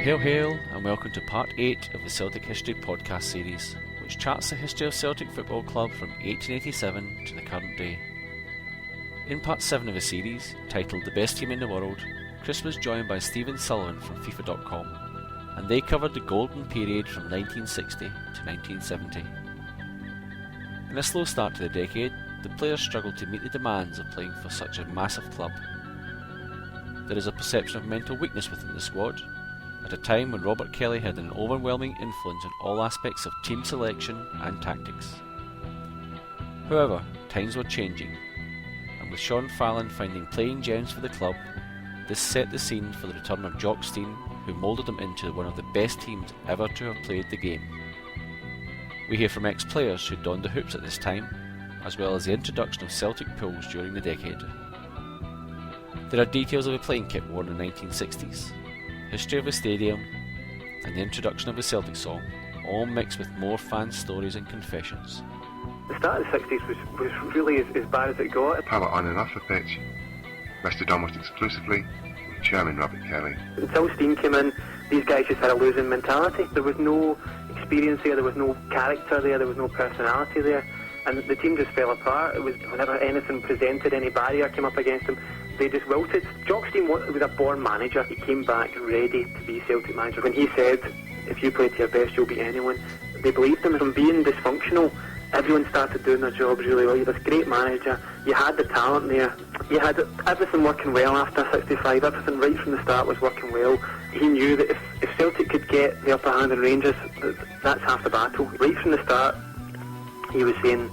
Hail hail and welcome to part 8 of the Celtic History podcast series, which charts the history of Celtic Football Club from 1887 to the current day. In part 7 of the series, titled The Best Team in the World, Chris was joined by Stephen Sullivan from FIFA.com, and they covered the golden period from 1960 to 1970. In a slow start to the decade, the players struggled to meet the demands of playing for such a massive club. There is a perception of mental weakness within the squad, at a time when Robert Kelly had an overwhelming influence on all aspects of team selection and tactics. However, times were changing, and with Sean Fallon finding playing gems for the club, this set the scene for the return of Jock Stein, who moulded them into one of the best teams ever to have played the game. We hear from ex-players who donned the hoops at this time, as well as the introduction of Celtic pools during the decade. There are details of the playing kit worn in the 1960s, history of the stadium, and the introduction of the Celtic song, all mixed with more fan stories and confessions. The start of the 60s was really as bad as it got. Power on and off the pitch, rested almost exclusively with chairman Robert Kelly. Until Stein came in, these guys just had a losing mentality. There was no experience there was no character there was no personality there, and the team just fell apart. It was whenever anything presented, any barrier came up against them, they just wilted. Jock Stein was a born manager. He came back ready to be Celtic manager. When he said, if you play to your best, you'll beat anyone, they believed him. From being dysfunctional, everyone started doing their jobs really well. You're this great manager, you had the talent there, you had everything working well after 65, everything right from the start was working well. He knew that if Celtic could get the upper hand in Rangers, that's half the battle. Right from the start, he was saying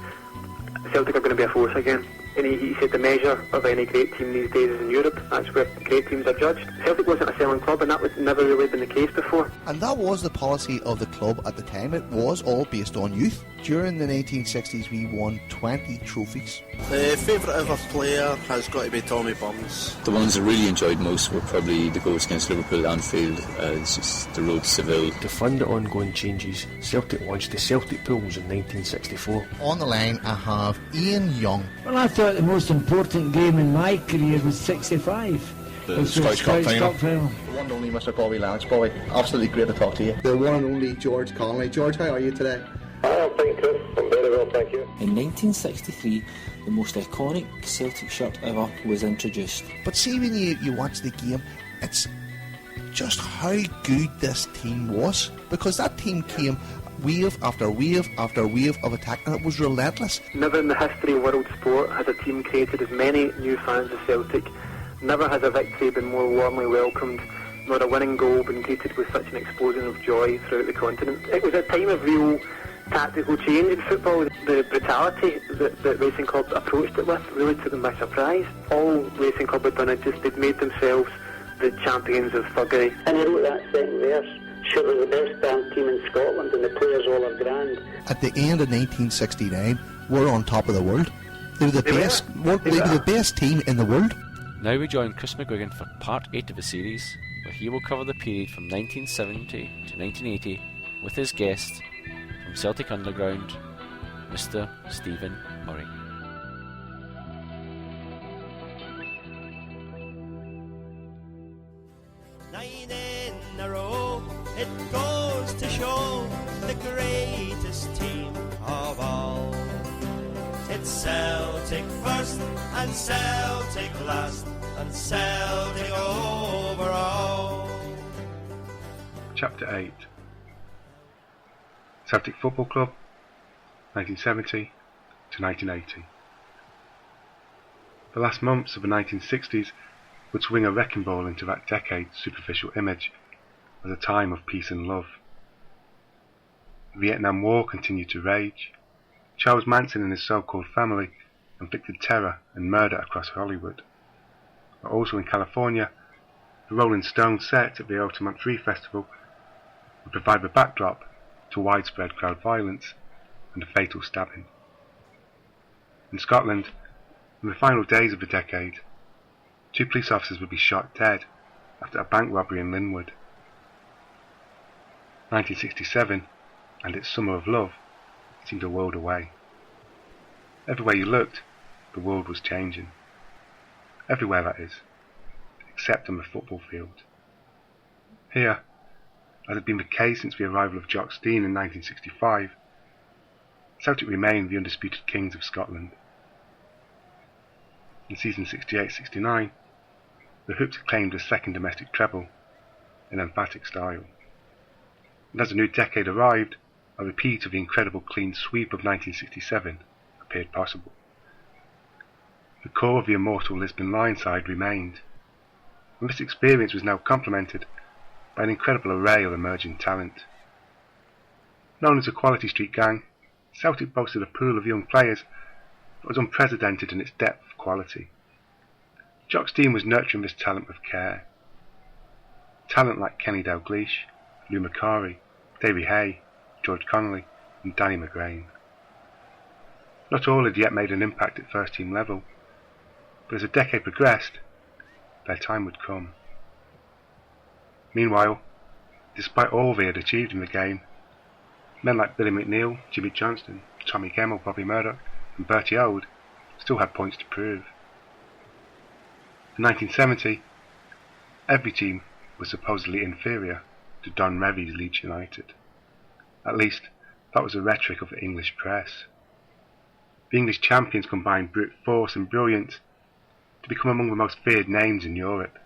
Celtic are going to be a force again. And he said the measure of any great team these days is in Europe. That's where great teams are judged. Celtic wasn't a selling club, and that was never really been the case before. And that was the policy of the club at the time. It was all based on youth. During the 1960s, we won 20 trophies. The favourite ever player has got to be Tommy Burns. The ones I really enjoyed most were probably the goals against Liverpool at Anfield, it's just the road to Seville. To fund the ongoing changes, Celtic launched the Celtic pools in 1964. On the line, I have Ian Young. Well, I thought the most important game in my career was 65. The Scottish Cup final. The one and only Mr. Bobby Lance. Bobby, absolutely great to talk to you. The one and only George Connelly. George, how are you today? I'm fine, Chris. I'm very well, thank you. In 1963, the most iconic Celtic shirt ever was introduced. But see, when you watch the game, it's just how good this team was. Because that team came wave after wave after wave of attack, and it was relentless. Never in the history of world sport has a team created as many new fans as Celtic. Never has a victory been more warmly welcomed, nor a winning goal been greeted with such an explosion of joy throughout the continent. It was a time of real tactical change in football. The brutality that Racing Club approached it with really took them by surprise. All Racing Club had done it, they'd made themselves the champions of thuggery. And he wrote that second verse, sure we're the best damn team in Scotland and the players all are grand. At the end of 1969, we're on top of the world. They were the best team in the world. Now we join Chris McGuigan for part 8 of the series, where he will cover the period from 1970 to 1980 with his guest from Celtic Underground, Mr. Stephen Murray. Nine in a row, it goes to show the greatest team of all. It's Celtic first and Celtic last and Celtic overall. Chapter 8. Celtic Football Club, 1970 to 1980. The last months of the 1960s would swing a wrecking ball into that decade's superficial image as a time of peace and love. The Vietnam War continued to rage. Charles Manson and his so-called family inflicted terror and murder across Hollywood. But also in California, the Rolling Stones set at the Altamont Tree Festival would provide the backdrop to widespread crowd violence and a fatal stabbing. In Scotland, in the final days of the decade, 2 police officers would be shot dead after a bank robbery in Linwood. 1967 and its summer of love seemed a world away. Everywhere you looked, the world was changing. Everywhere, that is, except on the football field. Here, As had been the case since the arrival of Jock Stein in 1965, Celtic remained the undisputed kings of Scotland. In season 68-69, the Hoops claimed a second domestic treble in emphatic style. And as the new decade arrived, a repeat of the incredible clean sweep of 1967 appeared possible. The core of the immortal Lisbon Lions side remained, and this experience was now complemented by an incredible array of emerging talent. Known as a Quality Street gang, Celtic boasted a pool of young players that was unprecedented in its depth of quality. Jock Stein was nurturing this talent with care. Talent like Kenny Dalglish, Lou Macari, Davy Hay, George Connelly and Danny McGrain. Not all had yet made an impact at first team level, but as the decade progressed, their time would come. Meanwhile, despite all they had achieved in the game, men like Billy McNeil, Jimmy Johnston, Tommy Gemmell, Bobby Murdoch and Bertie Auld still had points to prove. In 1970, every team was supposedly inferior to Don Revie's Leeds United. At least, that was the rhetoric of the English press. The English champions combined brute force and brilliance to become among the most feared names in Europe.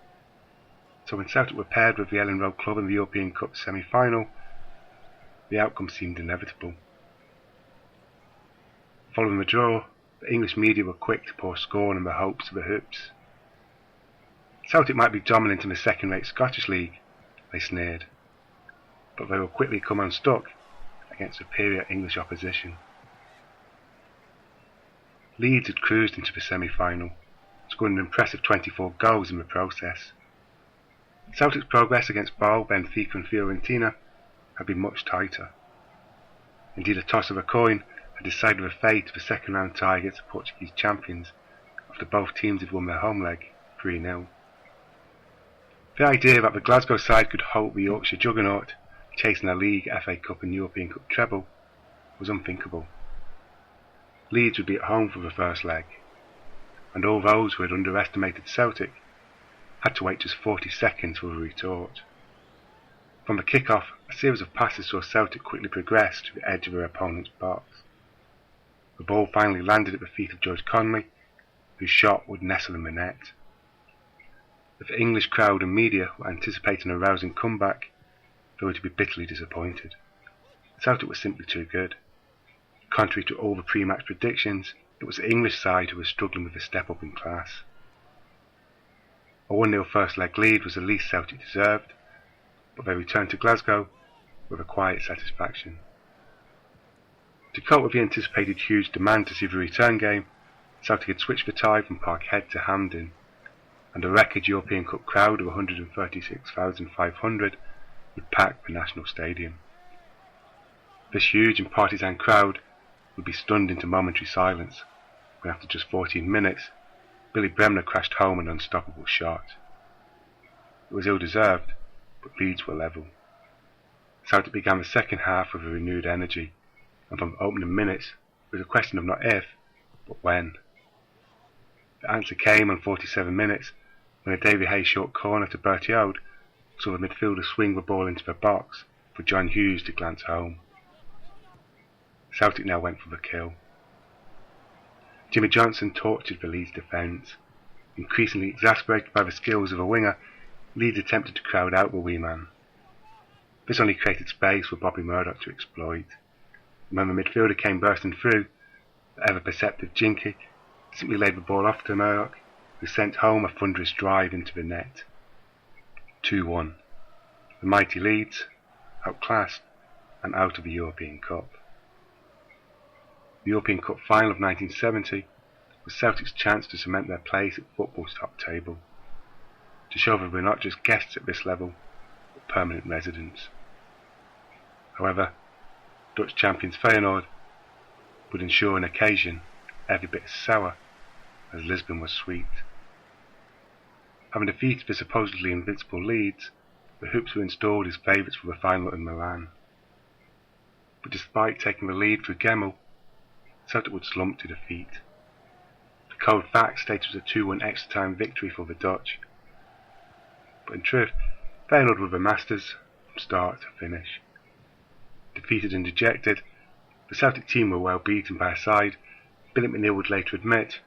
So when Celtic were paired with the Ellen Road Club in the European Cup semi-final, the outcome seemed inevitable. Following the draw, the English media were quick to pour scorn on the hopes of the Hoops. Celtic might be dominant in the second-rate Scottish League, they sneered, but they would quickly come unstuck against superior English opposition. Leeds had cruised into the semi-final, scoring an impressive 24 goals in the process. Celtic's progress against Bow, Benfica and Fiorentina had been much tighter. Indeed, a toss of a coin had decided the fate of the second-round tie against the Portuguese champions after both teams had won their home leg 3-0. The idea that the Glasgow side could halt the Yorkshire juggernaut chasing a league, FA Cup and European Cup treble was unthinkable. Leeds would be at home for the first leg, and all those who had underestimated Celtic had to wait just 40 seconds for the retort. From the kick-off, a series of passes saw Celtic quickly progress to the edge of their opponent's box. The ball finally landed at the feet of George Connelly, whose shot would nestle in the net. If the English crowd and media were anticipating a rousing comeback, they were to be bitterly disappointed. Celtic was simply too good. Contrary to all the pre-match predictions, it was the English side who was struggling with a step up in class. A 1-0 first leg lead was the least Celtic deserved, but they returned to Glasgow with a quiet satisfaction. To cope with the anticipated huge demand to see the return game, Celtic had switched the tie from Parkhead to Hampden, and a record European Cup crowd of 136,500 would pack the National Stadium. This huge and partisan crowd would be stunned into momentary silence when after just 14 minutes Billy Bremner crashed home an unstoppable shot. It was ill-deserved, but Leeds were level. Celtic began the second half with a renewed energy, and from the opening minutes it was a question of not if, but when. The answer came on 47 minutes when a Davy Hay short corner to Bertie Auld saw the midfielder swing the ball into the box for John Hughes to glance home. Celtic now went for the kill. Jimmy Johnston tortured the Leeds defence. Increasingly exasperated by the skills of a winger, Leeds attempted to crowd out the wee man. This only created space for Bobby Murdoch to exploit. And when the midfielder came bursting through, the ever-perceptive Jinky simply laid the ball off to Murdoch, who sent home a thunderous drive into the net. 2-1. The mighty Leeds, outclassed and out of the European Cup. The European Cup final of 1970 was Celtic's chance to cement their place at football's top table, to show that they were not just guests at this level, but permanent residents. However, Dutch champions Feyenoord would ensure an occasion every bit as sour as Lisbon was sweet. Having defeated the supposedly invincible Leeds, the Hoops were installed as favourites for the final in Milan. But despite taking the lead through Gemmell, Celtic would slump to defeat. The cold facts stated it was a 2-1 extra time victory for the Dutch. But in truth, Feyenoord were the masters, start to finish. Defeated and dejected, the Celtic team were well beaten by a side Billy McNeil would later admit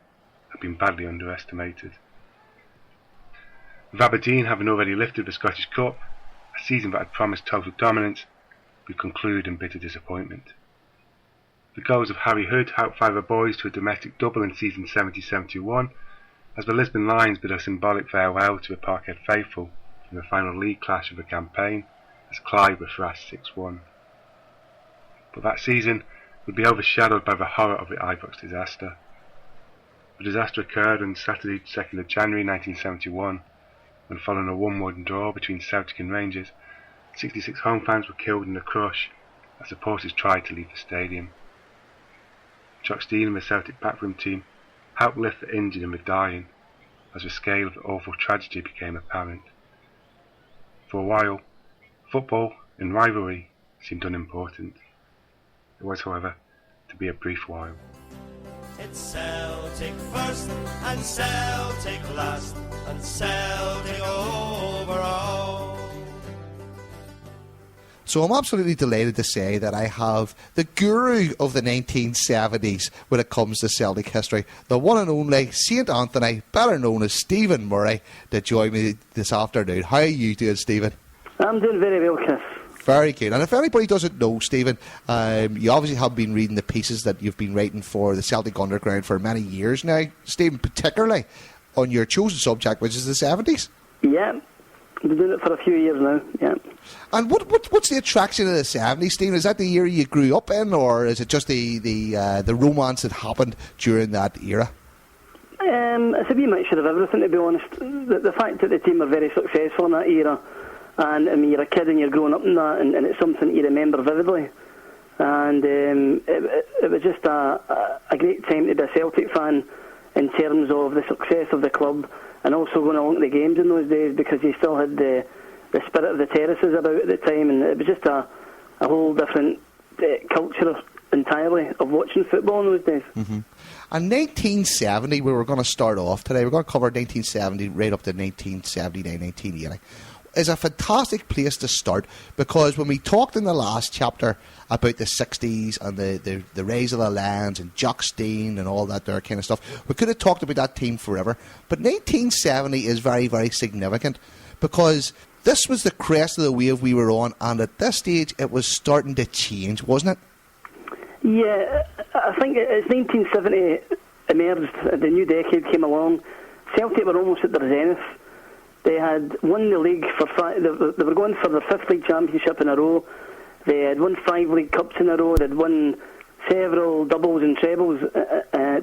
had been badly underestimated. With Aberdeen having already lifted the Scottish Cup, a season that had promised total dominance would conclude in bitter disappointment. The goals of Harry Hood helped Five Boys to a domestic double in season 70-71, as the Lisbon Lions bid a symbolic farewell to the Parkhead faithful in the final league clash of the campaign, as Clyde were thrashed 6-1. But that season would be overshadowed by the horror of the Ibrox disaster. The disaster occurred on Saturday 2nd of January 1971, when following a 1-1 draw between Celtic and Rangers, 66 home fans were killed in the crush as supporters tried to leave the stadium. Jock Stein and the Celtic backroom team helped lift the injured and the dying, as the scale of the awful tragedy became apparent. For a while, football and rivalry seemed unimportant. It was, however, to be a brief while. It's Celtic first and Celtic last and Celtic over all. So I'm absolutely delighted to say that I have the guru of the 1970s when it comes to Celtic history, the one and only St Anthony, better known as Stephen Murray, to join me this afternoon. How are you doing, Stephen? I'm doing very well, Chris. Very good. And if anybody doesn't know, Stephen, you obviously have been reading the pieces that you've been writing for the Celtic Underground for many years now, Stephen, particularly on your chosen subject, which is the 70s. Yeah, I've been doing it for a few years now, yeah. And what's the attraction of the 70s, Stephen? Is that the year you grew up in, or is it just the romance that happened during that era? It's a wee mixture of everything, to be honest. The fact that the team were very successful in that era, and I mean, you're a kid and you're growing up in that, and it's something you remember vividly. And it was just a great time to be a Celtic fan in terms of the success of the club, and also going along to the games in those days, because you still had the spirit of the terraces about at the time, and it was just a whole different culture entirely of watching football in those days. Mm-hmm. And 1970, we were going to start off today, we're going to cover 1970 right up to 1979, 1980. Is a fantastic place to start, because when we talked in the last chapter about the 60s and the rise of the Lions and Jock Stein and all that there kind of stuff, we could have talked about that team forever. But 1970 is very, very significant, because this was the crest of the wave we were on, and at this stage it was starting to change, wasn't it? Yeah, I think as 1970 emerged, the new decade came along, Celtic were almost at their zenith. They had won the league for they were going for their 5th league championship in a row. They had won 5 league cups in a row. They'd won several doubles and trebles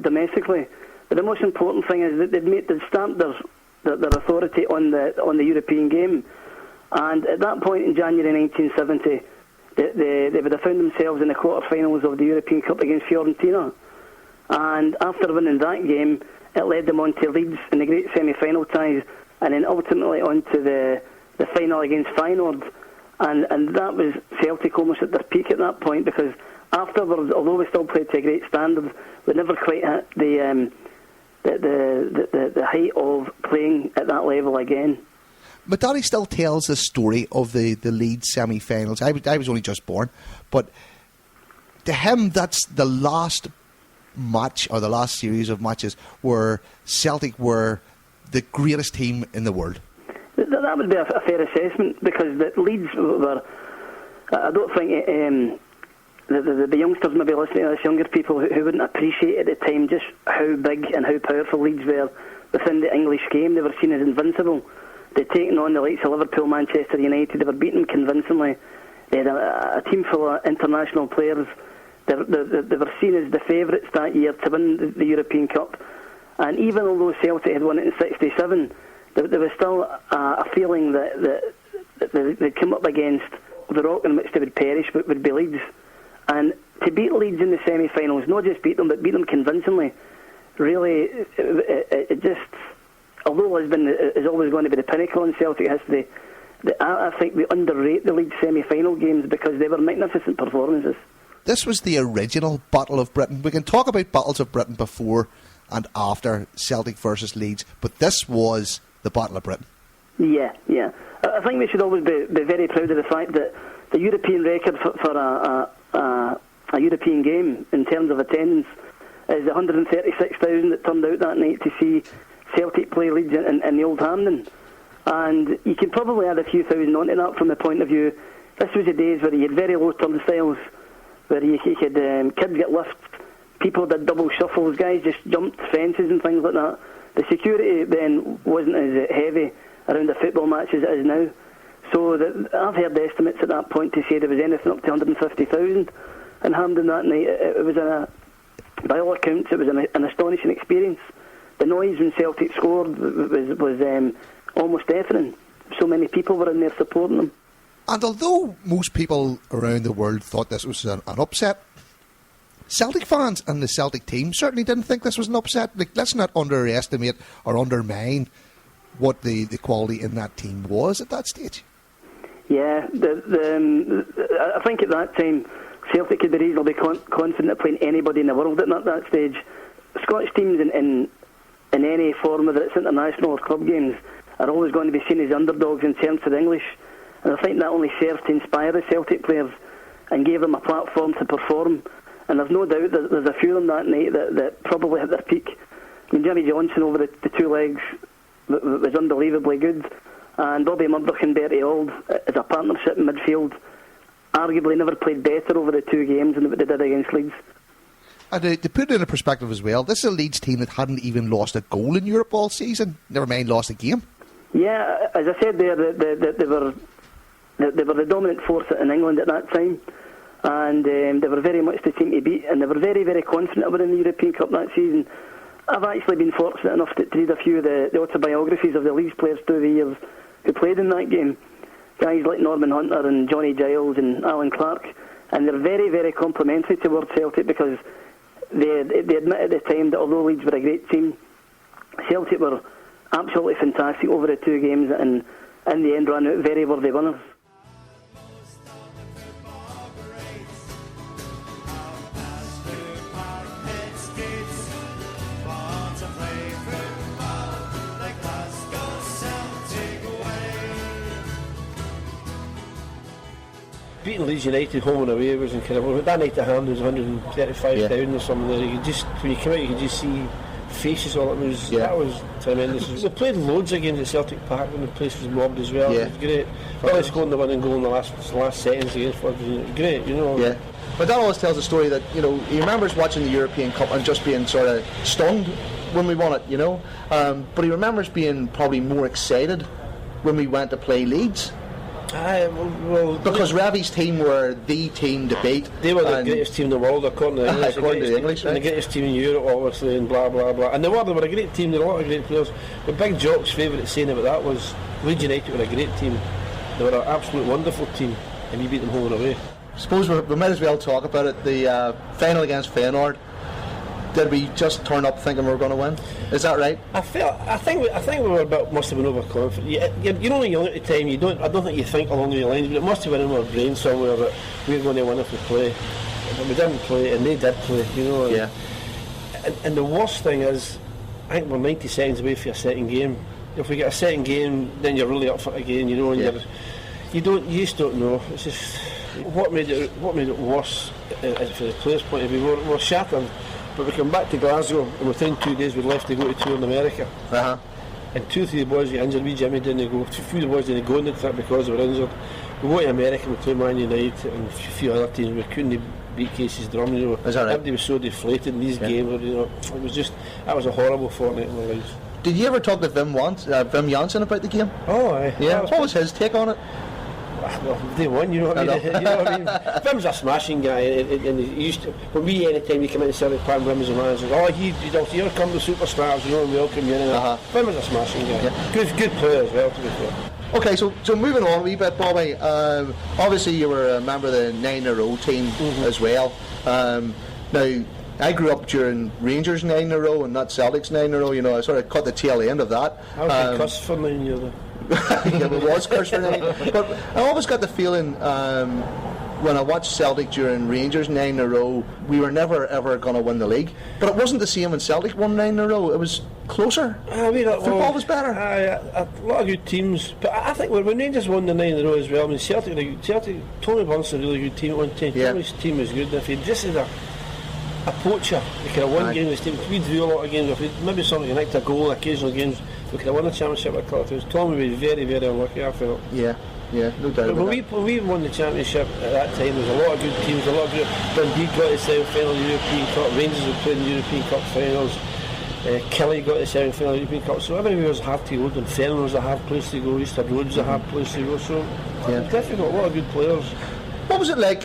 domestically. But the most important thing is that they'd stamped their authority on the European game. And at that point in January 1970, they would have found themselves in the quarter-finals of the European Cup against Fiorentina. And after winning that game, it led them on to Leeds in the great semi-final ties, and then ultimately on to the final against Feyenoord. And that was Celtic almost at their peak at that point, because afterwards, although we still played to a great standard, we never quite hit the height of playing at that level again. My daddy still tells the story of the Leeds semi-finals. I was only just born, but to him that's the last match, or the last series of matches, where Celtic were the greatest team in the world. That would be a fair assessment, because the Leeds were, I don't think the youngsters maybe listening to this, younger people who wouldn't appreciate at the time just how big and how powerful Leeds were within the English game. They were seen as invincible. They'd taken on the likes of Liverpool, Manchester United. They were beaten convincingly. They had a team full of international players. They were seen as the favourites that year to win the European Cup. And even although Celtic had won it in 1967, there was still a feeling that they'd come up against the rock in which they would perish, but would be Leeds. And to beat Leeds in the semi-finals, not just beat them, but beat them convincingly, really, it just, although Lisbon is always going to be the pinnacle in Celtic history, I think we underrate the Leeds semi-final games, because they were magnificent performances. This was the original Battle of Britain. We can talk about Battles of Britain before and after Celtic versus Leeds, but this was the Battle of Britain. Yeah. I think we should always be very proud of the fact that the European record for a European game in terms of attendance is 136,000 that turned out that night to see Celtic play Leeds in the Old Hampden. And you can probably add a few thousand onto that from the point of view, this was the days where you had very low turnstiles, where you could kids get lifts, people did double shuffles, guys just jumped fences and things like that. The security then wasn't as heavy around a football match as it is now. So I've heard estimates at that point to say there was anything up to 150,000 in Hampden that night. It was by all accounts, it was an astonishing experience. The noise when Celtic scored was almost deafening. So many people were in there supporting them. And although most people around the world thought this was an upset, Celtic fans and the Celtic team certainly didn't think this was an upset. Like, let's not underestimate or undermine what the quality in that team was at that stage. Yeah, I think at that time Celtic could be reasonably confident of playing anybody in the world at that stage. Scottish teams in any form, whether it's international or club games, are always going to be seen as underdogs in terms of English. And I think that only served to inspire the Celtic players and gave them a platform to perform. And there's no doubt that there's a few of them that night that probably hit their peak. I mean, Jimmy Johnson over the two legs was unbelievably good. And Bobby Murdoch and Bertie Auld as a partnership in midfield arguably never played better over the two games than they did against Leeds. And to put it in a perspective as well, this is a Leeds team that hadn't even lost a goal in Europe all season, never mind lost a game. Yeah, as I said there, they were the dominant force in England at that time, and they were very much the team to beat, and they were very, very confident of winning the European Cup that season. I've actually been fortunate enough to read a few of the autobiographies of the Leeds players through the years who played in that game. Guys like Norman Hunter and Johnny Giles and Alan Clark, and they're very, very complimentary towards Celtic because they admit at the time that although Leeds were a great team, Celtic were absolutely fantastic over the two games and in the end ran out very worthy winners. Beating Leeds United home and away was incredible. But that night at Hampden was 135,000 or something there. You could just, when you came out, you could just see faces all. That was tremendous. We played loads of games at Celtic Park when the place was mobbed as well. It was great. Billy scoring the winning goal in the last seconds against us was great, you know. Yeah. But that always tells a story that, you know, he remembers watching the European Cup and just being sort of stunned when we won it, you know. But he remembers being probably more excited when we went to play Leeds. Because Ravi's team were the team to beat. They were the greatest team in the world, according to the English. According to the English, and the greatest team in Europe, obviously, and blah blah blah. And they were a great team. There were a lot of great players. But Big Jock's favourite saying about that was Leeds United were a great team. They were an absolute wonderful team, and we beat them home and away. I suppose we might as well talk about it. The final against Feyenoord. Did we just turn up thinking we were going to win? Is that right? I think we were must have been overconfident. You know, when you're young at the time, I don't think you think along the lines, but it must have been in our brain somewhere that we were going to win if we play. But we didn't play, and they did play. You know. Yeah. And the worst thing is, I think we're 90 seconds away for a second game. If we get a second game, then you're really up for it again. You know, and you just don't know. It's just what made it worse for the players' point of view. We're shattered. But we come back to Glasgow, and within 2 days we'd left to go to tour in America. And 2 or 3 boys got injured. Jimmy didn't go. A few of the boys didn't go in the trip because they were injured. We go to America, we play Man United and a few other teams. We couldn't beat Casey's Drum. You know, is that right? Everybody was so deflated in these games. You know, that was a horrible fortnight in our lives. Did you ever talk to Wim Janssen about the game? Oh, aye. Yeah. What was his take on it? Well, they won, you know what I mean? You know what I mean? Vim's a smashing guy, and he used to. When anytime we come into Celtic Park, Vim was a manager. Here come the superstars, you know, and welcome you in. Vim was a smashing guy. Yeah. Good player as well, to be fair. Okay, so moving on a wee bit, Bobby. Obviously, you were a member of the 9-in-a-row team as well. Now, I grew up during Rangers 9-in-a-row and not Celtic's 9-in-a-row. You know, I sort of cut the tail end of that. I was cussed for 9 years. Yeah, it was cursed for 9. But I always got the feeling when I watched Celtic during Rangers 9 in a row, we were never ever going to win the league. But it wasn't the same when Celtic won 9 in a row. It was closer. Football was better. A lot of good teams. But I think when Rangers won the 9 in a row as well, I mean, Celtic, Tony Blunt's a really good team at one time. Yeah. Tony's team was good. If he just had a poacher, he could have won games with his team. We drew a lot of games. If he'd maybe something nicked a goal in occasional games, we could have won the championship with Celtic. Tommy was very, very unlucky, I felt. Yeah, no doubt. But when we won the championship at that time, there was a lot of good teams, a lot of good. Dundee got the semi-final European Cup, Rangers were playing the European Cup finals, Kelly got the semi-final European Cup, so everybody was hard to go. Dunfermline was a hard place to go, Easter Road was a hard place to go, so definitely got a lot of good players. What was it like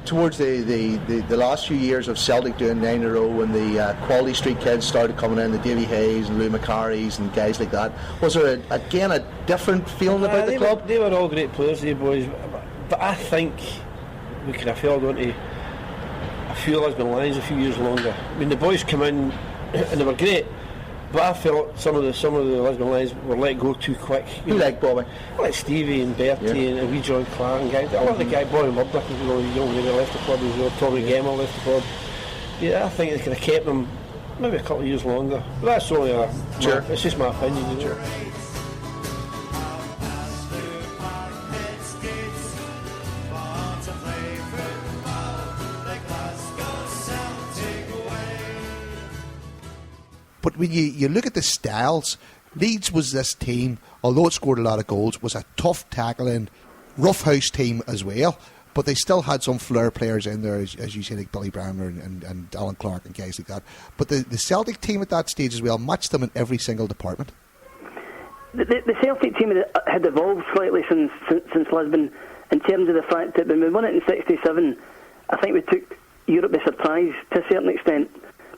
towards the last few years of Celtic doing 9 in a row when the Quality Street kids started coming in, the Davy Hayes and Lou Macaris and guys like that? Was there again a different feeling about the club? They were all great players, they boys, but I think we could have held on to a few Lisbon Lions a few years longer. I mean, the boys come in and they were great, but I felt some of the Lisbon Lions were let go too quick. Who like Bobby? Like Stevie and Bertie and wee John Clark and guys. I like the guy Bobby Murdoch, the young lady left the club as well. Tommy Gemmill left the club. Yeah, I think they could have kept them maybe a couple of years longer. But that's only it's just my opinion. Sure. But when you look at the styles, Leeds was this team, although it scored a lot of goals, was a tough tackling, roughhouse team as well. But they still had some flair players in there, as you say, like Billy Browner and Alan Clark and guys like that. But the Celtic team at that stage as well matched them in every single department. The Celtic team had evolved slightly since Lisbon, in terms of the fact that when we won it in '67, I think we took Europe by surprise to a certain extent.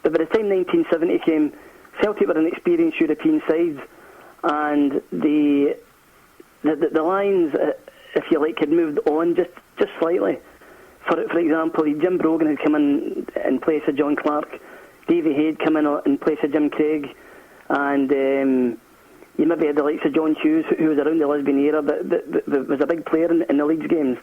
But by the time 1970 came, Celtic were an experienced European side, and the Lions, if you like, had moved on just slightly. For example, Jim Brogan had come in place of John Clark, Davy Hay had come in place of Jim Craig, and you maybe had the likes of John Hughes, who was around the Lisbon era, but was a big player in the Leeds games.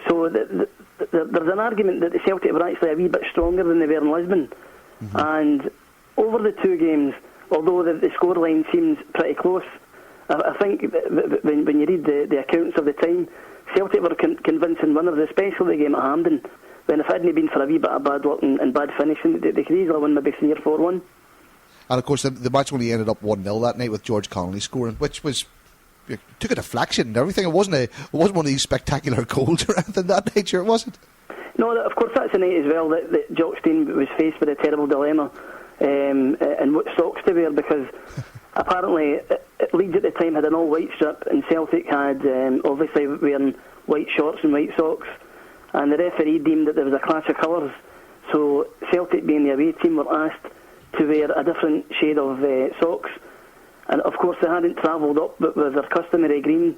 So there's an argument that the Celtic were actually a wee bit stronger than they were in Lisbon. Mm-hmm. And over the two games, although the scoreline seems pretty close, I think when you read the accounts of the time, Celtic were convincing winners, especially the game at Hampden, when if it hadn't been for a wee bit of bad luck and bad finishing, they could easily win maybe 3 or 4-1. And of course the match only ended up 1-0 that night with George Connelly scoring, which was took a deflection and everything. It wasn't one of these spectacular goals or anything that night, sure it wasn't. No, of course that's the night as well that Jock Stein was faced with a terrible dilemma and what socks to wear, because apparently Leeds at the time had an all-white strip and Celtic had obviously wearing white shorts and white socks, and the referee deemed that there was a clash of colours, so Celtic, being the away team, were asked to wear a different shade of socks, and of course they hadn't travelled up with their customary green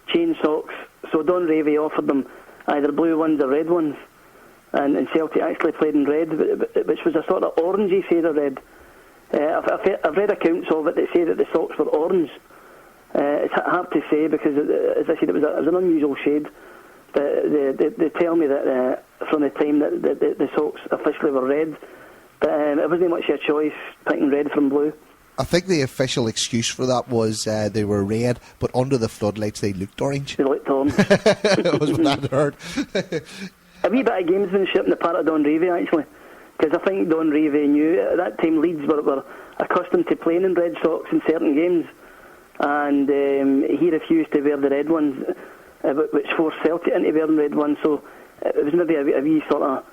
chain socks, so Don Ravey offered them either blue ones or red ones. And Celtic actually played in red, which was a sort of orangey shade of red. I've read accounts of it that say that the socks were orange. It's hard to say because, as I said, it was an unusual shade. But they tell me that from the time that the socks officially were red, but it wasn't much a choice picking red from blue. I think the official excuse for that was they were red, but under the floodlights they looked orange. They looked orange. That was what I heard. A wee bit of gamesmanship on the part of Don Ravey, actually, because I think Don Ravey knew at that time Leeds were accustomed to playing in red socks in certain games, and he refused to wear the red ones, which forced Celtic into wearing red ones. So it was maybe a wee sort of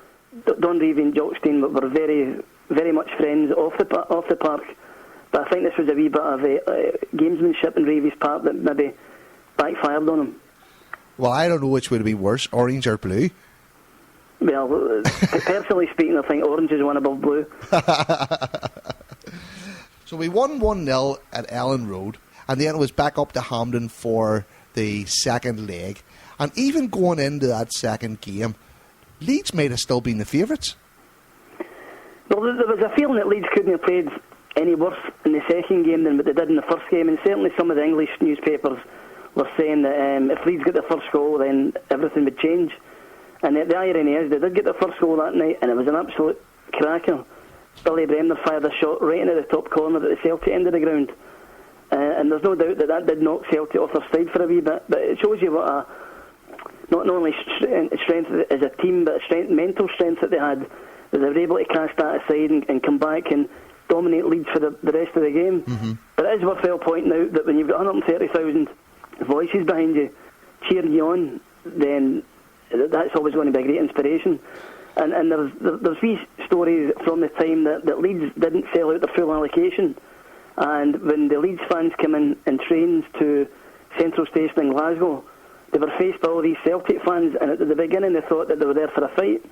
Don Ravey and Jock Stein were very, very much friends off the park, but I think this was a wee bit of gamesmanship on Ravey's part that maybe backfired on him. Well, I don't know which would be worse, orange or blue. Well, personally speaking, I think orange is one above blue. So we won 1-0 at Ellen Road, and then it was back up to Hampden for the second leg. And even going into that second game, Leeds might have still been the favourites. Well, there was a feeling that Leeds couldn't have played any worse in the second game than what they did in the first game, and certainly some of the English newspapers were saying that if Leeds got the first goal, then everything would change. And the irony is, they did get the first goal that night, and it was an absolute cracker. Billy Bremner fired a shot right into the top corner at the Celtic end of the ground. And there's no doubt that did knock Celtic off their stride for a wee bit. But it shows you what not only strength as a team, but mental strength that they had, that they were able to cast that aside and come back and dominate Leeds for the rest of the game. Mm-hmm. But it is worthwhile pointing out that when you've got 130,000 voices behind you cheering you on, then that's always going to be a great inspiration. And there's these stories from the time that Leeds didn't sell out their full allocation, and when the Leeds fans came in trains to Central Station in Glasgow, they were faced by all these Celtic fans, and at the beginning they thought that they were there for a fight,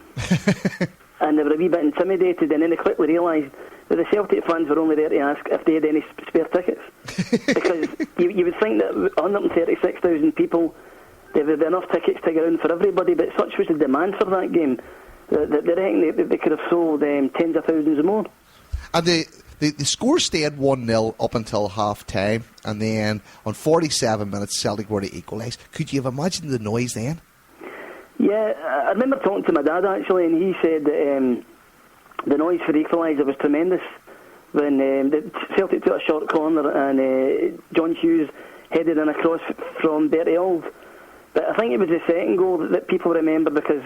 and they were a wee bit intimidated, and then they quickly realised that the Celtic fans were only there to ask if they had any spare tickets, because you would think that 136,000 people, there would be enough tickets to get around for everybody, but such was the demand for that game that they reckon they could have sold tens of thousands more. And the score stayed 1-0 up until half time, and then on 47 minutes Celtic were to equalise. Could you have imagined the noise then? Yeah, I remember talking to my dad actually, and he said that the noise for the equaliser was tremendous when the Celtic took a short corner and John Hughes headed in across from Bertie Auld. But I think it was the second goal that people remember, because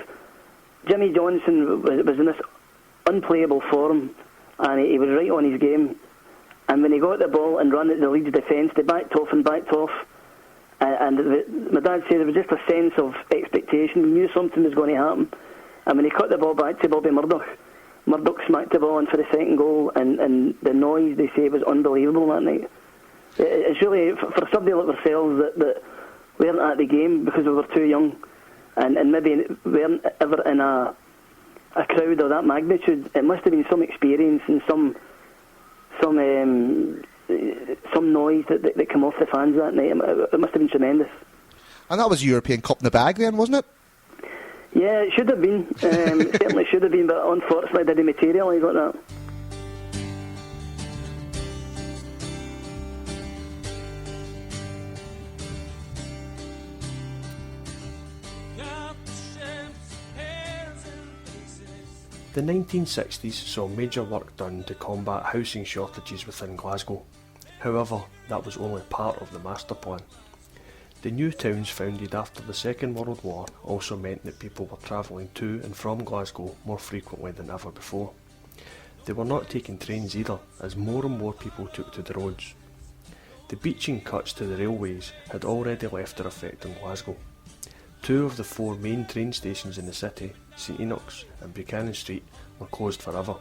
Jimmy Johnson was in this unplayable form, and he was right on his game. And when he got the ball and ran at the Leeds defence, they backed off. And my dad said there was just a sense of expectation. We knew something was going to happen. And when he cut the ball back to Bobby Murdoch smacked the ball in for the second goal, and the noise, they say, was unbelievable that night. It's really, for somebody like ourselves that weren't at the game because we were too young, and maybe weren't ever in a crowd of that magnitude, it must have been some experience and some noise that came off the fans that night. It must have been tremendous. And that was European Cup in the bag then, wasn't it? Yeah, it should have been. It certainly should have been, but unfortunately it didn't materialise like that. The 1960s saw major work done to combat housing shortages within Glasgow. However, that was only part of the master plan. The new towns founded after the Second World War also meant that people were travelling to and from Glasgow more frequently than ever before. They were not taking trains either, as more and more people took to the roads. The beaching cuts to the railways had already left their effect in Glasgow. 2 of the 4 main train stations in the city, St Enoch's and Buchanan Street, were closed forever.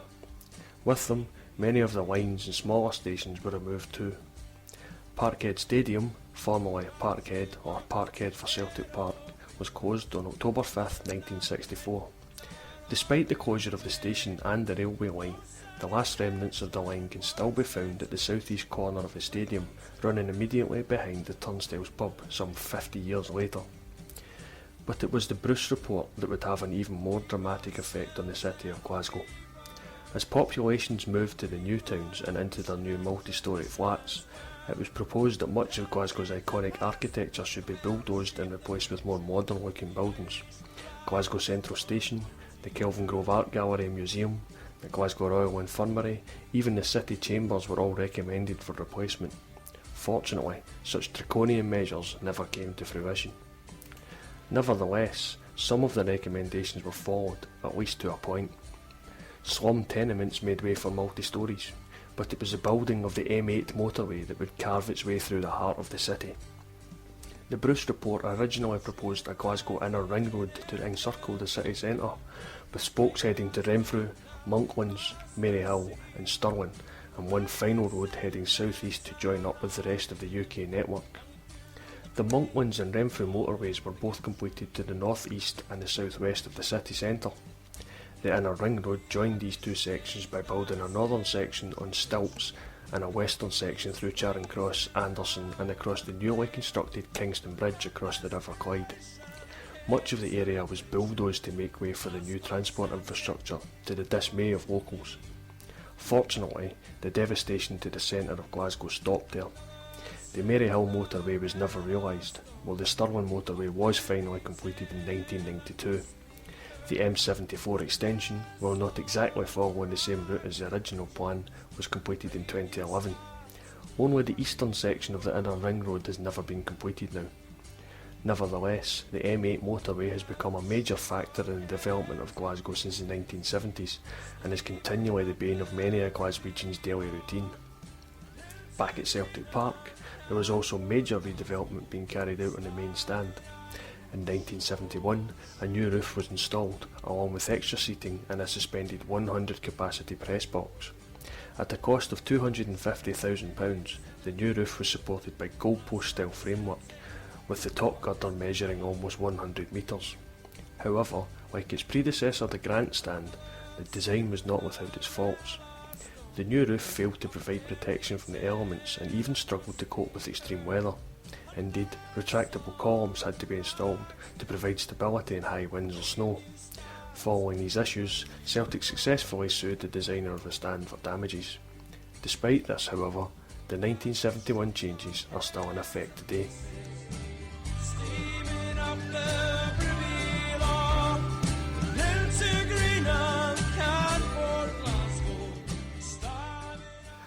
With them, many of the lines and smaller stations were removed too. Parkhead Stadium, formerly Parkhead or Parkhead for Celtic Park, was closed on October 5th, 1964. Despite the closure of the station and the railway line, the last remnants of the line can still be found at the southeast corner of the stadium, running immediately behind the Turnstiles pub some 50 years later. But it was the Bruce Report that would have an even more dramatic effect on the city of Glasgow. As populations moved to the new towns and into their new multi-storey flats, it was proposed that much of Glasgow's iconic architecture should be bulldozed and replaced with more modern-looking buildings. Glasgow Central Station, the Kelvingrove Art Gallery and Museum, the Glasgow Royal Infirmary, even the city chambers were all recommended for replacement. Fortunately, such draconian measures never came to fruition. Nevertheless, some of the recommendations were followed, at least to a point. Slum tenements made way for multi-stories, but it was the building of the M8 motorway that would carve its way through the heart of the city. The Bruce Report originally proposed a Glasgow inner ring road to encircle the city centre, with spokes heading to Renfrew, Monklands, Maryhill and Stirling, and one final road heading southeast to join up with the rest of the UK network. The Monklands and Renfrew motorways were both completed to the north-east and the south-west of the city centre. The inner ring road joined these 2 sections by building a northern section on stilts and a western section through Charing Cross, Anderson and across the newly constructed Kingston Bridge across the River Clyde. Much of the area was bulldozed to make way for the new transport infrastructure, to the dismay of locals. Fortunately, the devastation to the centre of Glasgow stopped there. The Maryhill motorway was never realised, while the Stirling motorway was finally completed in 1992. The M74 extension, while not exactly following the same route as the original plan, was completed in 2011. Only the eastern section of the inner ring road has never been completed now. Nevertheless, the M8 motorway has become a major factor in the development of Glasgow since the 1970s and is continually the bane of many a Glaswegian's daily routine. Back at Celtic Park, there was also major redevelopment being carried out on the main stand. In 1971, a new roof was installed, along with extra seating and a suspended 100 capacity press box. At a cost of £250,000, the new roof was supported by goalpost-style framework, with the top girder measuring almost 100 metres. However, like its predecessor the grandstand, the design was not without its faults. The new roof failed to provide protection from the elements and even struggled to cope with extreme weather. Indeed, retractable columns had to be installed to provide stability in high winds or snow. Following these issues, Celtic successfully sued the designer of the stand for damages. Despite this, however, the 1971 changes are still in effect today.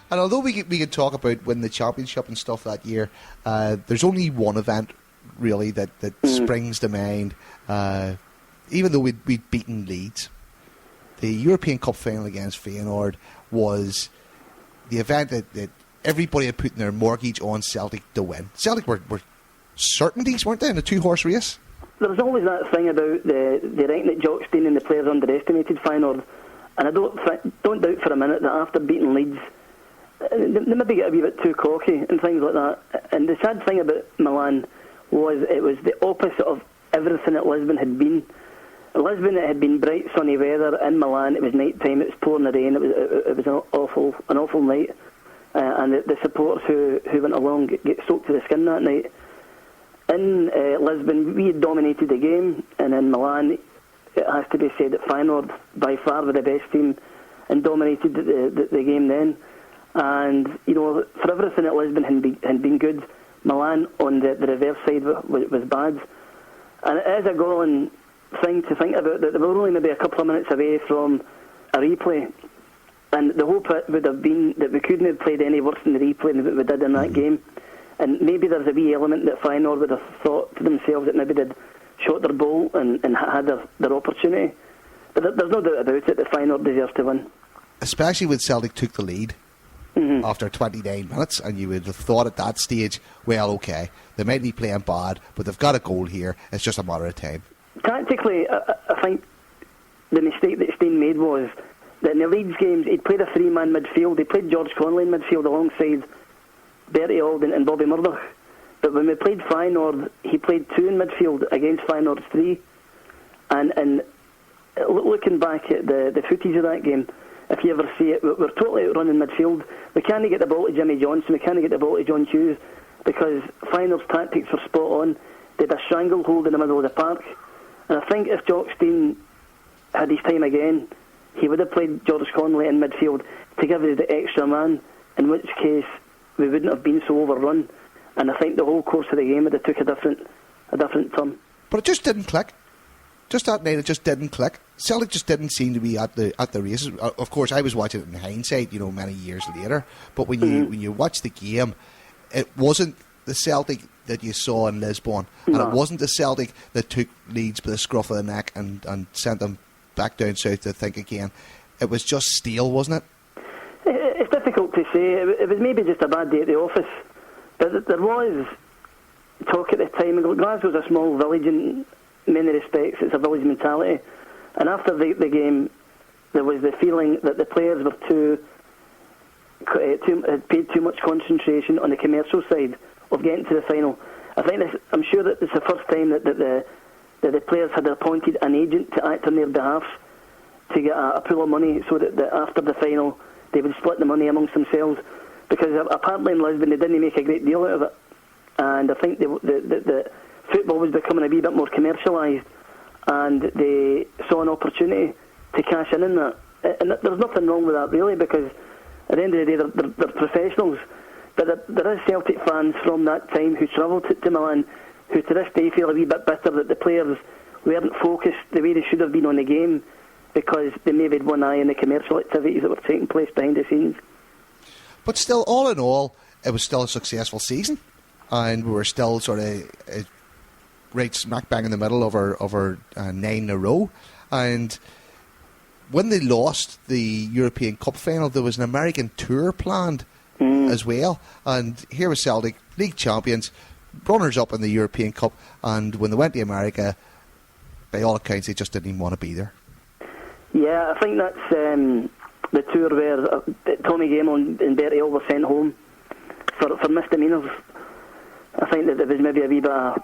And although we could talk about winning the championship and stuff that year, there's only one event really that springs to mind. Even though we'd beaten Leeds, the European Cup final against Feyenoord was the event that everybody had put in their mortgage on Celtic to win. Celtic were certainties, weren't they, in a two-horse race? There was always that thing about the writing that Jock Stein and the players underestimated Feyenoord, and I don't doubt for a minute that after beating Leeds, they maybe get a wee bit too cocky and things like that. And the sad thing about Milan was it was the opposite of everything that Lisbon had been. In Lisbon, it had been bright, sunny weather. In Milan, it was night time. It was pouring the rain. It was an awful night, and the supporters who went along get soaked to the skin that night. In Lisbon, we had dominated the game, and in Milan, it has to be said that Feyenoord by far were the best team and dominated the game then. And you know, for everything at Lisbon had been good, Milan on the reverse side was bad. And it is a galling thing to think about that they were only maybe a couple of minutes away from a replay, and the hope would have been that we couldn't have played any worse in the replay than we did in that game. And maybe there's a wee element that Feyenoord would have thought to themselves that maybe they'd shot their ball and had their opportunity. But there's no doubt about it that Feyenoord deserves to win. Especially when Celtic took the lead after 29 minutes, and you would have thought at that stage, well, okay, they might be playing bad, but they've got a goal here, it's just a matter of time. Tactically, I think the mistake that Stein made was that in the Leeds games, he'd played a three-man midfield. He played George Connelly in midfield alongside Bertie Auld and Bobby Murdoch. But when we played Feyenoord, he played two in midfield against Feyenoord's three. And looking back at the footage of that game, if you ever see it, we're totally outrunning midfield. We can't get the ball to Jimmy Johnson, we can't get the ball to John Hughes, because Feyenoord's tactics were spot on. They had a stranglehold in the middle of the park. And I think if Jock Stein had his time again, he would have played George Connelly in midfield to give us the extra man, in which case we wouldn't have been so overrun. And I think the whole course of the game would have took a different turn. But it just didn't click. Just that night, it just didn't click. Celtic just didn't seem to be at the races. Of course, I was watching it in hindsight, many years later. But when you watch the game, it wasn't the Celtic that you saw in Lisbon, and it wasn't the Celtic that took Leeds by the scruff of the neck and sent them back down south to think again. It was just stale, wasn't it? It's difficult to say. It was maybe just a bad day at the office. But there was talk at the time. Glasgow's a small village in many respects. It's a village mentality. And after the game, there was the feeling that the players were had paid too much concentration on the commercial side of getting to the final. I'm sure that it's the first time that the players had appointed an agent to act on their behalf to get a pool of money, so that after the final they would split the money amongst themselves. Because apparently in Lisbon they didn't make a great deal out of it, and I think the football was becoming a wee bit more commercialised, and they saw an opportunity to cash in that. And there's nothing wrong with that really, because at the end of the day they're professionals. But there is Celtic fans from that time who travelled to Milan who to this day feel a wee bit bitter that the players weren't focused the way they should have been on the game, because they maybe had one eye on the commercial activities that were taking place behind the scenes. But still, all in all, it was still a successful season, and we were still sort of right smack bang in the middle of our 9 in a row. And when they lost the European Cup final, there was an American tour planned as well. And here was Celtic, league champions, runners-up in the European Cup, and when they went to America, by all accounts, they just didn't even want to be there. Yeah, I think that's the tour where Tommy Gemmell and Bertie Hill were sent home for misdemeanours. I think that there was maybe a wee bit of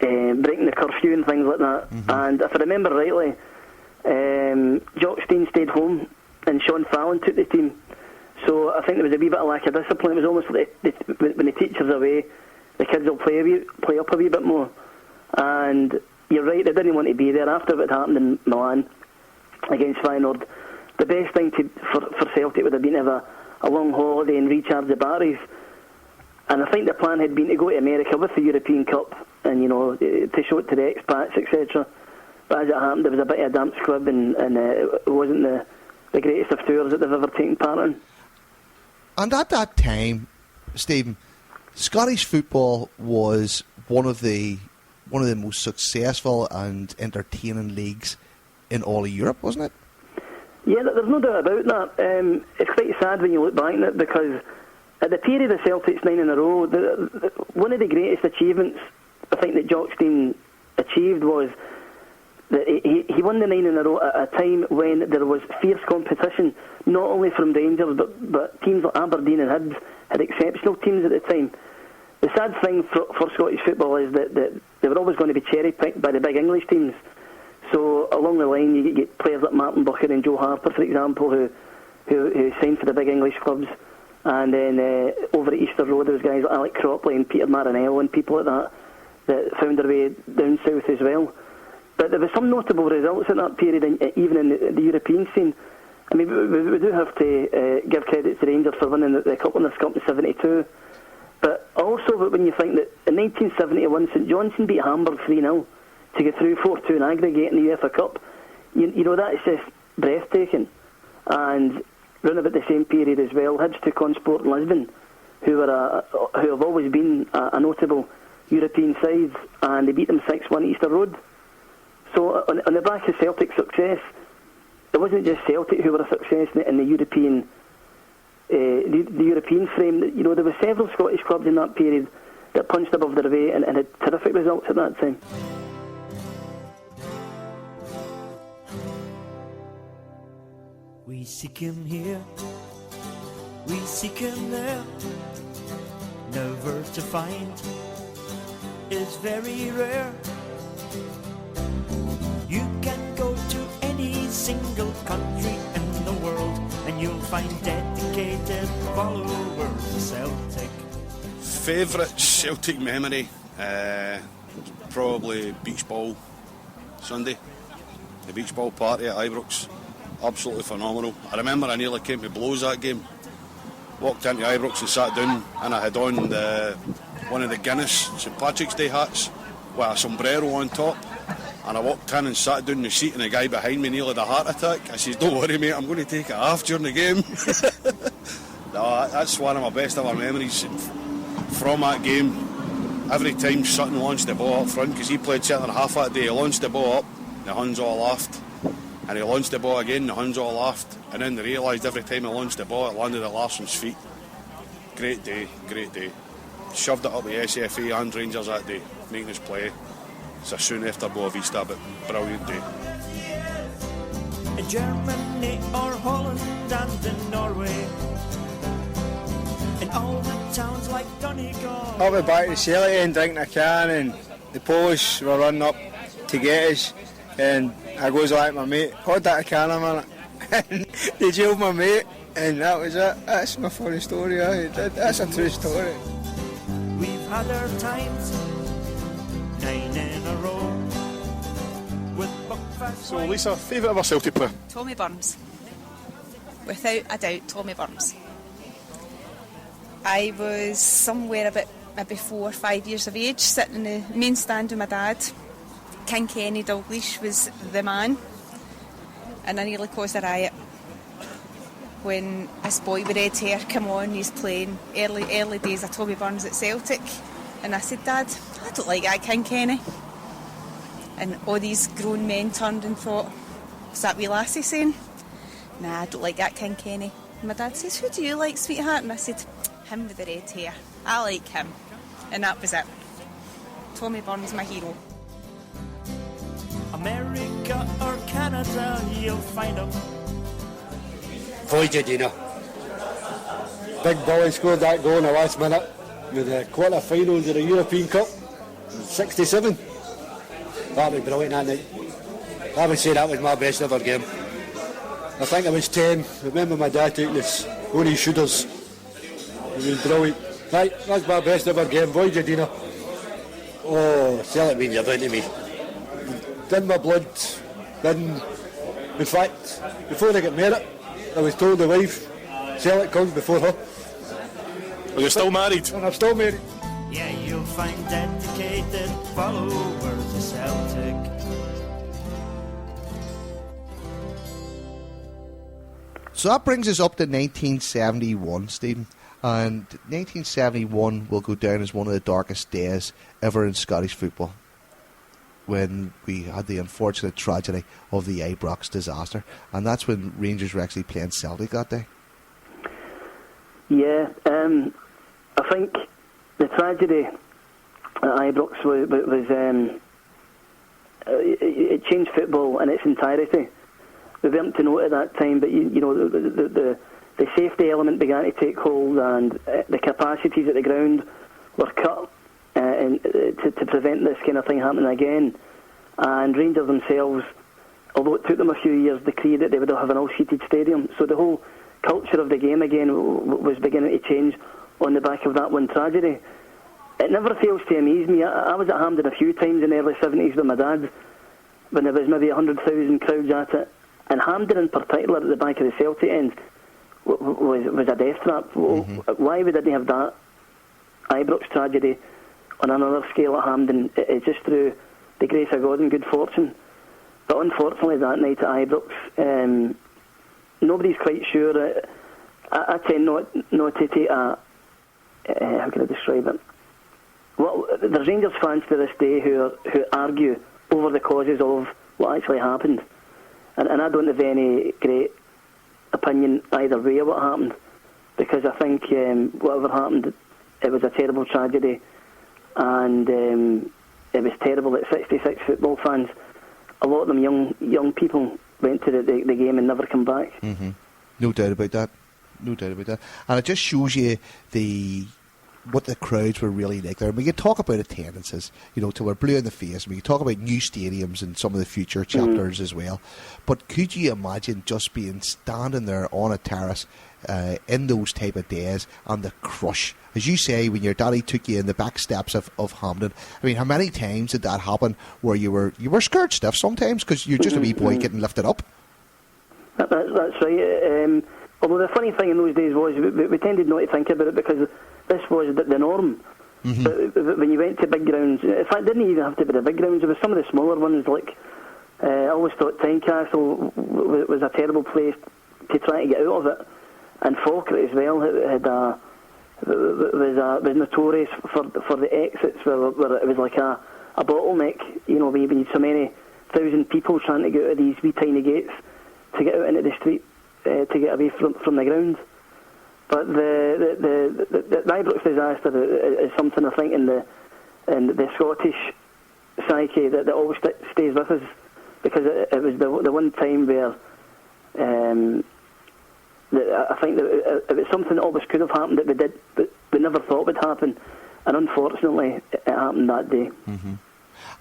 breaking the curfew and things like that. And if I remember rightly, Jock Stein stayed home and Sean Fallon took the team. So I think there was a wee bit of lack of discipline. It was almost like when the teacher's away, the kids will play up a wee bit more. And you're right, they didn't want to be there after what happened in Milan against Feyenoord. The best thing for Celtic would have been to have a long holiday and recharge the batteries. And I think the plan had been to go to America with the European Cup and, to show it to the expats, etc. But as it happened, there was a bit of a damp squib, and it wasn't the greatest of tours that they've ever taken part in. And at that time, Stephen, Scottish football was one of the most successful and entertaining leagues in all of Europe, wasn't it? Yeah, there's no doubt about that. It's quite sad when you look back on it, because at the period of Celtic's 9 in a row, one of the greatest achievements I think that Jock Stein achieved was that he won the 9 in a row at a time when there was fierce competition, not only from Rangers, but teams like Aberdeen and Hibs had exceptional teams at the time. The sad thing for Scottish football is that they were always going to be cherry-picked by the big English teams. So along the line, you get players like Martin Buchan and Joe Harper, for example, who signed for the big English clubs. And then over at Easter Road, there was guys like Alec Cropley and Peter Marinello and people like that found their way down south as well. But there were some notable results in that period, even in the European scene. I mean, we do have to give credit to Rangers for winning the Cup Winners' Cup in '72. But also, when you think that in 1971, St Johnstone beat Hamburg 3-0 to get through 4-2 in aggregate in the UEFA Cup, you know, that's just breathtaking. And round about the same period as well, Hibs took on Sport Lisbon, who have always been a notable European side, and they beat them 6-1 Easter Road. So on the back of Celtic's success, it wasn't just Celtic who were a success in the European the European frame. You know, there were several Scottish clubs in that period that punched above their weight and had terrific results at that time. We seek him here, we seek him there, never to find is very rare. You can go to any single country in the world and you'll find dedicated followers of Celtic. Favourite Celtic memory? Probably beach ball Sunday. The beach ball party at Ibrox. Absolutely phenomenal. I remember I nearly came to blows that game. Walked into Ibrox and sat down, and I had on one of the Guinness St Patrick's Day hats with a sombrero on top. And I walked in and sat down in the seat, and the guy behind me nearly had a heart attack. I says, "Don't worry, mate, I'm going to take it off during the game." No, that's one of my best ever memories from that game. Every time Sutton launched the ball up front, because he played centre half that day, he launched the ball up, the Huns all laughed. And he launched the ball again, the Huns all laughed. And then they realised every time he launched the ball, it landed at Larsson's feet. Great day, great day. Shoved it up with SFA and Rangers that day, making us play. It's a soon after Boa Vista, but brilliant day. In Germany or Holland and in Norway, in all the towns like Donegal. I'll be back to Celtic and drinking a can, and the Polish were running up to get us, and I goes like my mate, "Hold that can a minute," and they jailed my mate, and that was it. That's my funny story. That's a true story. We've had our times, 9 in a row. So Lisa, favourite ever Celtic player? Tommy Burns. Without a doubt, Tommy Burns. I was somewhere about maybe 4 or 5 years of age, sitting in the main stand with my dad, King Kenny Dalglish was the man, and I nearly caused a riot when this boy with red hair come on. He's playing early days of Tommy Burns at Celtic, and I said, Dad, I don't like that King Kenny. And all these grown men turned and thought, what's that wee lassie saying? Nah, I don't like that King Kenny. And my dad says, who do you like, sweetheart? And I said, him with the red hair. I like him. And that was it. Tommy Burns, my hero. America or Canada, you'll find him. Voidedina. Big Billy scored that goal in the last minute with the quarter-finals of the European Cup in 67. That was brilliant that night. I would say that was my best ever game. I think I was 10. I remember my dad taking us on his shooters. It was brilliant. Right, that's my best ever game. Voidedina. Oh, Celtic mean you're to me. In my blood. In fact, before I got married, I was told the wife, Celtic comes before her. Are you still married? And I'm still married. Yeah, you'll find dedicated followers of Celtic. So that brings us up to 1971, Stephen. And 1971 will go down as one of the darkest days ever in Scottish football, when we had the unfortunate tragedy of the Ibrox disaster. And that's when Rangers were actually playing Celtic that day. Yeah, I think the tragedy at Ibrox was it changed football in its entirety. We weren't to know it at that time, but you know the safety element began to take hold, and the capacities at the ground were cut to prevent this kind of thing happening again. And Rangers themselves, although it took them a few years, decreed that they would have an all-seated stadium. So the whole culture of the game again was beginning to change on the back of that one tragedy. It never fails to amaze me. I was at Hampden a few times in the early 70s with my dad, when there was maybe 100,000 crowds at it. And Hampden in particular, at the back of the Celtic end, was a death trap. Mm-hmm. Why we didn't have that Ibrox tragedy on another scale at Hampden? It's just through the grace of God and good fortune. But unfortunately that night at Ibrox, nobody's quite sure. I tend not to take a... how can I describe it? Well, there's Rangers fans to this day who argue over the causes of what actually happened. And I don't have any great opinion either way of what happened, because I think whatever happened, it was a terrible tragedy, and it was terrible that 66 football fans, a lot of them young people, went to the game and never come back. Mm-hmm. No doubt about that. And it just shows you what the crowds were really like there. And we can talk about attendances, till we're blue in the face. We can talk about new stadiums and some of the future chapters as well. But could you imagine just standing there on a terrace in those type of days, and the crush, as you say, when your daddy took you in the back steps of Hampden? I mean, how many times did that happen where you were scared stiff sometimes because you're just a wee boy getting lifted up? That's right. Although the funny thing in those days was we tended not to think about it because this was the norm. Mm-hmm. But when you went to big grounds, in fact, it didn't even have to be the big grounds. It was some of the smaller ones. Like I always thought Tynecastle was a terrible place to try to get out of it, and Falkirk as well was notorious for the exits where it was like a bottleneck. When you had so many thousand people trying to get out of these wee tiny gates to get out into the street to get away from the ground. But the Ibrox disaster is something I think in the Scottish psyche that always stays with us, because it was the one time where I think that it was something that always could have happened that we never thought would happen, and unfortunately it happened that day. Mm-hmm.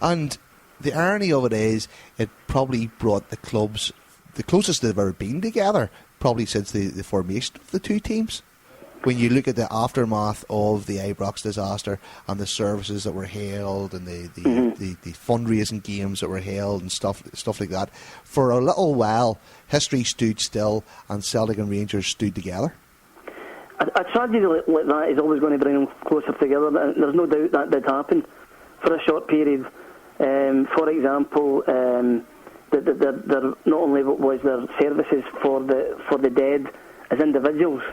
And the irony of it is, it probably brought the clubs the closest they've ever been together, probably since the formation of the two teams. When you look at the aftermath of the Ibrox disaster and the services that were held and the fundraising games that were held and stuff like that, for a little while history stood still and Celtic and Rangers stood together. A tragedy like that is always going to bring them closer together. There's no doubt that did happen for a short period. For example, there not only was there services for the dead as individuals,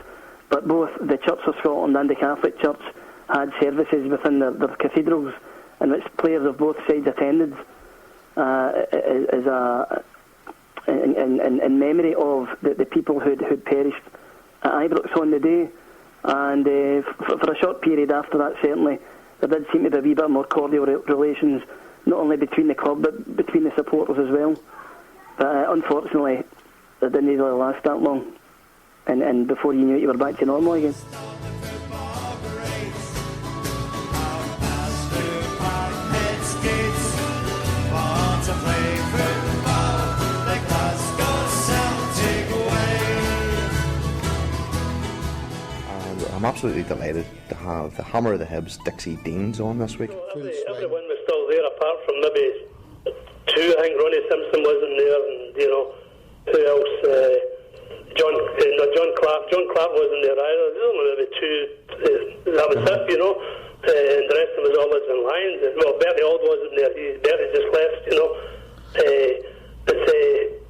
but both the Church of Scotland and the Catholic Church had services within their cathedrals in which players of both sides attended in memory of the people who'd perished at Ibrox on the day. And for a short period after that, certainly, there did seem to be a wee bit more cordial relations, not only between the club, but between the supporters as well. But unfortunately, it didn't really last that long. And before you knew it, you were back to normal again. I'm absolutely delighted to have the Hammer of the Hibs, Dixie Deans, on this week. Everyone was still there, apart from maybe two. I think Ronnie Simpson wasn't there, and who else? John Clark wasn't there either. There was only maybe two. That was it, and the rest of them was all Lisbon Lions. Well, Bertie Auld wasn't there. Bertie just left, It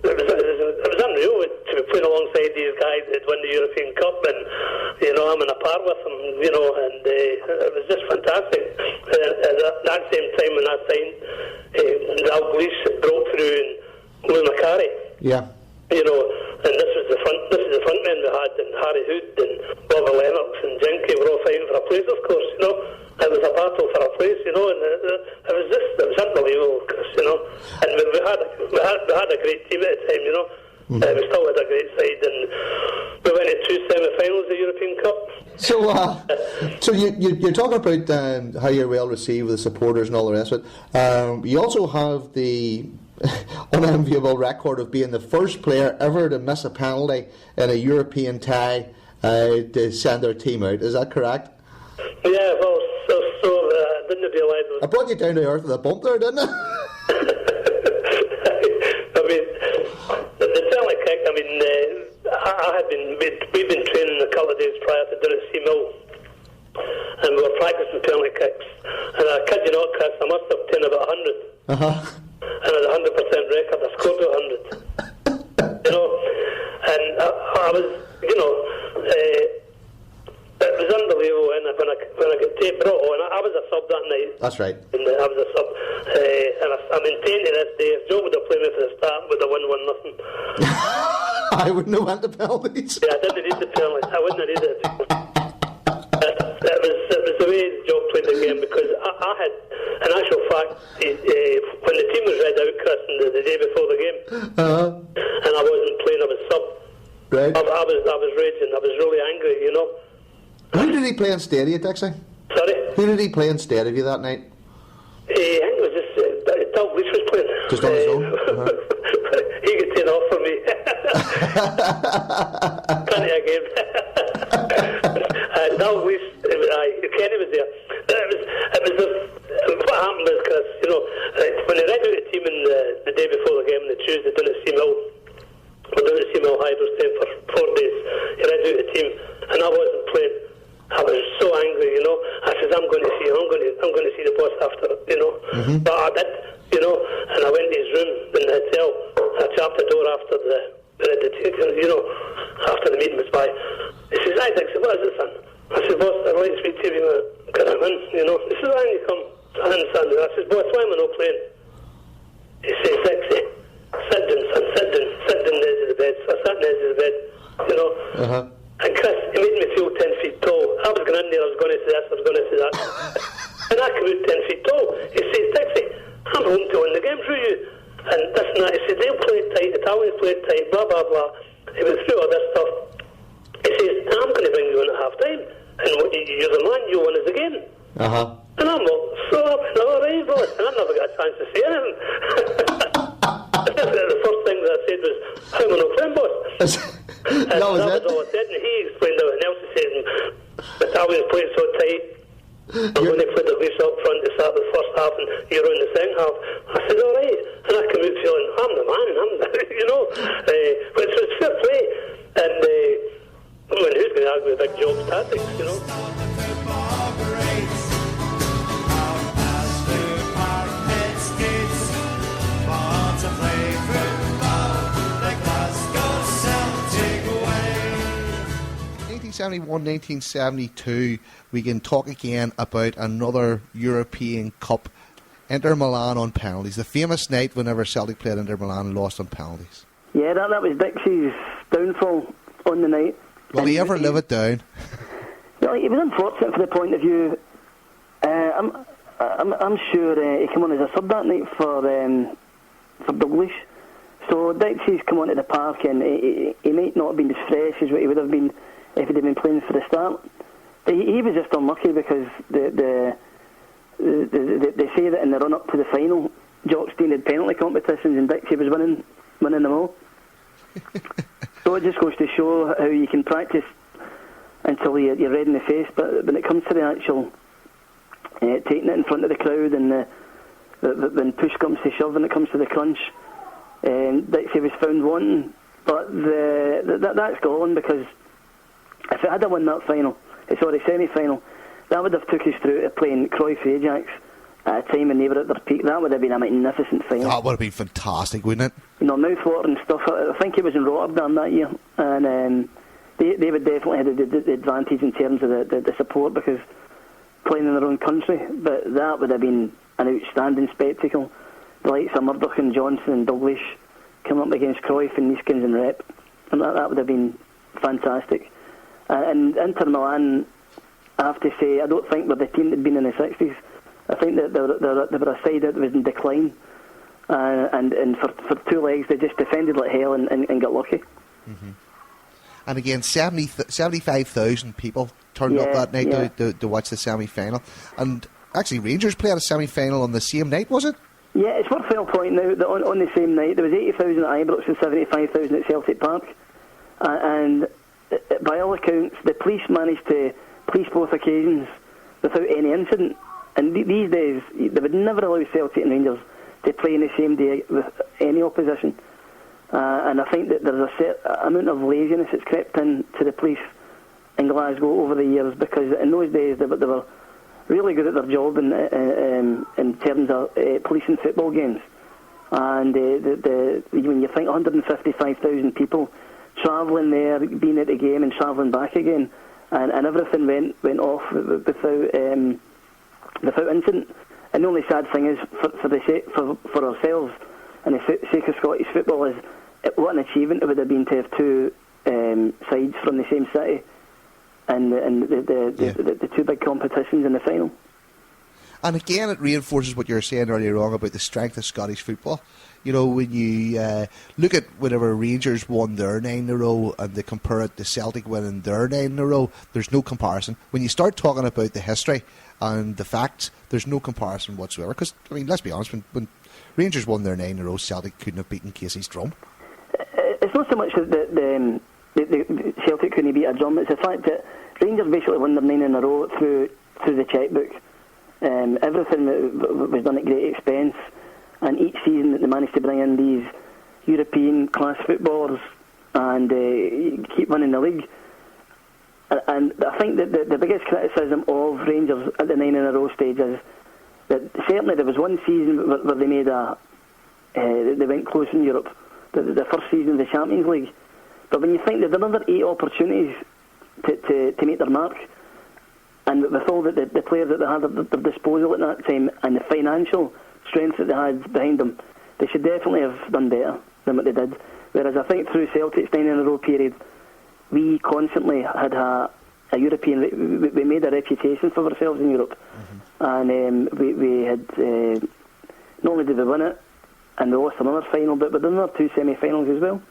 was unreal to be playing alongside these guys that won the European Cup, and I'm in a par with them, and it was just fantastic. At that same time when I signed, Dalglish broke through and Lou Macari. Yeah. And this is the front men we had, and Harry Hood and Bobby Lennox and Jenke were all fighting for a place, of course. It was a battle for a place, and it was unbelievable, and we had a great team at the time, we still had a great side, and we went to 2 semi-finals of the European Cup. So you're talking about how you're well received with the supporters and all the rest of it. You also have the unenviable record of being the first player ever to miss a penalty in a European tie to send their team out. Is that correct? Yeah, well, I didn't realise it was... I brought you down to earth with a bump there, didn't I? I mean, the penalty kick, we'd been training a couple of days prior to doing a Mill, and we were practicing penalty kicks, and I kid you not, Chris, I must have taken about 100. And at a 100% record, I scored 100. And I was, it was unbelievable. And when I got tape brought on, I was a sub that night. That's right. And I was a sub, and I maintain to this day, if Joe would have played me for the start, would have won 1-0. I wouldn't have went to penalties. Yeah, I didn't need the penalties. I wouldn't have needed it. It was the way Joe played the game, because I had, in actual fact, when the team was read out, Chris, the day before the game, and I wasn't playing, I was sub. Right. I was raging. I was really angry, Who did he play instead of you, Dixie? Sorry? Who did he play instead of you that night? I think it was just Dalglish was playing. Just on his own? He could take off for me. Plenty of games. Dalglish, Kenny was there. What happened was, Chris, when they read out the team the day before the game, on the Tuesday, down at Mill, we're down at Mill Hydro State for 4 days. He read out the team, and I wasn't playing. I was so angry, I said, I'm going to see the boss after it, But I did, and I went to his room in the hotel. I tapped the door after after the meeting was by. He says, "Hi, Dixie, what is it, son?" I said, "Boss, I'd like to speak to you, can I in, He says, "Why don't you come?" I said, "Boss, why am I not playing?" He says, "Dixie, sit down, son, sit down on the edge of the bed." So I sat on the edge of the bed, And Chris, he made me feel 10 feet tall. I was going in there, I was going to say this, I was going to say that. And I came out 10 feet tall. He says, "Dixie, I'm home to win the game through you." And this and that. He said, "They'll play it tight, Italians play it tight, blah, blah, blah." He went through all this stuff. He says, "I'm going to bring you in at half time. And you're the man, you won us again." And I'm all, so up and all right, boss. And I never got a chance to say anything. The first thing that I said was, "How am I not playing, boss?" And that was all I said, and he explained everything else. He said, "Italians play so tight. I'm going to put the Leafs up front to start the first half, and you're in the second half." I said, "All right." And I came out feeling, I'm the man, which was fair play. And who's going to argue with Big Job's tactics, Out past the park, heads 1971, 1972, we can talk again about another European Cup. Inter Milan on penalties. The famous night whenever Celtic played Inter Milan and lost on penalties. Yeah, that was Dixie's downfall on the night. Will he ever live it down? Well, he was unfortunate for the point of view. I'm sure he came on as a sub that night for Dalglish. So Dixie's come onto the park and he might not have been as fresh as what he would have been if he'd have been playing for the start. But he was just unlucky because they say that in the run-up to the final, Jock Stein had penalty competitions and Dixie was winning them all. So it just goes to show how you can practice until you're red in the face, but when it comes to the actual taking it in front of the crowd and when push comes to shove, when it comes to the crunch, Dixie was found wanting. But that's gone, because if it had won that semi-final, that would have took us through to playing Cruyff Ajax at a time when they were at their peak. That would have been a magnificent final. That would have been fantastic, wouldn't it? You know, mouth-watering stuff. I think it was in Rotterdam that year, and they would definitely have the advantage in terms of the support, because playing in their own country. But that would have been an outstanding spectacle. The likes of Murdoch and Johnson and Dalglish coming up against Cruyff and Neeskens and Rep, and that would have been fantastic. And Inter Milan, I have to say, I don't think were the team that had been in the 60s. I think that they were a side that was in decline, and for 2 legs they just defended like hell and got lucky. Mm-hmm. And again, 75,000 people turned up that night to watch the semi-final. And actually Rangers played a semi-final on the same night, was it? Yeah, it's worthwhile pointing out that on the same night there was 80,000 at Ibrox and 75,000 at Celtic Park, and by all accounts the police managed to police both occasions without any incident. And these days they would never allow Celtic and Rangers to play in the same day with any opposition, and I think that there's a certain amount of laziness that's crept in to the police in Glasgow over the years, because in those days they were really good at their job in terms of policing football games. And when you think 155,000 people travelling there, being at the game and travelling back again, and everything went off without incident. And the only sad thing is for ourselves and the sake of Scottish football is what an achievement it would have been to have two sides from the same city and the two big competitions in the final. And again, it reinforces what you were saying earlier on about the strength of Scottish football. You know, when you look at whenever Rangers won their 9 in a row and they compare it to Celtic winning their 9 in a row, there's no comparison. When you start talking about the history and the facts, there's no comparison whatsoever. Because, I mean, let's be honest, when Rangers won their 9 in a row, Celtic couldn't have beaten Casey's drum. It's not so much that the Celtic couldn't beat a drum, it's the fact that Rangers basically won their 9 in a row through the chequebook. Everything was done at great expense, and each season that they managed to bring in these European class footballers and keep winning the league. And I think that the biggest criticism of Rangers at the 9 in a row stage is that certainly there was one season where they made they went close in Europe, the first season of the Champions League. But when you think there's another 8 opportunities to make their mark, and with all the players that they had at their disposal at that time and the financial strength that they had behind them, they should definitely have done better than what they did. Whereas I think through Celtic's 9 in a row period, we constantly had a European. We made a reputation for ourselves in Europe, and we had not only did we win it, and we lost another final, but we did another 2 semi-finals as well.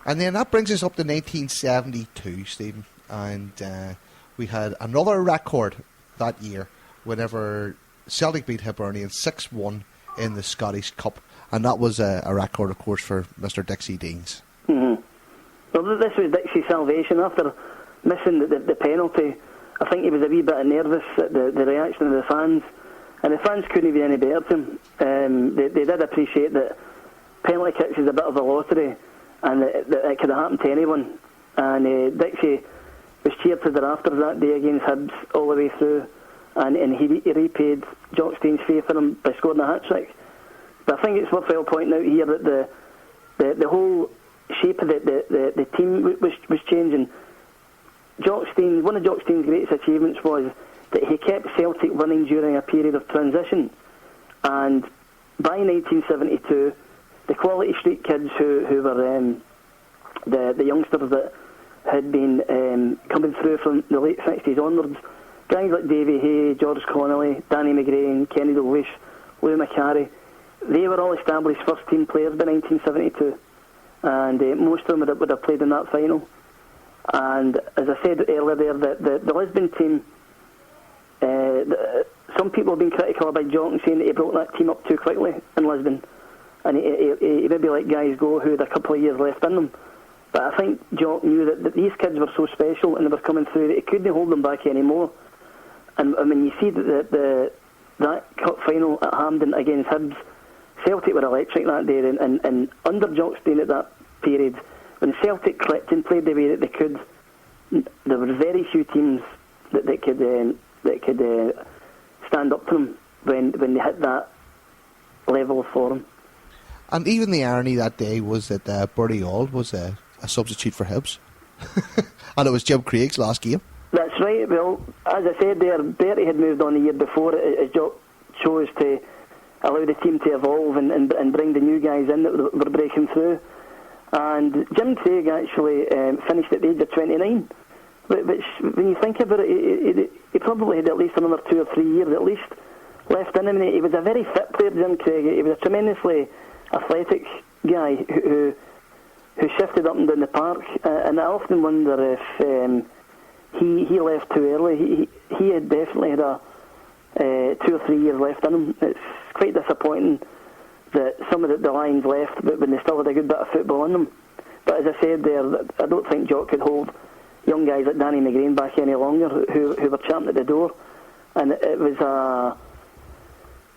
And then that brings us up to 1972, Stephen, and we had another record that year whenever Celtic beat Hibernian 6-1 in the Scottish Cup, and that was a record, of course, for Mr. Dixie Deans. Mm-hmm. Well, this was Dixie's salvation after missing the penalty. I think he was a wee bit nervous at the reaction of the fans, and the fans couldn't be any better to him. They did appreciate that penalty kicks is a bit of a lottery, and that it could have happened to anyone. And Dixie was cheered to the rafters that day against Hibs all the way through, and he repaid Jock Stein's faith in him by scoring a hat-trick. But I think it's worthwhile pointing out here that the whole shape of the team was changing. one of Jock Stein's greatest achievements was that he kept Celtic winning during a period of transition. And by 1972, the Quality Street kids who were the youngsters that had been coming through from the late 60s onwards, guys like Davy Hay, George Connelly, Danny McGrain, Kenny Dalglish, Lou Macari, they were all established first-team players by 1972. And most of them would have played in that final. And as I said earlier there, the Lisbon team, some people have been critical about Jock and saying that he brought that team up too quickly in Lisbon. And he maybe let guys go who had a couple of years left in them. But I think Jock knew that these kids were so special and they were coming through that he couldn't hold them back anymore. And when you see that cup final at Hampden against Hibs, Celtic were electric that day. And under Jock Stein at that period, when Celtic clicked and played the way that they could, there were very few teams that could stand up to them when they hit that level of form. And even the irony that day was that Bertie Auld was a substitute for Hibs. And it was Jim Craig's last game. That's right. Well, as I said there, Bertie had moved on the year before as Jock chose to allow the team to evolve and bring the new guys in that were breaking through. And Jim Craig actually finished at the age of 29, which, when you think about it, he probably had at least another 2 or 3 years at least left in him. He was a very fit player, Jim Craig. He was a tremendously athletic guy who shifted up and down the park. And I often wonder if he left too early. He had definitely had 2 or 3 years left in him. It's quite disappointing that some of the Lions left, but when they still had a good bit of football in them. But as I said there, I don't think Jock could hold young guys like Danny McGrain back any longer, who were champing at the door. And it was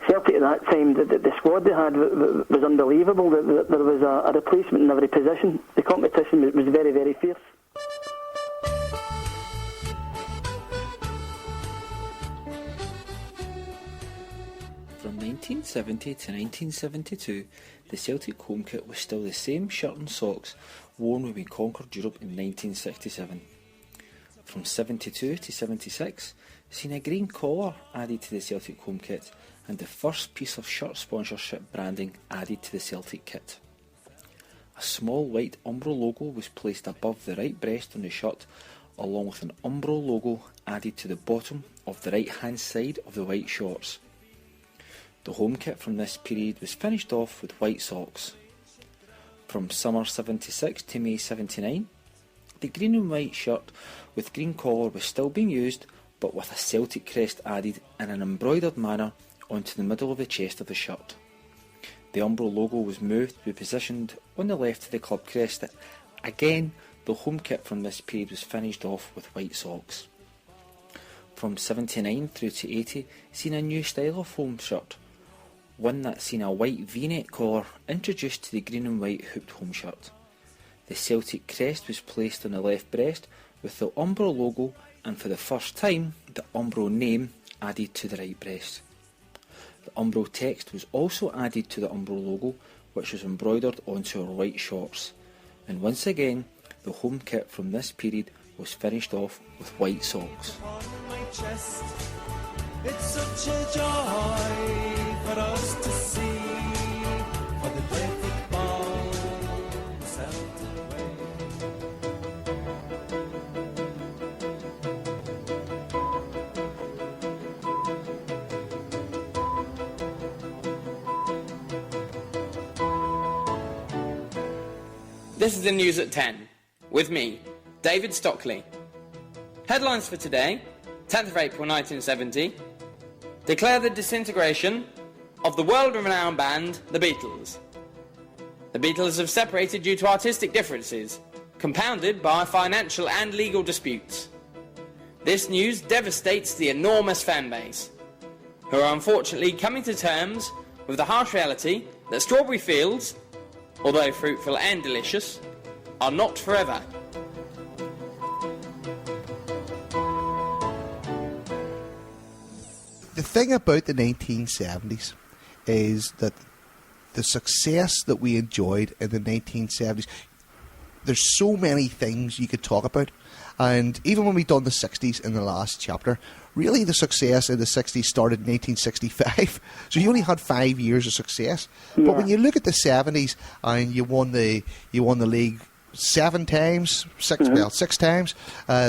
Celtic at that time, the squad they had was unbelievable. There was a replacement in every position. The competition was very, very fierce. From 1970 to 1972, the Celtic home kit was still the same shirt and socks worn when we conquered Europe in 1967. From 72 to 76, seen a green collar added to the Celtic home kit and the first piece of shirt sponsorship branding added to the Celtic kit. A small white Umbro logo was placed above the right breast on the shirt, along with an Umbro logo added to the bottom of the right hand side of the white shorts. The home kit from this period was finished off with white socks. From summer 76 to May 79, the green and white shirt with green collar was still being used, but with a Celtic crest added in an embroidered manner onto the middle of the chest of the shirt. The Umbro logo was moved to be positioned on the left of the club crest. Again, the home kit from this period was finished off with white socks. From 79 through to 80, seen a new style of home shirt, one that's seen a white V-neck collar introduced to the green and white hooped home shirt. The Celtic crest was placed on the left breast with the Umbro logo, and for the first time the Umbro name added to the right breast. The Umbro text was also added to the Umbro logo, which was embroidered onto our white shorts. And once again, the home kit from this period was finished off with white socks. It's such a joy for us to see, for the day football settled away. This is the news at 10, with me, David Stockley. Headlines for today, 10th of April 1970. Declare the disintegration of the world-renowned band, the Beatles. The Beatles have separated due to artistic differences, compounded by financial and legal disputes. This news devastates the enormous fan base, who are unfortunately coming to terms with the harsh reality that strawberry fields, although fruitful and delicious, are not forever. The thing about the 1970s is that the success that we enjoyed in the 1970s, there's so many things you could talk about. And even when we done the 60s in the last chapter, really the success in the 60s started in 1965. So you only had 5 years of success. Yeah. But when you look at the 70s and you won the league 7 times, 6 times,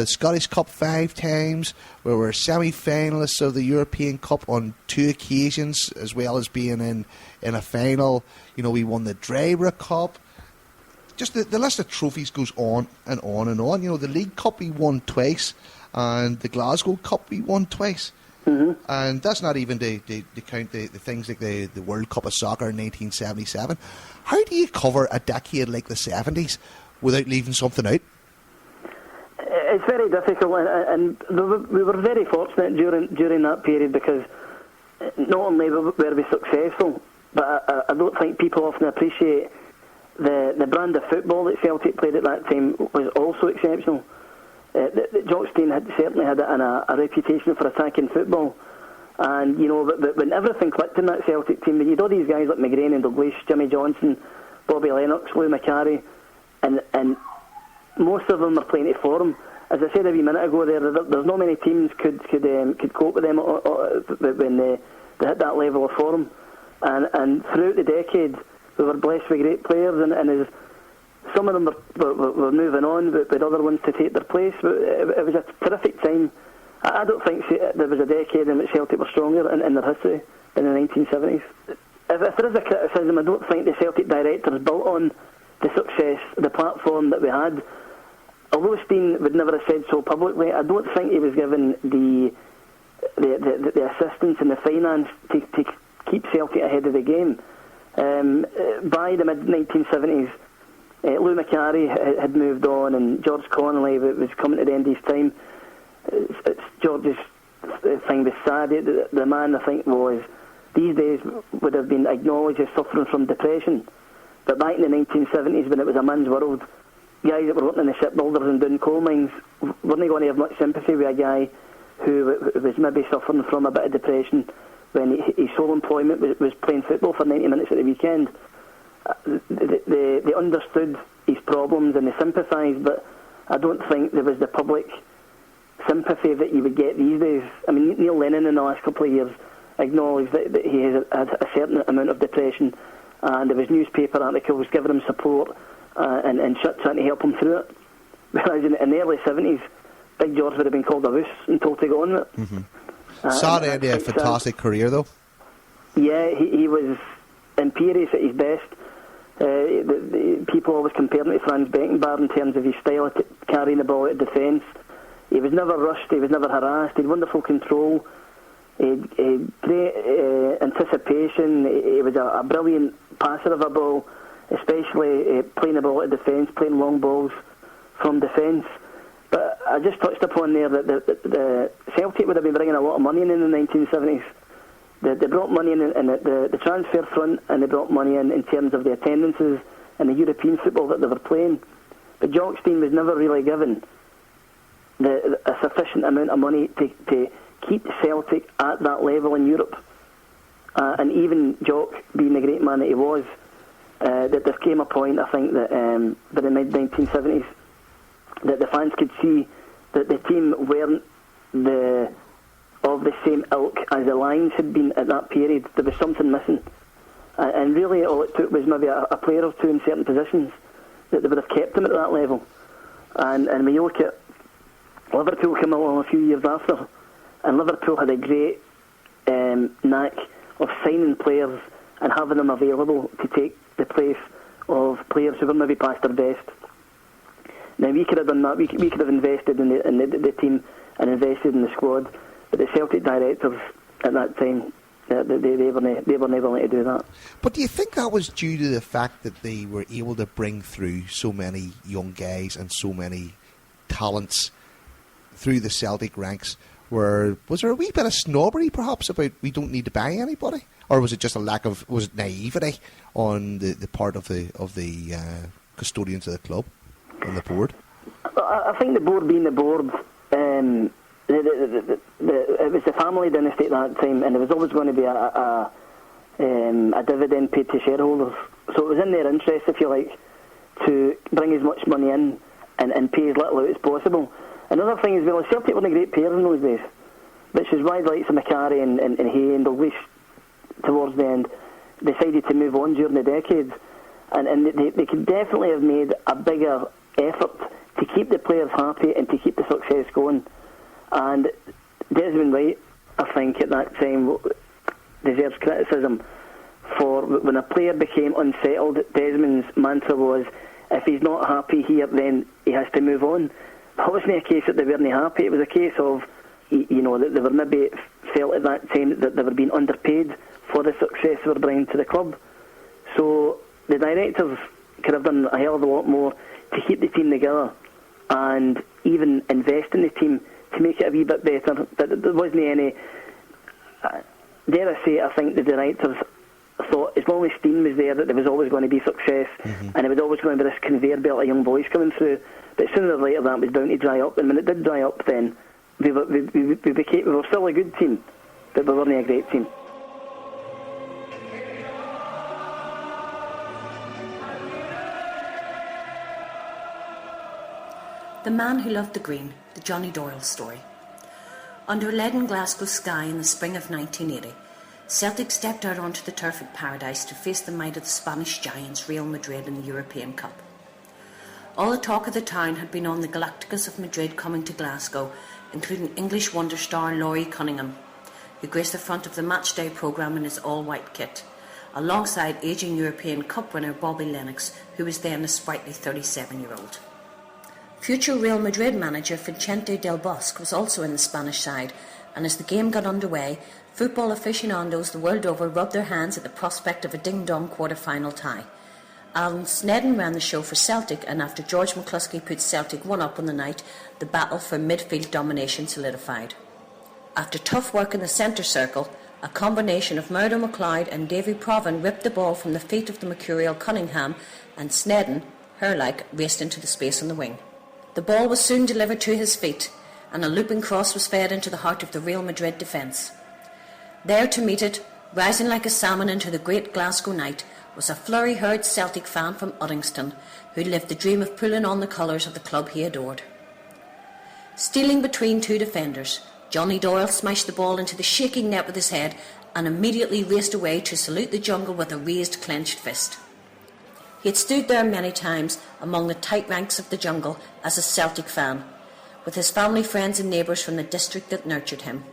Scottish Cup 5 times. We were semi-finalists of the European Cup on 2 occasions, as well as being in a final. You know, we won the Drybra Cup. Just the list of trophies goes on and on and on. You know, the League Cup we won twice, and the Glasgow Cup we won twice. And that's not even to count the things like the World Cup of Soccer in 1977. How do you cover a decade like the 70s without leaving something out? It's very difficult, and we were very fortunate during that period, because not only were we successful, but I don't think people often appreciate the brand of football that Celtic played at that time was also exceptional. Jock Stein certainly had a reputation for attacking football, and you know, but when everything clicked in that Celtic team, when you'd all these guys like McNeil and Dalglish, Jimmy Johnson, Bobby Lennox, Lou Macari, and most of them are playing to form. As I said a wee minute ago, there's not many teams could cope with them when they hit that level of form, and throughout the decade we were blessed with great players, and as some of them were moving on, but other ones to take their place. It was a terrific time. I don't think there was a decade in which Celtic were stronger in their history in the 1970s. If there is a criticism, I don't think the Celtic directors built on the success, the platform that we had. Although Stein would never have said so publicly, I don't think he was given the assistance and the finance to keep Celtic ahead of the game. By the mid-1970s, Lou Macari had moved on, and George Connelly was coming to the end of his time. George's thing was sad. The man, I think, was these days would have been acknowledged as suffering from depression. But back in the 1970s, when it was a man's world, guys that were working in the shipbuilders and doing coal mines weren't going to have much sympathy with a guy who was maybe suffering from a bit of depression when his sole employment was playing football for 90 minutes at the weekend. They understood his problems and they sympathised, but I don't think there was the public sympathy that you would get these days. I mean, Neil Lennon in the last couple of years acknowledged that he has had a certain amount of depression, and there was newspaper articles giving him support and trying to help him through it. Whereas in the early 70s, Big George would have been called a wuss and told to go on with it. Sad end of a fantastic career, though. Yeah, he was imperious at his best. The people always compared him to Franz Beckenbauer in terms of his style of carrying the ball at defence. He was never rushed, he was never harassed, he had wonderful control, he had great anticipation, he was a brilliant passer of a ball, especially playing the ball at defence, playing long balls from defence. But I just touched upon there that the Celtic would have been bringing a lot of money in the 1970s. They brought money in the transfer front, and they brought money in terms of the attendances and the European football that they were playing. But Jock Stein was never really given a sufficient amount of money to keep Celtic at that level in Europe. And even Jock, being the great man that he was, that there came a point, I think, that by the mid-1970s, that the fans could see that the team weren't of the same ilk as the Lions had been at that period. There was something missing. And really all it took was maybe a player or two in certain positions that they would have kept them at that level. And when you look at Liverpool came along a few years after, and Liverpool had a great knack of signing players and having them available to take the place of players who were maybe past their best. Now we could have done that. We could have invested in the team and invested in the squad, but the Celtic directors at that time, they were never able to do that. But do you think that was due to the fact that they were able to bring through so many young guys and so many talents through the Celtic ranks? Was there a wee bit of snobbery perhaps about we don't need to buy anybody, or was it just was it naivety on the part of the custodians of the club and the board? I think the board being the board, it was the family dynasty at that time, and there was always going to be a dividend paid to shareholders. So it was in their interest, if you like, to bring as much money in and pay as little out as possible. Another thing is, well, Celtic weren't a great pair in those days, which is why the likes of Macari and Hay and Dalglish towards the end decided to move on during the decades. And they could definitely have made a bigger effort to keep the players happy and to keep the success going. And Desmond Wright, I think, at that time deserves criticism for when a player became unsettled. Desmond's mantra was, if he's not happy here, then he has to move on. That wasn't a case that they weren't happy. It was a case of, you know, that they were maybe felt at that time that they were being underpaid for the success they were bringing to the club. So the directors could have done a hell of a lot more to keep the team together and even invest in the team to make it a wee bit better. But there wasn't any, dare I say, I think the directors thought as long as Stein was there that there was always going to be success, and it was always going to be this conveyor belt of young boys coming through. But sooner or later that was bound to dry up, and when it did dry up, then we were still a good team, but we weren't a great team. The Man Who Loved the Green, the Johnny Doyle story. Under a leaden Glasgow sky in the spring of 1980, Celtic stepped out onto the turf at Paradise to face the might of the Spanish giants Real Madrid in the European Cup. All the talk of the town had been on the Galacticos of Madrid coming to Glasgow, including English wonder star Laurie Cunningham, who graced the front of the matchday programme in his all-white kit, alongside ageing European Cup winner Bobby Lennox, who was then a sprightly 37-year-old. Future Real Madrid manager Vicente Del Bosque was also in the Spanish side, and as the game got underway, football aficionados the world over rubbed their hands at the prospect of a ding-dong quarter-final tie. Alan Snedden ran the show for Celtic, and after George McCluskey put Celtic 1-up on the night, the battle for midfield domination solidified. After tough work in the centre circle, a combination of Murdo McLeod and Davy Provan ripped the ball from the feet of the mercurial Cunningham, and Snedden, her-like, raced into the space on the wing. The ball was soon delivered to his feet, and a looping cross was fed into the heart of the Real Madrid defence. There to meet it, rising like a salmon into the great Glasgow night, was a flurry-haired Celtic fan from Uddingston, who lived the dream of pulling on the colours of the club he adored. Stealing between two defenders, Johnny Doyle smashed the ball into the shaking net with his head and immediately raced away to salute the jungle with a raised clenched fist. He had stood there many times among the tight ranks of the jungle as a Celtic fan, with his family, friends and neighbours from the district that nurtured him.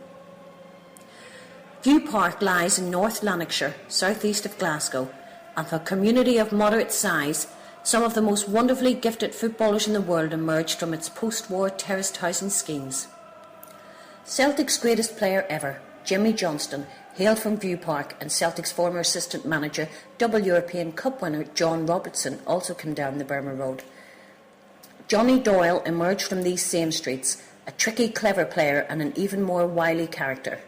View Park lies in North Lanarkshire, south-east of Glasgow, and for a community of moderate size, some of the most wonderfully gifted footballers in the world emerged from its post-war terraced housing schemes. Celtic's greatest player ever, Jimmy Johnston, hailed from View Park, and Celtic's former assistant manager, double European Cup winner John Robertson, also came down the Burma Road. Johnny Doyle emerged from these same streets, a tricky, clever player and an even more wily character,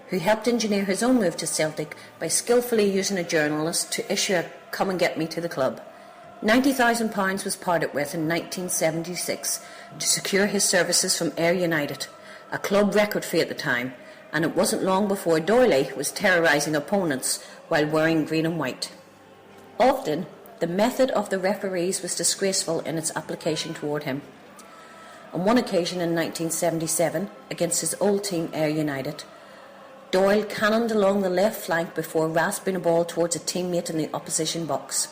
who helped engineer his own move to Celtic by skillfully using a journalist to issue a "come and get me" to the club. £90,000 was parted with in 1976 to secure his services from Ayr United, a club record fee at the time, and it wasn't long before Doyle was terrorising opponents while wearing green and white. Often, the method of the referees was disgraceful in its application toward him. On one occasion in 1977, against his old team Ayr United, Doyle cannoned along the left flank before rasping a ball towards a teammate in the opposition box.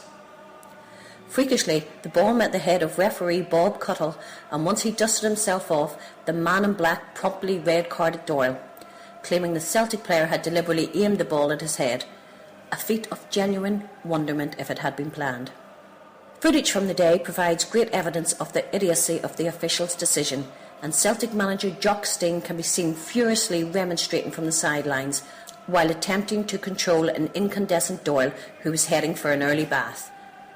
Freakishly, the ball met the head of referee Bob Cuttle, and once he dusted himself off, the man in black promptly red-carded Doyle, claiming the Celtic player had deliberately aimed the ball at his head, a feat of genuine wonderment if it had been planned. Footage from the day provides great evidence of the idiocy of the official's decision, and Celtic manager Jock Stein can be seen furiously remonstrating from the sidelines while attempting to control an incandescent Doyle who was heading for an early bath.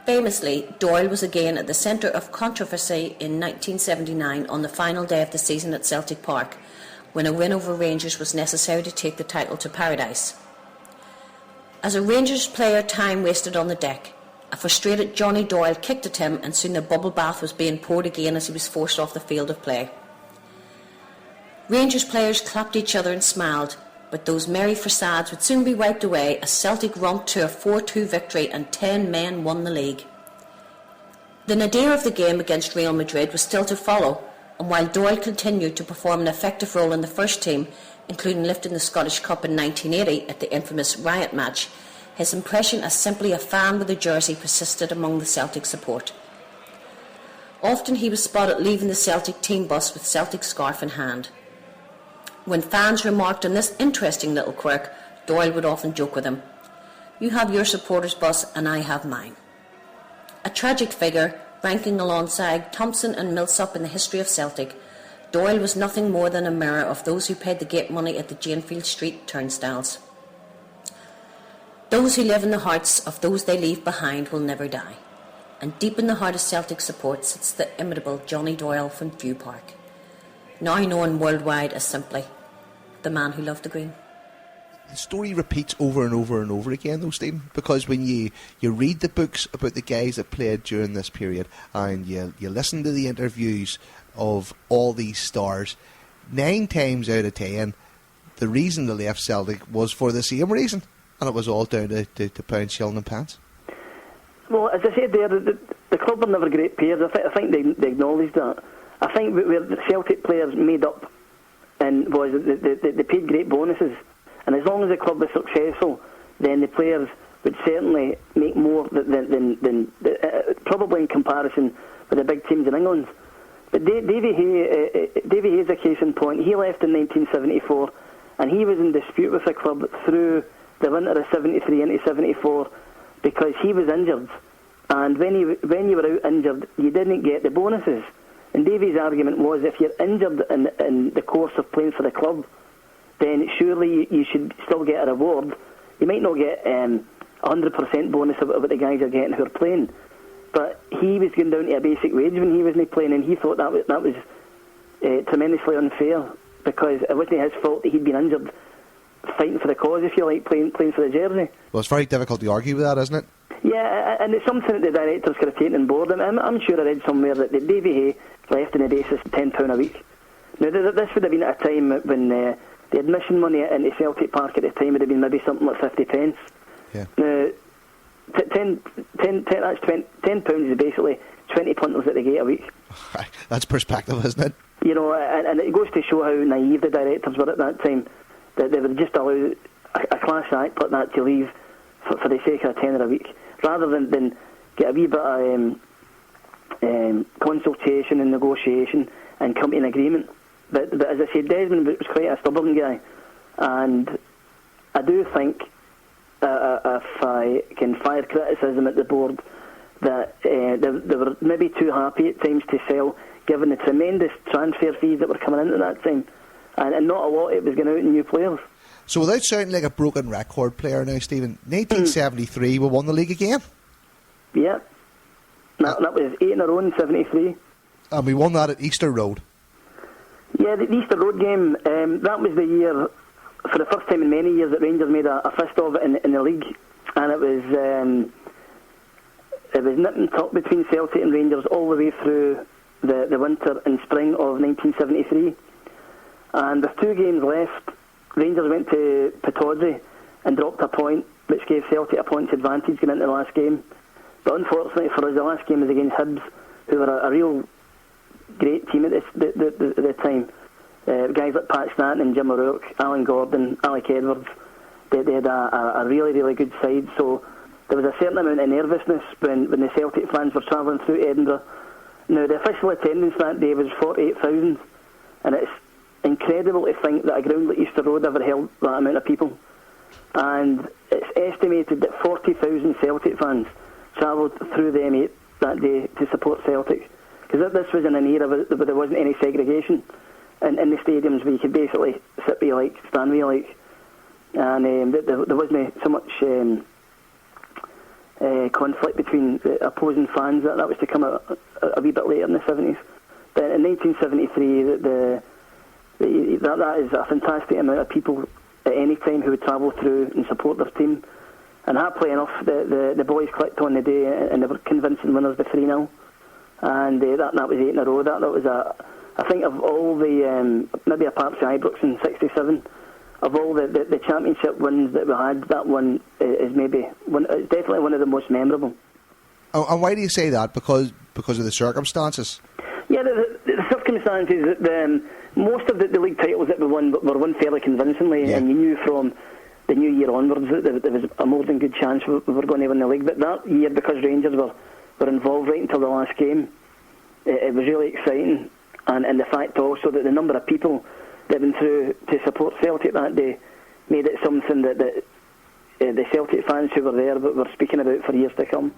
Famously, Doyle was again at the centre of controversy in 1979 on the final day of the season at Celtic Park, when a win over Rangers was necessary to take the title to Paradise. As a Rangers player time wasted on the deck, a frustrated Johnny Doyle kicked at him, and soon the bubble bath was being poured again as he was forced off the field of play. Rangers players clapped each other and smiled, but those merry facades would soon be wiped away as Celtic romped to a 4-2 victory and 10 men won the league. The nadir of the game against Real Madrid was still to follow, and while Doyle continued to perform an effective role in the first team, including lifting the Scottish Cup in 1980 at the infamous Riot match, his impression as simply a fan with a jersey persisted among the Celtic support. Often he was spotted leaving the Celtic team bus with Celtic scarf in hand. When fans remarked on this interesting little quirk, Doyle would often joke with him, "You have your supporters' bus and I have mine." A tragic figure, ranking alongside Thompson and Millsop in the history of Celtic, Doyle was nothing more than a mirror of those who paid the gate money at the Janefield Street turnstiles. Those who live in the hearts of those they leave behind will never die. And deep in the heart of Celtic support sits the imitable Johnny Doyle from View Park, now known worldwide as simply the man who loved the green. The story repeats over and over and over again, though, Stephen, because when you read the books about the guys that played during this period and you listen to the interviews of all these stars, 9 times out of 10, the reason they left Celtic was for the same reason, and it was all down to pound, shilling and pence. Well, as I said there, the club were never great players. I think they acknowledged that. I think where the Celtic players made up and was they paid great bonuses. And as long as the club was successful, then the players would certainly make more than probably in comparison with the big teams in England. But Davy Hay is a case in point. He left in 1974, and he was in dispute with the club through the winter of 73 into 74 because he was injured. And when you were out injured, you didn't get the bonuses. And Davy's argument was if you're injured in the course of playing for the club, then surely you should still get a reward. You might not get 100% bonus of what the guys are getting who are playing, but he was going down to a basic wage when he wasn't playing, and he thought that was tremendously unfair because it wasn't his fault that he'd been injured fighting for the cause, if you like, playing for the jersey. Well, it's very difficult to argue with that, isn't it? Yeah, and it's something that the directors could have taken on board. I'm sure I read somewhere that Davy Hay left on the basis of £10 a week. Now, this would have been at a time when the admission money into Celtic Park at the time would have been maybe something like 50 pence. Yeah. Now, £10 is basically 20 punters at the gate a week. That's perspective, isn't it? You know, and it goes to show how naive the directors were at that time, that they would just allow a class act like that to leave for the sake of a tenner a week, rather than get a wee bit of consultation and negotiation and come to an agreement. But as I said, Desmond was quite a stubborn guy, and I do think, if I can fire criticism at the board, that they were maybe too happy at times to sell, given the tremendous transfer fees that were coming in at that time, and not a lot it was going out in new players. So without sounding like a broken record player now, Stephen, 1973 we won the league again? Yeah. That was 8 in a row in 73. And we won that at Easter Road. Yeah, the Easter Road game, that was the year, for the first time in many years, that Rangers made a fist of it in the league. And it was nip and tuck between Celtic and Rangers all the way through the winter and spring of 1973. And with 2 games left, Rangers went to Pittodrie and dropped a point, which gave Celtic a points advantage going into the last game. But unfortunately for us, the last game was against Hibs, who were a real great team at the time. Guys like Pat Stanton and Jim O'Rourke, Alan Gordon, Alec Edwards, they had a really, really good side. So there was a certain amount of nervousness when the Celtic fans were travelling through Edinburgh. Now, the official attendance that day was 48,000, and it's incredible to think that a ground like Easter Road ever held that amount of people. And it's estimated that 40,000 Celtic fans travelled through the M8 that day to support Celtic. Because this was in an era where there wasn't any segregation in the stadiums, where you could basically sit where you like, stand where you like. And there wasn't so much conflict between the opposing fans. That was to come a wee bit later in the 70s. But in 1973, that is a fantastic amount of people at any time who would travel through and support their team. And happily enough, the boys clicked on the day and they were convincing winners by 3-0. And that was 8 in a row. That was I think of all the, maybe apart from Ibrox in 67, of all the championship wins that we had, that one is it's definitely one of the most memorable. And why do you say that? Because because of the circumstances? Yeah, the circumstances, most of the league titles that we won were won fairly convincingly, and you knew from the new year onwards that there was a more than good chance we were going to win the league. But that year, because Rangers were involved right until the last game, it was really exciting. And the fact also that the number of people that went through to support Celtic that day made it something that the Celtic fans who were there were speaking about for years to come.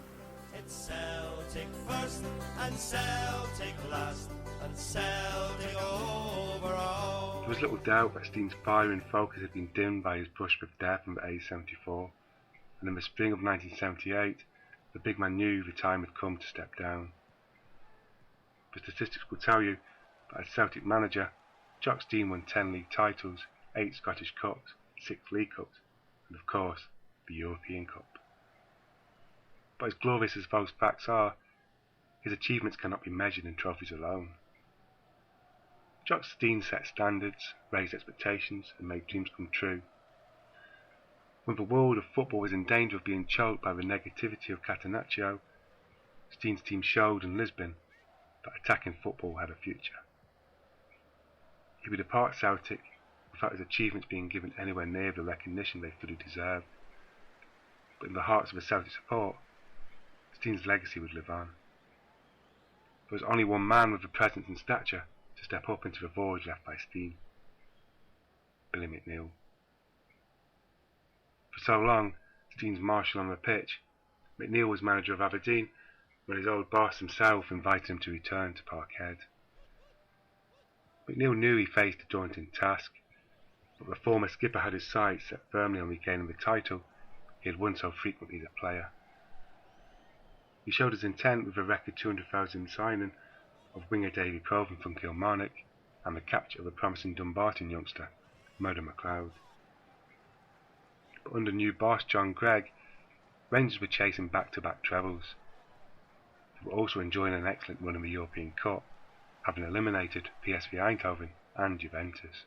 It's Celtic first and Celtic last and Celtic over all. There was little doubt that Stein's fire and focus had been dimmed by his brush with death in age 74, and in the spring of 1978, the big man knew the time had come to step down. The statistics will tell you that as Celtic manager, Jock Stein won 10 league titles, 8 Scottish Cups, 6 League Cups, and of course, the European Cup. But as glorious as those facts are, his achievements cannot be measured in trophies alone. Jock Stein set standards, raised expectations, and made dreams come true. When the world of football was in danger of being choked by the negativity of Catenaccio, Stein's team showed in Lisbon that attacking football had a future. He would depart Celtic without his achievements being given anywhere near the recognition they fully deserved. But in the hearts of the Celtic support, Stein's legacy would live on. There was only one man with the presence and stature to step up into the void left by Stein: Billy McNeil. For so long, Stein's marshal on the pitch, McNeil was manager of Aberdeen when his old boss himself invited him to return to Parkhead. McNeil knew he faced a daunting task, but the former skipper had his sights set firmly on regaining the title he had won so frequently as a player. He showed his intent with a record 200,000 signing of winger Davy Provan from Kilmarnock and the capture of a promising Dumbarton youngster, Murdo MacLeod. But under new boss John Gregg, Rangers were chasing back-to-back trebles. They were also enjoying an excellent run in the European Cup, having eliminated PSV Eindhoven and Juventus.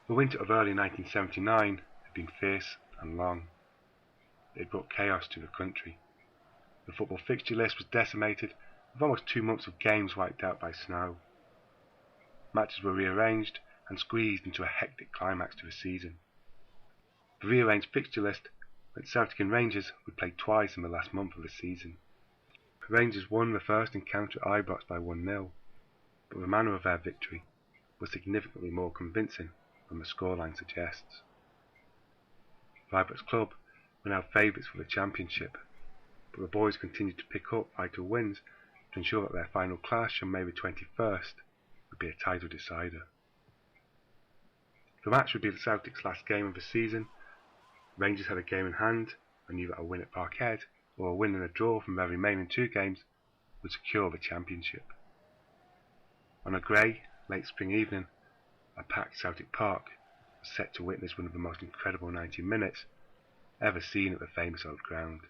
The winter of early 1979 had been fierce and long. It had brought chaos to the country. The football fixture list was decimated, with almost 2 months of games wiped out by snow. Matches were rearranged and squeezed into a hectic climax to the season. The rearranged fixture list meant Celtic and Rangers would play twice in the last month of the season. Rangers won the first encounter at Ibrox by 1-0, but the manner of their victory was significantly more convincing than the scoreline suggests. The Ibrox club were now favourites for the championship, but the boys continued to pick up vital wins to ensure that their final clash on May the 21st would be a title decider. The match would be the Celtic's last game of the season. Rangers had a game in hand and knew that a win at Parkhead or a win and a draw from their remaining 2 games would secure the championship. On a grey, late spring evening, a packed Celtic Park was set to witness one of the most incredible 90 minutes ever seen at the famous old ground.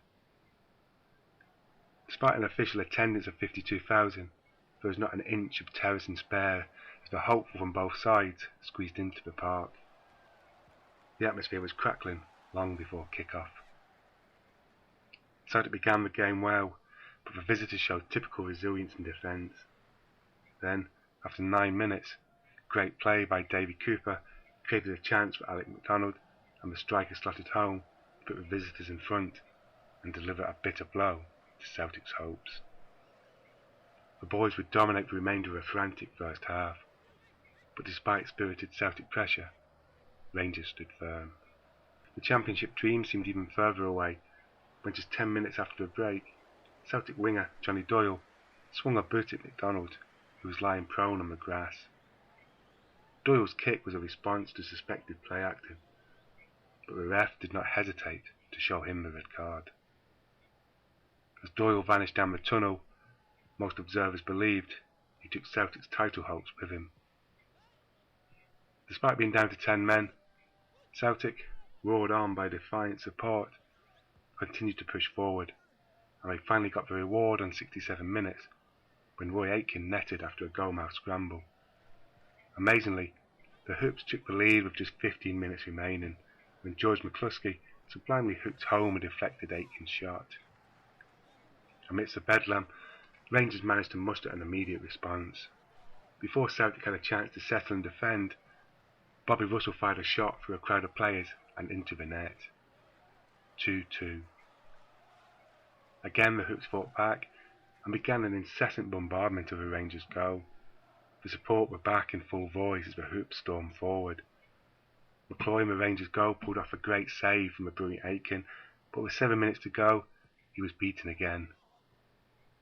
Despite an official attendance of 52,000, there was not an inch of terrace and spare as the hopeful from both sides squeezed into the park. The atmosphere was crackling long before kick-off. Celtic began the game well, but the visitors showed typical resilience in defence. Then, after 9 minutes, great play by Davy Cooper created a chance for Alec MacDonald, and the striker slotted home to put the visitors in front and deliver a bitter blow to Celtic's hopes. The boys would dominate the remainder of a frantic first half, but despite spirited Celtic pressure, Rangers stood firm. The championship dream seemed even further away when just 10 minutes after the break, Celtic winger Johnny Doyle swung a boot at MacDonald, who was lying prone on the grass. Doyle's kick was a response to suspected play acting, but the ref did not hesitate to show him the red card. As Doyle vanished down the tunnel, most observers believed he took Celtic's title hopes with him. Despite being down to 10 men, Celtic, roared on by defiant support, continued to push forward, and they finally got the reward on 67 minutes when Roy Aitken netted after a goal-mouth scramble. Amazingly, the Hoops took the lead with just 15 minutes remaining when George McCluskey sublimely hooked home a deflected Aitken shot. Amidst the bedlam, Rangers managed to muster an immediate response. Before Celtic had a chance to settle and defend, Bobby Russell fired a shot through a crowd of players and into the net. 2-2. Again the Hoops fought back and began an incessant bombardment of the Rangers' goal. The support were back in full voice as the Hoops stormed forward. McNeil, the Rangers' goal, pulled off a great save from a brilliant Aitken, but with 7 minutes to go, he was beaten again.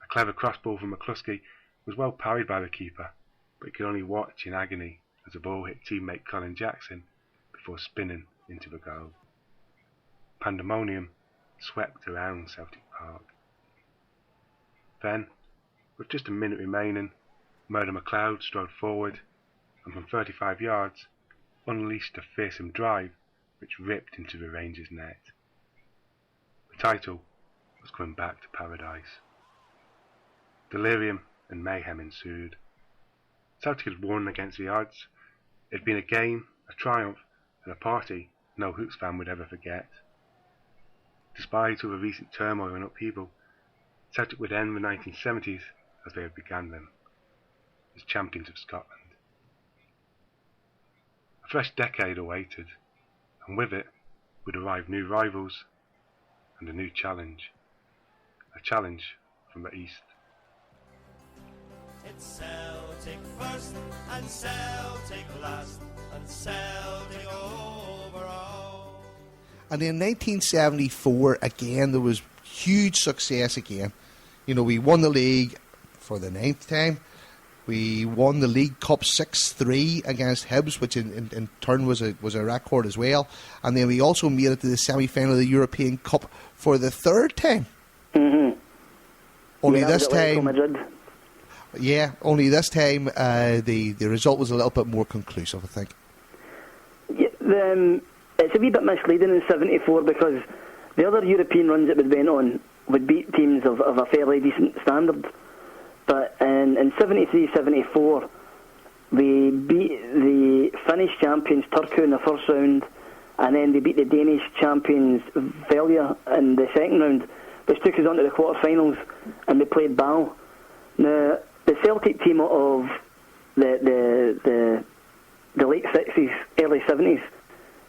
A clever crossball from McCluskey was well parried by the keeper, but he could only watch in agony as the ball hit teammate Colin Jackson before spinning into the goal. Pandemonium swept around Celtic Park. Then, with just a minute remaining, Murdo McLeod strode forward and from 35 yards unleashed a fearsome drive which ripped into the Rangers' net. The title was coming back to paradise. Delirium and mayhem ensued. Celtic had won against the odds. It had been a game, a triumph, and a party no Hoops fan would ever forget. Despite all the recent turmoil and upheaval, Celtic would end the 1970s as they had begun them, as champions of Scotland. A fresh decade awaited, and with it would arrive new rivals and a new challenge. A challenge from the East. It's Celtic first and Celtic last and Celtic overall. And in 1974, again, there was huge success again. You know, we won the league for the 9th time. We won the League Cup 6-3 against Hibs, which in turn was a record as well. And then we also made it to the semi-final of the European Cup for the 3rd time. Mm-hmm. Only this time... Yeah, only this time the result was a little bit more conclusive, I think. Yeah, it's a wee bit misleading in 74 because the other European runs that we went on would beat teams of a fairly decent standard. But in 73-74, we beat the Finnish champions Turku in the first round, and then they beat the Danish champions Velja in the second round, which took us on to the quarter-finals, and we played Ball. Now, the Celtic team of the late 60s, early 70s,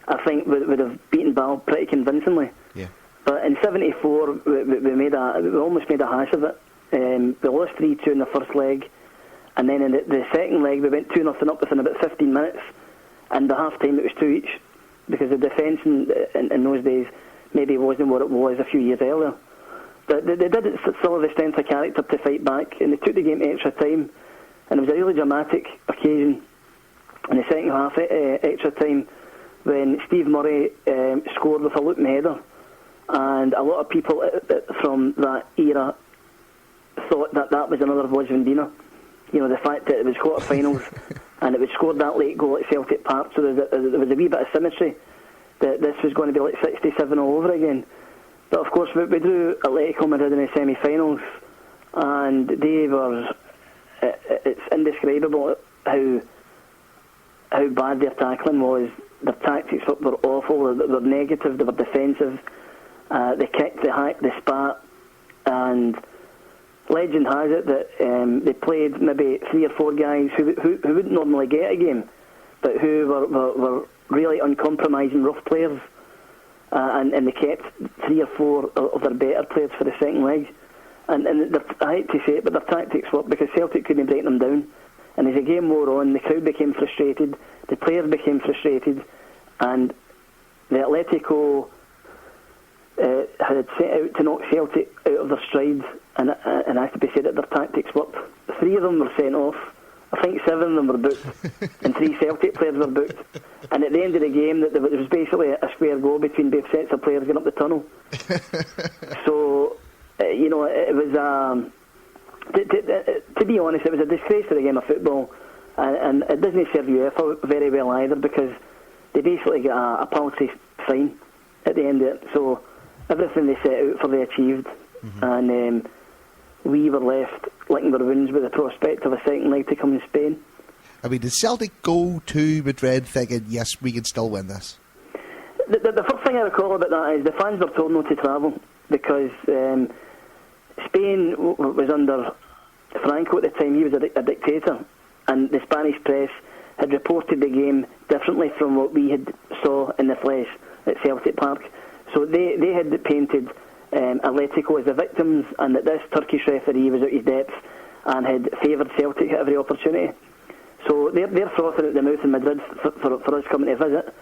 I think would have beaten Ball pretty convincingly. Yeah. But in 74, we almost made a hash of it. We lost 3-2 in the first leg, and then in the second leg we went 2-0 up within about 15 minutes, and the half time it was 2 each, because the defence in those days maybe wasn't what it was a few years earlier. But they did still have the strength of character to fight back, and they took the game to extra time, and it was a really dramatic occasion in the second half extra time when Steve Murray scored with a looping header, and a lot of people from that era thought that was another Vojvodina. You know, the fact that it was quarter-finals and it was scored that late goal at Celtic Park, so there was a wee bit of symmetry that this was going to be like 67 all over again. But of course we drew Atletico Madrid in the semi-finals, and they were... it's indescribable how bad their tackling was. Their tactics were awful, they were negative, they were defensive, they kicked, they hacked, they spat, and legend has it that they played maybe 3 or 4 guys who wouldn't normally get a game, but who were really uncompromising rough players, and they kept 3 or 4 of their better players for the second leg. And I hate to say it, but their tactics worked because Celtic couldn't break them down. And as the game wore on, the crowd became frustrated, the players became frustrated, and the Atletico had set out to knock Celtic out of their stride, and it has to be said that their tactics worked. 3 of them were sent off. I think 7 of them were booked, and 3 Celtic players were booked. And at the end of the game, there was basically a square goal between both sets of players going up the tunnel. So, you know, it was to be honest, it was a disgrace to the game of football, and it doesn't serve UEFA very well either, because they basically got a paltry fine at the end of it. So everything they set out for they achieved, and we were left licking their wounds with the prospect of a second leg to come in Spain. I mean, did Celtic go to Madrid thinking, yes, we can still win this? The first thing I recall about that is the fans were told not to travel, because Spain was under Franco at the time. He was a dictator, and the Spanish press had reported the game differently from what we had saw in the flesh at Celtic Park. So they had painted Atletico as the victims, and that this Turkish referee was out his depth and had favoured Celtic at every opportunity. So they're frothing at the mouth in Madrid for us coming to visit,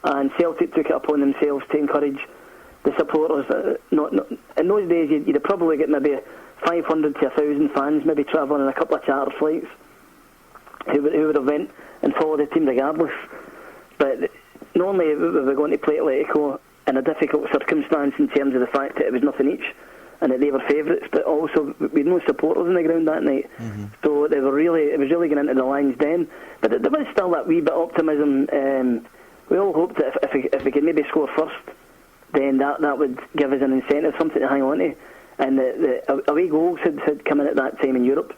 and Celtic took it upon themselves to encourage the supporters. Not in those days, you'd probably get maybe 500 to 1,000 fans, maybe travelling in a couple of charter flights, who would have went and followed the team regardless. But not only were we going to play Atletico in a difficult circumstance in terms of the fact that it was nothing each and that they were favourites, but also we had no supporters on the ground that night. So it was really going into the Lions' den. But there was still that wee bit of optimism. We all hoped that if we could maybe score first, then that would give us an incentive, something to hang on to. And the away goals had come in at that time in Europe.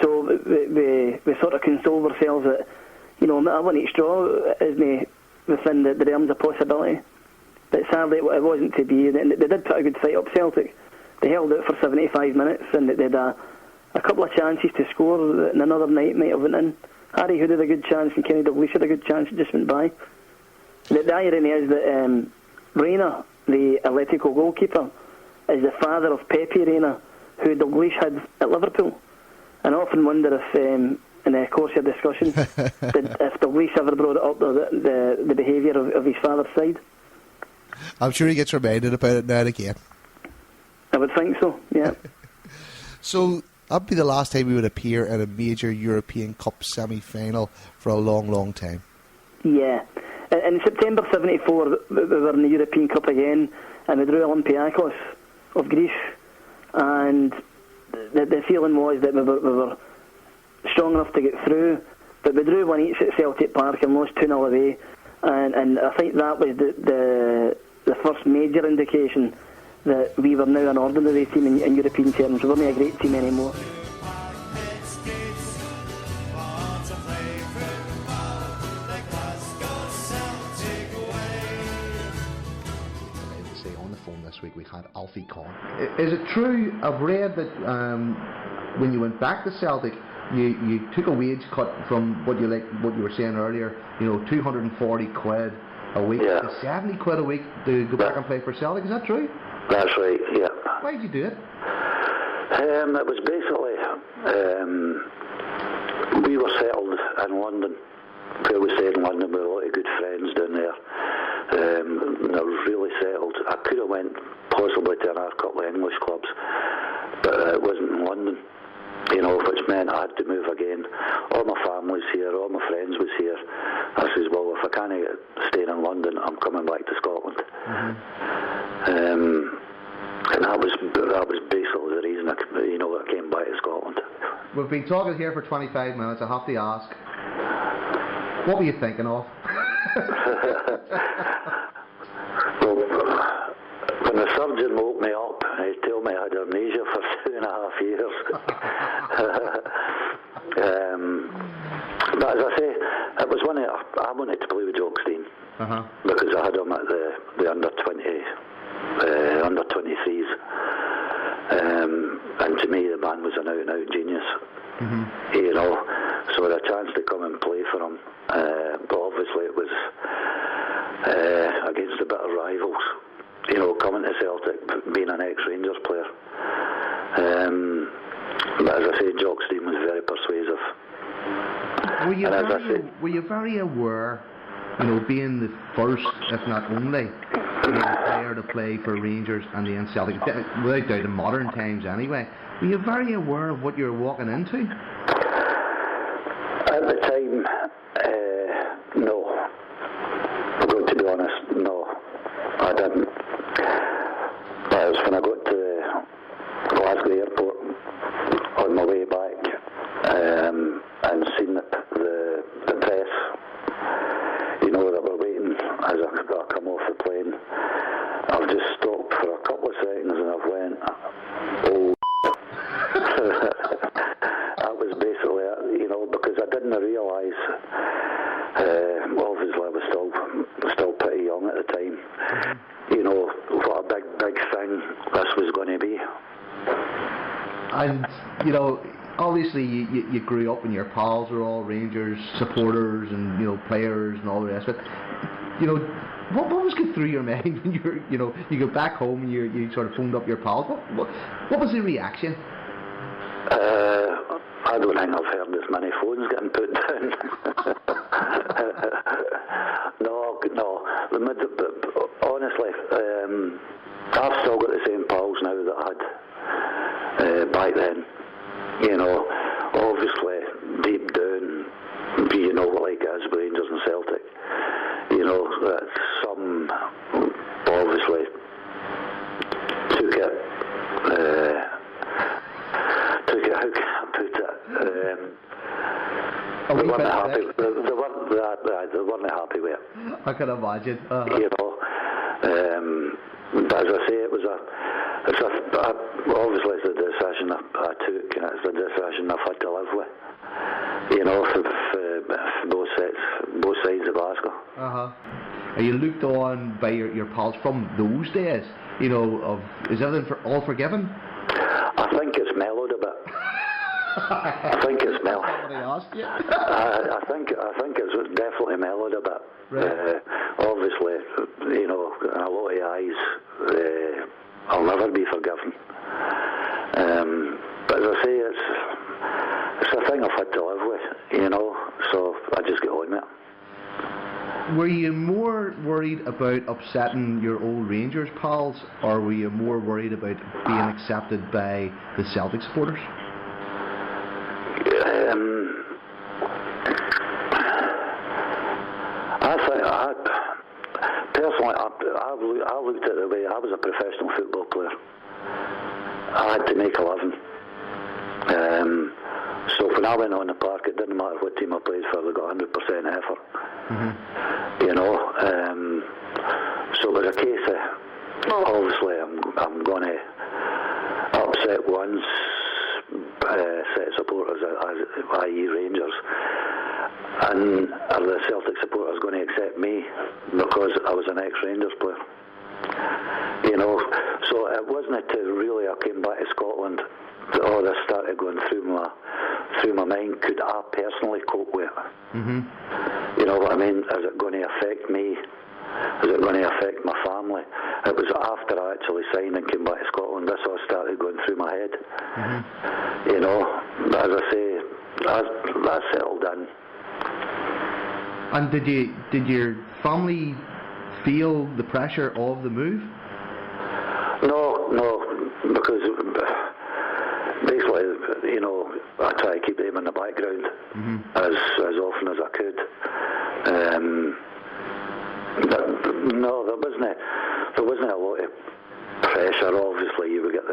So we sort of consoled ourselves that, I want each draw isn't within the realms of possibility. But sadly, it wasn't to be. They did put a good fight up, Celtic. They held out for 75 minutes, and they had a couple of chances to score, and another night might have went in. Harry Hood had a good chance, and Kenny Dalglish had a good chance. It just went by. The irony is that Reina, the Atletico goalkeeper, is the father of Pepe Reina, who Dalglish had at Liverpool. And I often wonder if, in the course of discussion, if Dalglish ever brought it up, the behaviour of his father's side. I'm sure he gets reminded about it now and again. I would think so, yeah. So that'd be the last time we would appear in a major European Cup semi-final for a long, long time. Yeah. In September 74, we were in the European Cup again, and we drew Olympiacos of Greece. And the feeling was that we were strong enough to get through, but we drew 1-1 at Celtic Park and lost 2-0 away. And I think that was the first major indication that we were now an ordinary team in European terms. We weren't a great team anymore. On the phone this week we had Alfie Conn. Is it true, I've read that when you went back to Celtic, you took a wage cut from what you were saying earlier, 240 quid a week to 70 quid a week to go back and play for Celtic. Is that true? That's right, yeah. Why did you do it? It was basically, we were settled in London. Where we stayed in London with a lot of good friends down there. They were really settled. I could have went possibly to another couple of English clubs, but it wasn't in London. Which meant I had to move again. All my family was here, all my friends was here. I says, well, if I can't get staying in London, I'm coming back to Scotland. And that was basically the reason I came back to Scotland. We've been talking here for 25 minutes. I have to ask, what were you thinking of? Well, when the surgeon woke me up, he told me I had amnesia for 2.5 years. But as I say, it was I wanted to play with Jock Stein because I had him at the under 23s, and to me the man was an out-and-out genius. So I had a chance to come and play for him, but obviously it was against a bit of rivals. Coming to Celtic, being an ex-Rangers player. But as I say, Jock Stein was very persuasive. Were you very aware, being the first, if not only, player to play for Rangers and then Celtic, without doubt in modern times anyway, were you very aware of what you were walking into? At the time, no. To be honest, no, I didn't. But it was when I got to Glasgow airport on my way back and seen the press, that were waiting as I come off the plane. I've just stopped for a couple of seconds and I've went, oh. That was basically it, because I didn't realise. Obviously, I was still pretty young at the time. What a big thing this was going to be. And, you know, obviously you grew up and your pals were all Rangers supporters and, you know, players and all the rest of it. You know, what was going through your mind when you go back home and you sort of phoned up your pals? What was the reaction? I don't think I've heard as many phones getting put down. No. Honestly, I've still got the same pals now that I had back then. You know, obviously, deep down, you know what like it is with Rangers and Celtic. You know, that some obviously took it, how can I put it? They weren't happy. They weren't happy with it. I can imagine. You know, but as I say, obviously it's a decision I took, and it's a decision I've had to live with. You know, for both sides of Glasgow. Are you looked on by your pals from those days? You know, is everything all forgiven? I think it's mellowed a bit. I think it's mellowed. I think it's definitely mellowed a bit. Right. Obviously, you know, in a lot of eyes, I'll never be forgiven. But as I say, it's a thing I've had to live with, you know, so I just get on with it. Were you more worried about upsetting your old Rangers pals, or were you more worried about being accepted by the Celtic supporters? I looked at it the way I was a professional football player. I had to make a living. So when I went on the park, it didn't matter what team I played for, they got 100% effort. You know, so it was a case of, obviously I'm going to upset one set of supporters, i.e. Rangers, and are the Celtic supporters going to accept me because I was an ex-Rangers player? You know, so it wasn't until really I came back to Scotland that all this started going through my mind. Could I personally cope with it? You know what I mean? Is it going to affect me? Is it going to affect my family? It was after I actually signed and came back to Scotland this all started going through my head. You know, but as I say, that settled in. And did your family feel the pressure of the move? No, because basically, you know, I try to keep them in the background as often as I could. But no, there wasn't a lot of pressure. Obviously, you would get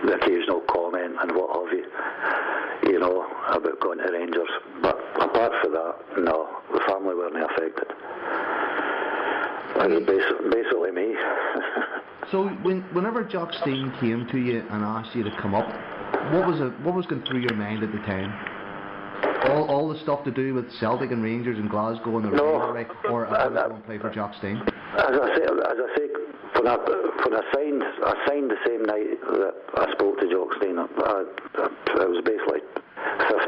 the occasional comment and what have you, you know, about going to Rangers. But apart from that, no, the family weren't affected. It was basically me. So whenever Jock Stein came to you and asked you to come up, what was going through your mind at the time? All the stuff to do with Celtic and Rangers and Glasgow and the rivalry, or I was going to play for Jock Stein? As I say, when I signed the same night that I spoke to Jock Stein. It was basically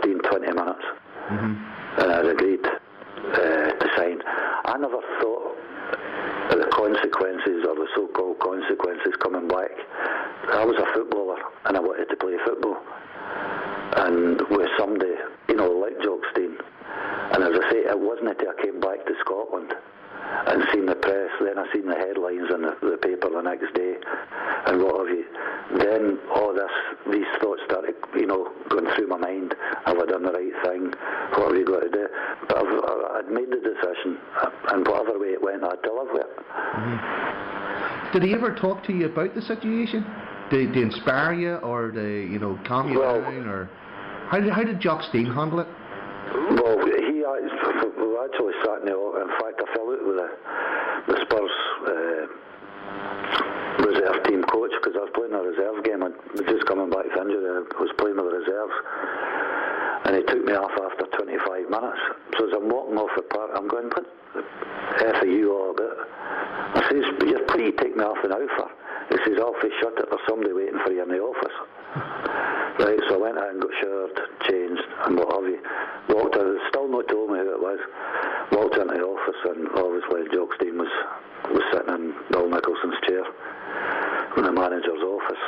15-20 minutes, and I'd agreed to sign. I never thought of the consequences, or the so-called consequences, coming back. I was a footballer and I wanted to play football, and with somebody, you know, like Jock Stein. And as I say, it wasn't until I came back to Scotland and seen the press, then I seen the headlines in the paper the next day and what have you, then these thoughts started, you know, going through my mind. Have I done the right thing? What have you got to do? But I'd made the decision, and whatever way it went, I had to live with it. Did he ever talk to you about the situation? Did he inspire you, or did he, you know, calm you down, or how did Jock Stein handle it? Well, we actually sat in the office. In fact, I fell out with the Spurs reserve team coach because I was playing a reserve game. I'd just coming back from injury. I was playing with the reserves, and he took me off after 25 minutes. So as I'm walking off the park, I'm going, "What the F are you all about?" I says, "What do you take me off the now for?" He says, "Alfie, shut it. There's somebody waiting office,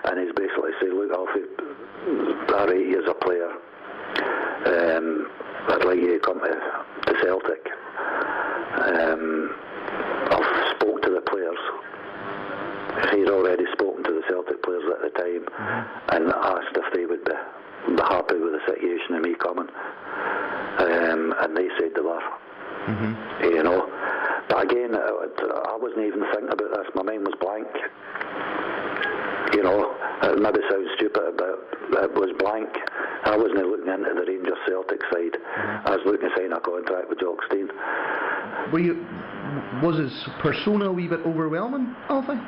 and he's basically said, look, Alfie, I rate you as a player. I'd like you to come to Celtic. I've spoke to the players. He'd already spoken to the Celtic players at the time and asked if they would be happy with the situation of me coming. And they said they were. You know. But again, I wasn't even thinking about this. My mind was blank. You know, it maybe sounds stupid, but it was blank. I wasn't looking into the Rangers Celtic side. I was looking to sign a contract with Jock Stein. Was his persona a wee bit overwhelming, Alfie?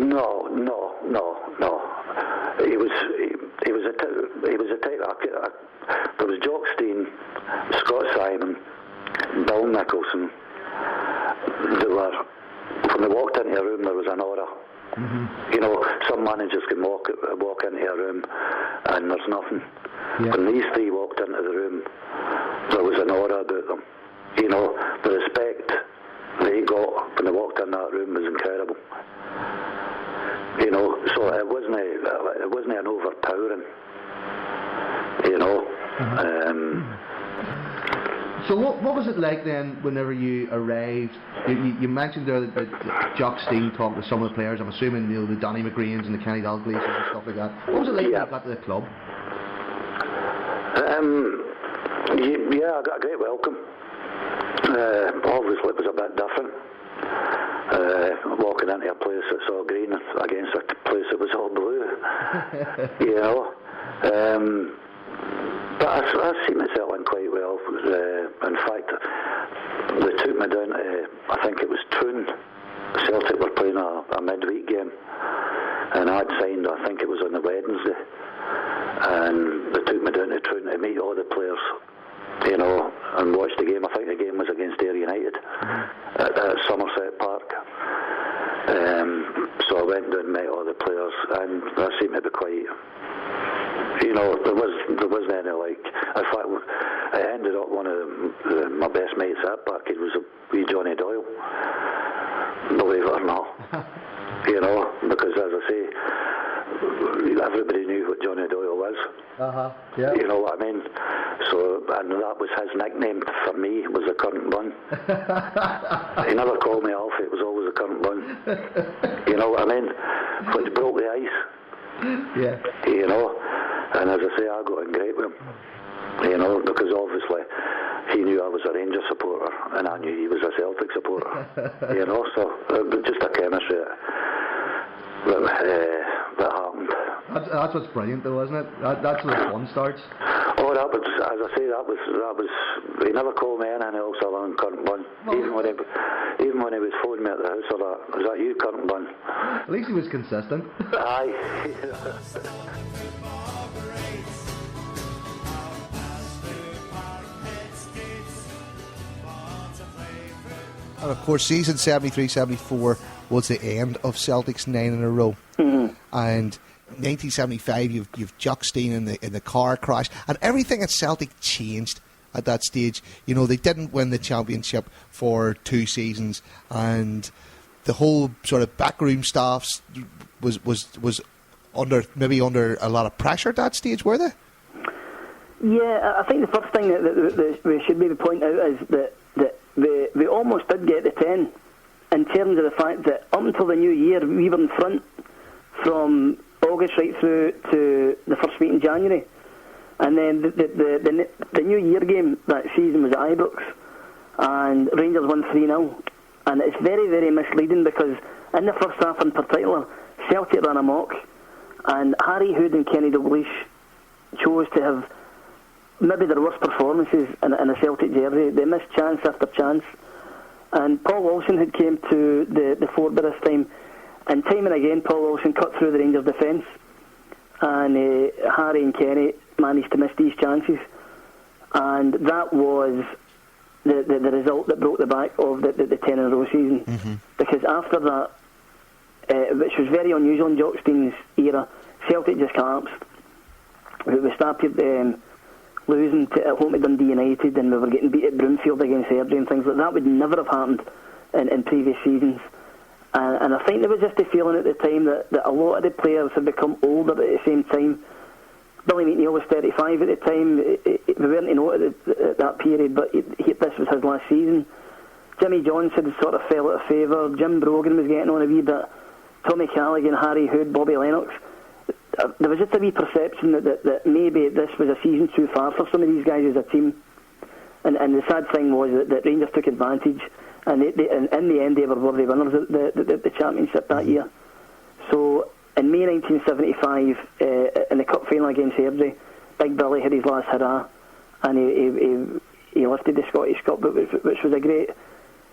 No. He was a type. There was Jock Stein, Scott Simon, Bill Nicholson. When they walked into a room, there was an aura. You know, some managers can walk into a room and there's nothing. When these three walked into the room, there was an aura about them. You know, the respect they got when they walked in that room was incredible. You know, so it wasn't an overpowering. You know. So what was it like then whenever you arrived? You mentioned there that Jock Stein talked to some of the players. I'm assuming, you know, the Danny McGreens and the Kenny Dalglish and stuff like that. What was it like when you got to the club? Yeah, I got a great welcome. Obviously it was a bit different. Walking into a place that's all green against a place that was all blue. You know. But I see myself in quite well. In fact, they took me down to, I think it was Troon. Celtic were playing a midweek game, and I'd signed, I think it was on the Wednesday, and they took me down to Troon to meet all the players, you know, and watch the game. I think the game was against Ayr United at Somerset Park. So I went down and met all the players, and that seemed to be quite... You know, there wasn't any like. In fact, I ended up one of my best mates at Parkhead was a wee Johnny Doyle. Believe it or not, you know, because as I say, everybody knew what Johnny Doyle was. Yeah. You know what I mean? So, and that was his nickname for me, was the current bun. He never called me Alfie. It was always the current bun. You know what I mean? Which broke the ice. Yeah. You know. And as I say, I got in great with him, you know, because obviously he knew I was a Rangers supporter and I knew he was a Celtic supporter, you know, so just a chemistry that happened. That's what's brilliant though, isn't it? That's where the fun starts. Oh, that was, as I say, that was. He never called me anything else other than current bun. Well, even when he was phoning me at the house, was that you, current bun? At least he was consistent. Aye. And of course, season 73-74 was the end of Celtic's 9 in a row. And 1975, you've Jock Stein in the car crash, and everything at Celtic changed at that stage. You know, they didn't win the championship for 2 seasons, and the whole sort of backroom staff was under a lot of pressure at that stage, were they? Yeah, I think the first thing that we should maybe point out is that we almost did get the 10 in terms of the fact that up until the new year we were in front from August right through to the first week in January, and then the New Year game that season was at Ibrox, and Rangers won 3-0, and it's very, very misleading because in the first half in particular, Celtic ran amok, and Harry Hood and Kenny Dalglish chose to have maybe their worst performances in a Celtic jersey. They missed chance after chance, and Paul Wilson had came to the fort by this time, and time and again Paul Wilson cut through the Rangers defence, and Harry and Kenny managed to miss these chances, and that was the result that broke the back of the 10 in a row season. Because after that, which was very unusual in Jock Stein's era, Celtic just collapsed. We started losing at home to Dundee United, and we were getting beat at Broomfield against Airdrie and things like that. Would never have happened in previous seasons. And I think there was just a feeling at the time that a lot of the players had become older at the same time. Billy McNeil was 35 at the time. We weren't to know it at that period, but this was his last season. Jimmy Johnson sort of fell out of favour. Jim Brogan was getting on a wee bit. Tommy Callaghan, Harry Hood, Bobby Lennox. There was just a wee perception that maybe this was a season too far for some of these guys as a team. And the sad thing was that Rangers took advantage. And in the end, they were worthy winners of the championship that year. So in May 1975, in the cup final against Airdrie, Big Billy had his last hurrah, and he lifted the Scottish Cup, which was a great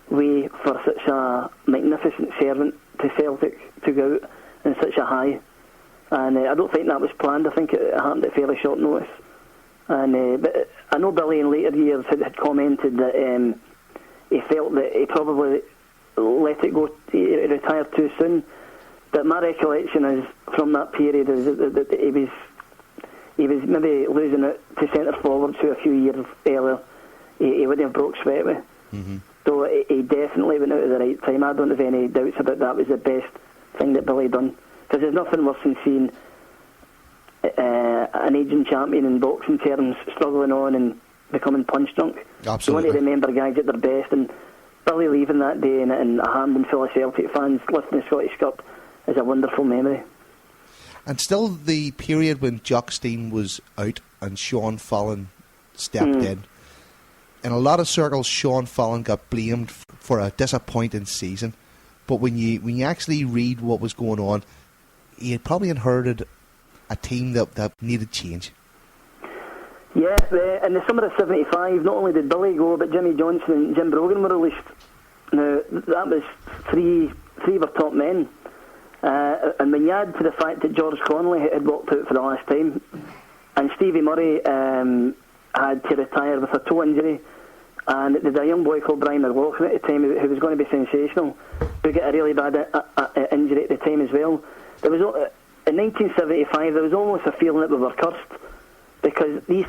way for such a magnificent servant to Celtic to go out in such a high. And I don't think that was planned. I think it happened at fairly short notice. And but I know Billy in later years had commented that he felt that he probably let it go, he retired too soon. But my recollection is from that period is that he was maybe losing it to centre forward to a few years earlier. He wouldn't have broke sweat with. Mm-hmm. So he definitely went out at the right time. I don't have any doubts about that. It was the best thing that Billy done. Because there's nothing worse than seeing an aging champion in boxing terms struggling on and becoming punch drunk. Absolutely. You want to remember guys at their best, and Billy leaving that day and a Hampden full of Celtic fans lifting the Scottish Cup is a wonderful memory. And still the period when Jock Stein was out and Sean Fallon stepped in. In a lot of circles, Sean Fallon got blamed for a disappointing season. But when you actually read what was going on, he had probably inherited a team that needed change. Yeah, in the summer of 75, not only did Billy go, but Jimmy Johnson and Jim Brogan were released. Now, that was three were top men. And when you add to the fact that George Connelly had walked out for the last time, and Stevie Murray had to retire with a toe injury, and there's a young boy called Brian McLaughlin at the time who was going to be sensational, who got a really bad injury at the time as well. There was in 1975 there was almost a feeling that we were cursed, because this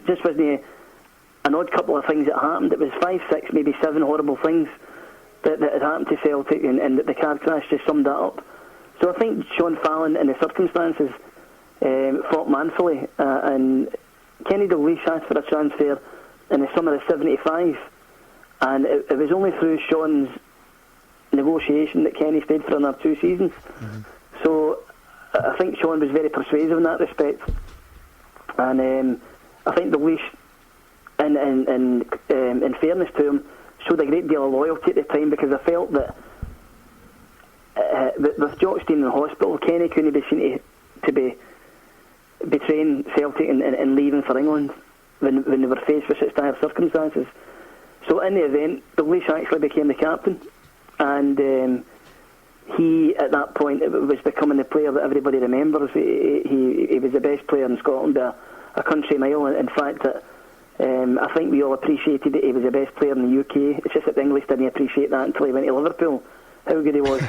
just wasn't an odd couple of things that happened. It was 5, 6, maybe 7 horrible things that had happened to Celtic, and the car crash just summed that up. So I think Sean Fallon, in the circumstances, fought manfully, and Kenny Dalglish asked for a transfer in the summer of 75, and it was only through Sean's negotiation that Kenny stayed for another 2 seasons. Mm-hmm. So I think Sean was very persuasive in that respect, and I think Dalglish, in fairness to him, showed a great deal of loyalty at the time, because I felt that with Jock Stein in hospital, Kenny couldn't be seen to be betraying Celtic and leaving for England when they were faced with such dire circumstances. So in the event, Dalglish actually became the captain, and he at that point was becoming the player that everybody remembers. He was the best player in Scotland by a country mile. In fact, I think we all appreciated that he was the best player in the UK. It's just that the English didn't appreciate that until he went to Liverpool, how good he was.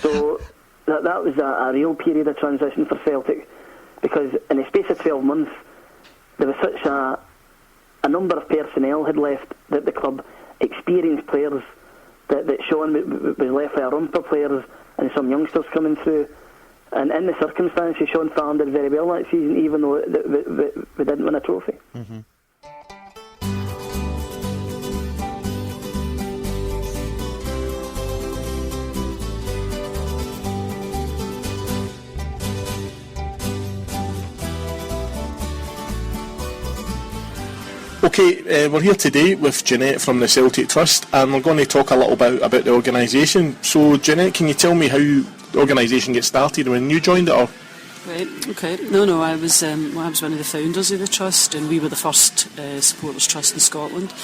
So that was a real period of transition for Celtic, because in the space of 12 months there was such a number of personnel had left that the club, experienced players, that Sean was left with a rump of players and some youngsters coming through. And in the circumstances, Sean Fallon did very well that season, even though we didn't win a trophy. Mm-hmm. Okay, we're here today with Jeanette from the Celtic Trust, and we're going to talk a little bit about the organisation. So, Jeanette, can you tell me how the organisation gets started when you joined it? Or? Right, okay. No, I was one of the founders of the Trust, and we were the first supporters trust in Scotland.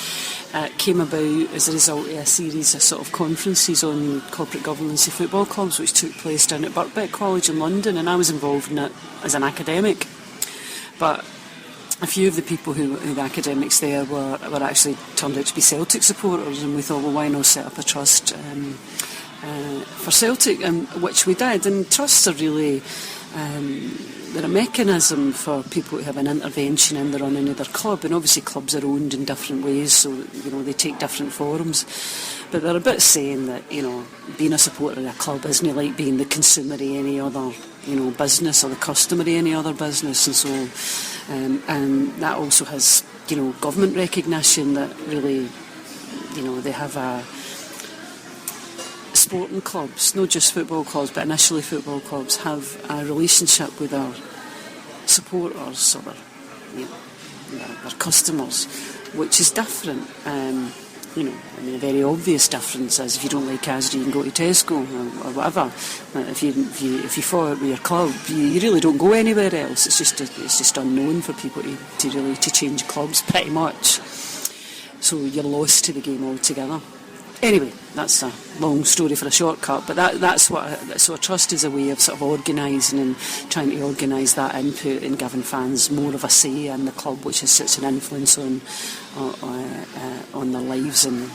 It came about as a result of a series of sort of conferences on corporate governance of football clubs, which took place down at Birkbeck College in London, and I was involved in it as an academic. But a few of the people who were the academics there were actually turned out to be Celtic supporters, and we thought, well, why not set up a trust for Celtic, which we did. And trusts are really they're a mechanism for people to have an intervention in the running of their club, and obviously clubs are owned in different ways, so they take different forms. But they're a bit saying that being a supporter of a club isn't like being the consumer of any other business or the customer of any other business, and so and that also has government recognition that really they have a sporting clubs, not just football clubs, but initially football clubs, have a relationship with their supporters or their customers, which is different. A very obvious difference is if you don't like Asda, you can go to Tesco or whatever. If you follow it with your club, you really don't go anywhere else. It's just unknown for people to change clubs pretty much. So you're lost to the game altogether. Anyway, that's a long story for a shortcut, but that's so a trust is a way of sort of organising and trying to organise that input and giving fans more of a say in the club, which has such an influence on their lives and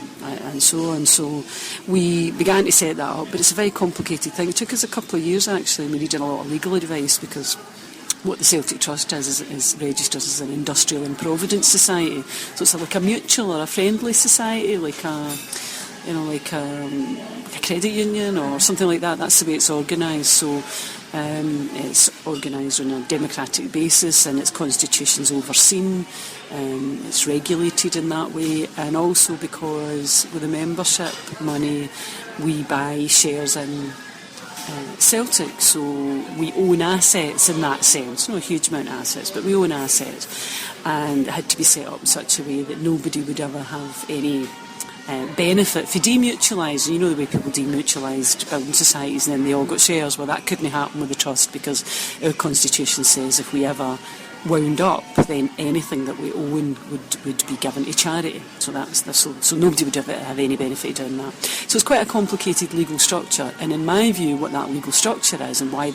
so on. So we began to set that up, but it's a very complicated thing. It took us a couple of years actually, and we needed a lot of legal advice, because what the Celtic Trust is registered as an industrial and providence society. So it's like a mutual or a friendly society, like a credit union or something like that. That's the way it's organised. So it's organised on a democratic basis, and its constitution's overseen. It's regulated in that way, and also because with the membership money we buy shares in Celtic, so we own assets in that sense. Not a huge amount of assets, but we own assets, and it had to be set up in such a way that nobody would ever have any benefit for demutualising. The way people demutualised building societies and then they all got shares. Well, that couldn't happen with the trust, because our constitution says if we ever wound up, then anything that we own would be given to charity. So so nobody would have any benefit doing that. So it's quite a complicated legal structure, and in my view, what that legal structure is and why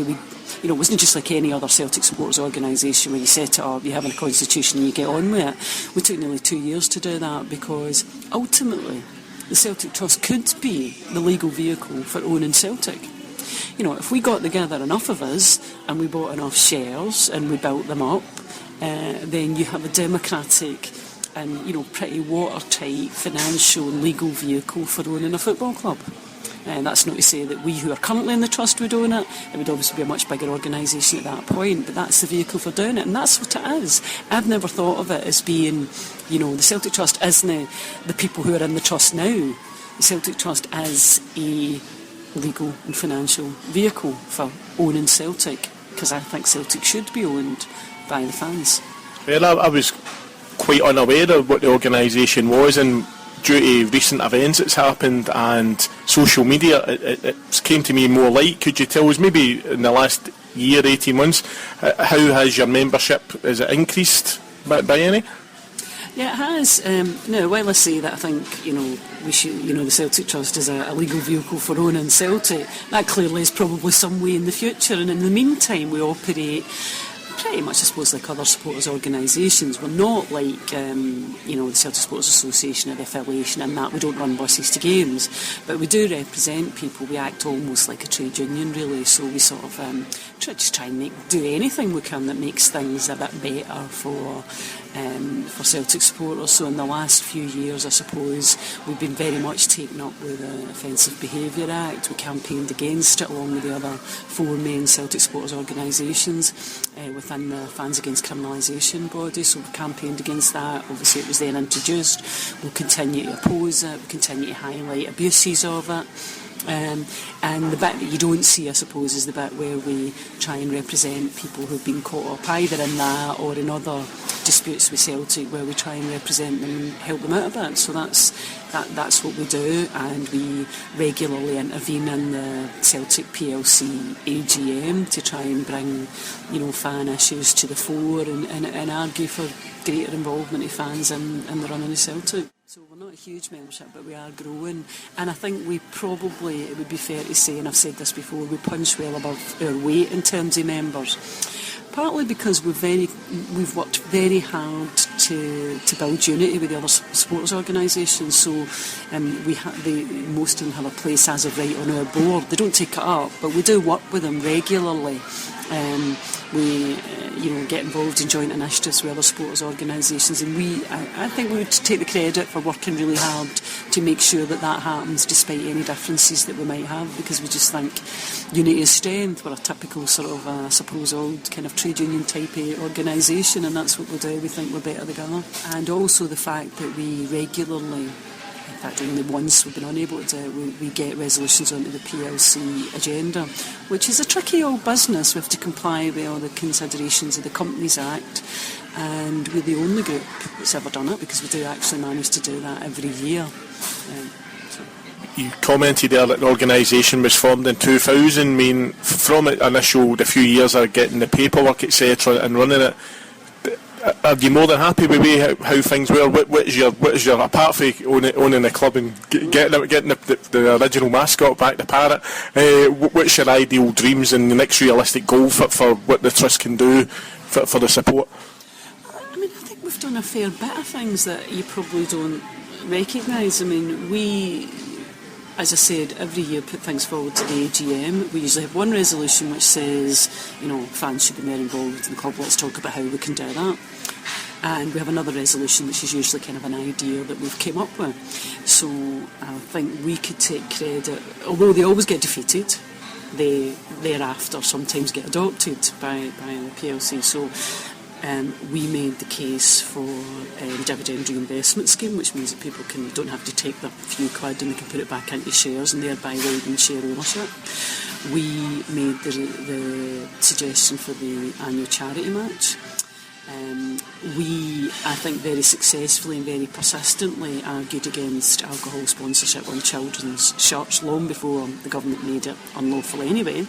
we it wasn't just like any other Celtic supporters organisation where you set it up, you have a constitution and you get on with it. We took nearly 2 years to do that, because ultimately the Celtic Trust could be the legal vehicle for owning Celtic. If we got together enough of us and we bought enough shares and we built them up, then you have a democratic and pretty watertight financial and legal vehicle for owning a football club. And that's not to say that we who are currently in the trust would own it. It would obviously be a much bigger organisation at that point, but that's the vehicle for doing it, and that's what it is. I've never thought of it as being, the Celtic Trust isn't the people who are in the trust now. The Celtic Trust is a legal and financial vehicle for owning Celtic, because I think Celtic should be owned by the fans. Well, I was quite unaware of what the organisation was, and due to recent events that's happened and social media, it came to me more light. Could you tell us, maybe in the last year, 18 months, how has your membership, has it increased by any? Yeah, it has. While I say that I think, we should, the Celtic Trust is a legal vehicle for owning Celtic, that clearly is probably some way in the future, and in the meantime we operate pretty much, I suppose, like other supporters organisations. We're not like, the Celtic Supporters Association or the affiliation, and that we don't run buses to games, but we do represent people. We act almost like a trade union, really, so we sort of try and do anything we can that makes things a bit better for Celtic supporters. So in the last few years, I suppose, we've been very much taken up with the Offensive Behaviour Act. We campaigned against it along with the other 4 main Celtic supporters organisations within the Fans Against Criminalisation body, so we campaigned against that. Obviously it was then introduced. We'll continue to oppose it, we'll continue to highlight abuses of it. And the bit that you don't see, I suppose, is the bit where we try and represent people who've been caught up either in that or in other disputes with Celtic, where we try and represent them and help them out a bit. So that's what we do, and we regularly intervene in the Celtic PLC AGM to try and bring fan issues to the fore and argue for greater involvement of fans in the running of Celtic. So we're not a huge membership, but we are growing, and I think we probably, it would be fair to say, and I've said this before, we punch well above our weight in terms of members. Partly because we've worked very hard to build unity with the other supporters organisations. So most of them have a place as of right on our board. They don't take it up, but we do work with them regularly. We get involved in joint initiatives with other supporters organisations, and I think we would take the credit for working really hard to make sure that happens despite any differences that we might have, because we just think unity is strength. We're a typical sort of old kind of trade union type organisation, and that's what we do. We think we're better together. And also the fact that we regularly, in fact only once we've been unable to do it, we get resolutions onto the PLC agenda, which is a tricky old business. We have to comply with all the considerations of the Companies Act, and we're the only group that's ever done it, because we do actually manage to do that every year. You commented there that the organisation was formed in 2000. I mean, from the few years of getting the paperwork, etc., and running it, are you more than happy with how things were? What is your apart from owning the club and getting the original mascot back, the parrot? What's your ideal dreams and the next realistic goal for what the trust can do for the support? I mean, I think we've done a fair bit of things that you probably don't recognise. I mean, we, as I said, every year put things forward to the AGM. We usually have one resolution which says, fans should be more involved in the club. Let's talk about how we can do that. And we have another resolution which is usually kind of an idea that we've came up with. So I think we could take credit, although they always get defeated, they thereafter sometimes get adopted by the PLC. So we made the case for a dividend reinvestment scheme, which means that people don't have to take their few quid and they can put it back into shares and thereby widen share ownership. We made the suggestion for the annual charity match. We, I think, very successfully and very persistently argued against alcohol sponsorship on children's shirts long before the government made it unlawful anyway.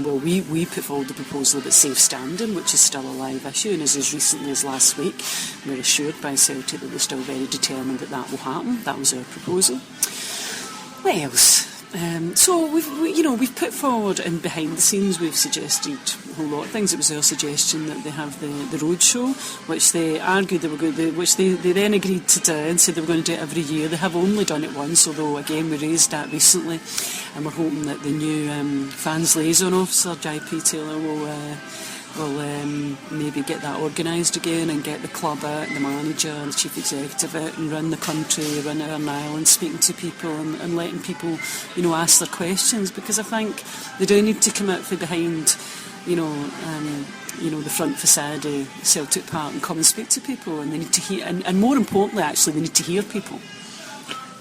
We put forward the proposal about safe standing, which is still a live issue, and as recently as last week we were assured by Celtic that they're still very determined that will happen. That was our proposal. What else? So we've put forward, and behind the scenes we've suggested a whole lot of things. It was our suggestion that they have the road show, which they argued they were going to, which they then agreed to do and said they were going to do it every year. They have only done it once, although again we raised that recently, and we're hoping that the new fans liaison officer, JP Taylor, will maybe get that organised again and get the club out, the manager and the chief executive out and run the country, run Iron Island, speaking to people and letting people, ask their questions, because I think they do need to come out from behind, the front facade of Celtic Park and come and speak to people, and they need to hear, and more importantly, actually, they need to hear people.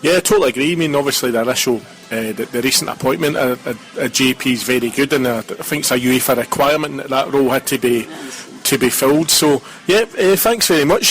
Yeah, I totally agree. I mean, obviously the initial, the recent appointment of JP is very good, and I think it's a UEFA requirement that role had to be filled. So, yeah, thanks very much.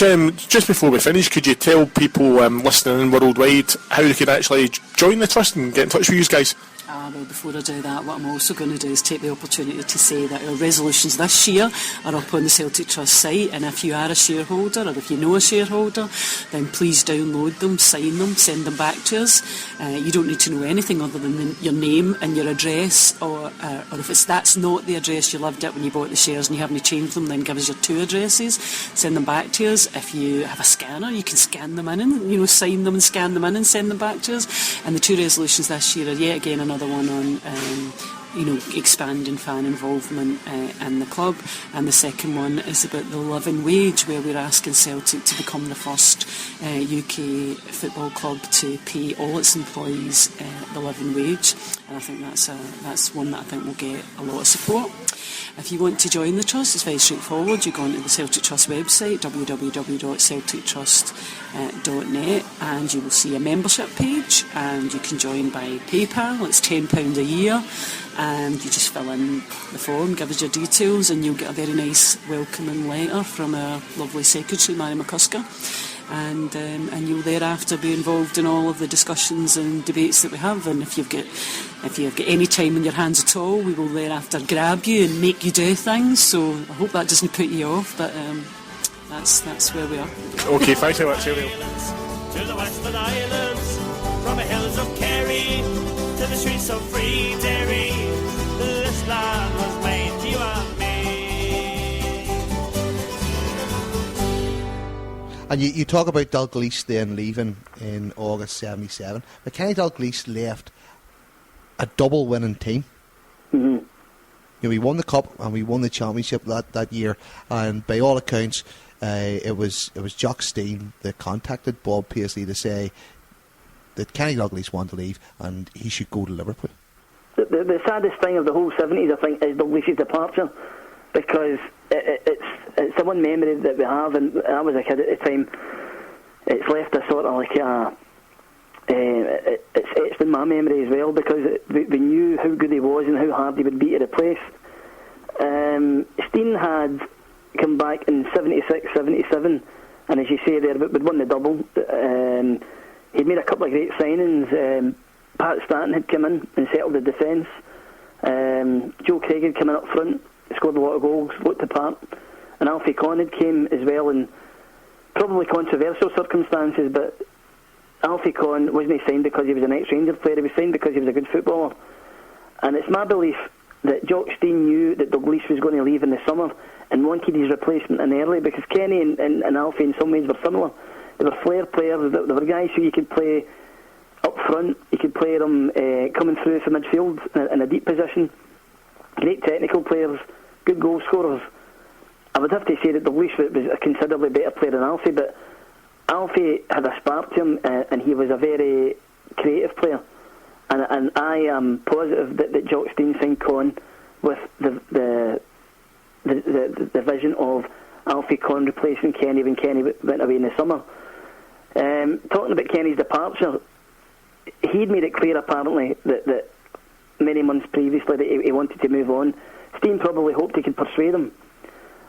Just before we finish, could you tell people listening worldwide how they can actually join the trust and get in touch with you guys? Well, before I do that, what I'm also going to do is take the opportunity to say that our resolutions this year are up on the Celtic Trust site, and if you are a shareholder or if you know a shareholder, then please download them, sign them, send them back to us. You don't need to know anything other than your name and your address, or if that's not the address you lived at when you bought the shares and you haven't changed them, then give us your 2 addresses, send them back to us. If you have a scanner, you can scan them in and sign them and scan them in and send them back to us. And the 2 resolutions this year are yet again another one on expanding fan involvement in the club, and the second one is about the living wage, where we're asking Celtic to become the first UK football club to pay all its employees the living wage, and I think that's one that I think will get a lot of support. If you want to join the trust, it's very straightforward. You go onto the Celtic Trust website, www.celtictrust.net, and you will see a membership page, and you can join by PayPal. It's £10 a year, and you just fill in the form, give us your details, and you'll get a very nice welcoming letter from our lovely secretary, Mary McCusker. And you'll thereafter be involved in all of the discussions and debates that we have. And if you've got any time in your hands at all, we will thereafter grab you and make you do things. So I hope that doesn't put you off, but that's where we are. Okay, thanks very much, Ariel. To the Western Islands, from the hills of Kerry to the streets of Free Derry, this land was made for you and me. And you talk about Dalglish then leaving in August 77, but Kenny Dalglish left a double winning team. Mm-hmm. You know, we won the cup and we won the championship that year, and by all accounts, it was Jock Stein that contacted Bob Paisley to say that Kenny Dalglish wanted to leave and he should go to Liverpool. The saddest thing of the whole 70s, I think, is Dalglish's departure, because it's the one memory that we have, and I was a kid at the time. It's left a sort of like it's etched in my memory as well, because we knew how good he was and how hard he would be to replace. Stein had come back in 76, 77, and as you say there, we'd won the double. He'd made a couple of great signings. Pat Stanton had come in and settled the defence. Joe Craig had come in up front, scored a lot of goals, looked the part. And Alfie Conn had came as well in probably controversial circumstances, but Alfie Conn wasn't signed because he was an ex-Rangers player, he was signed because he was a good footballer. And it's my belief that Jock Stein knew that Dalglish was going to leave in the summer and wanted his replacement in early, because Kenny and Alfie in some ways were similar. They were flair players, they were guys who you could play up front, you could play them coming through from midfield in a deep position. Great technical players, good goal scorers. I would have to say that Dalglish was a considerably better player than Alfie, but Alfie had a spark to him, and he was a very creative player. And I am positive that Jock Stein signed Conn with the vision of Alfie Conn replacing Kenny when Kenny went away in the summer. Talking about Kenny's departure, he'd made it clear apparently that many months previously that he wanted to move on. Stein probably hoped he could persuade him,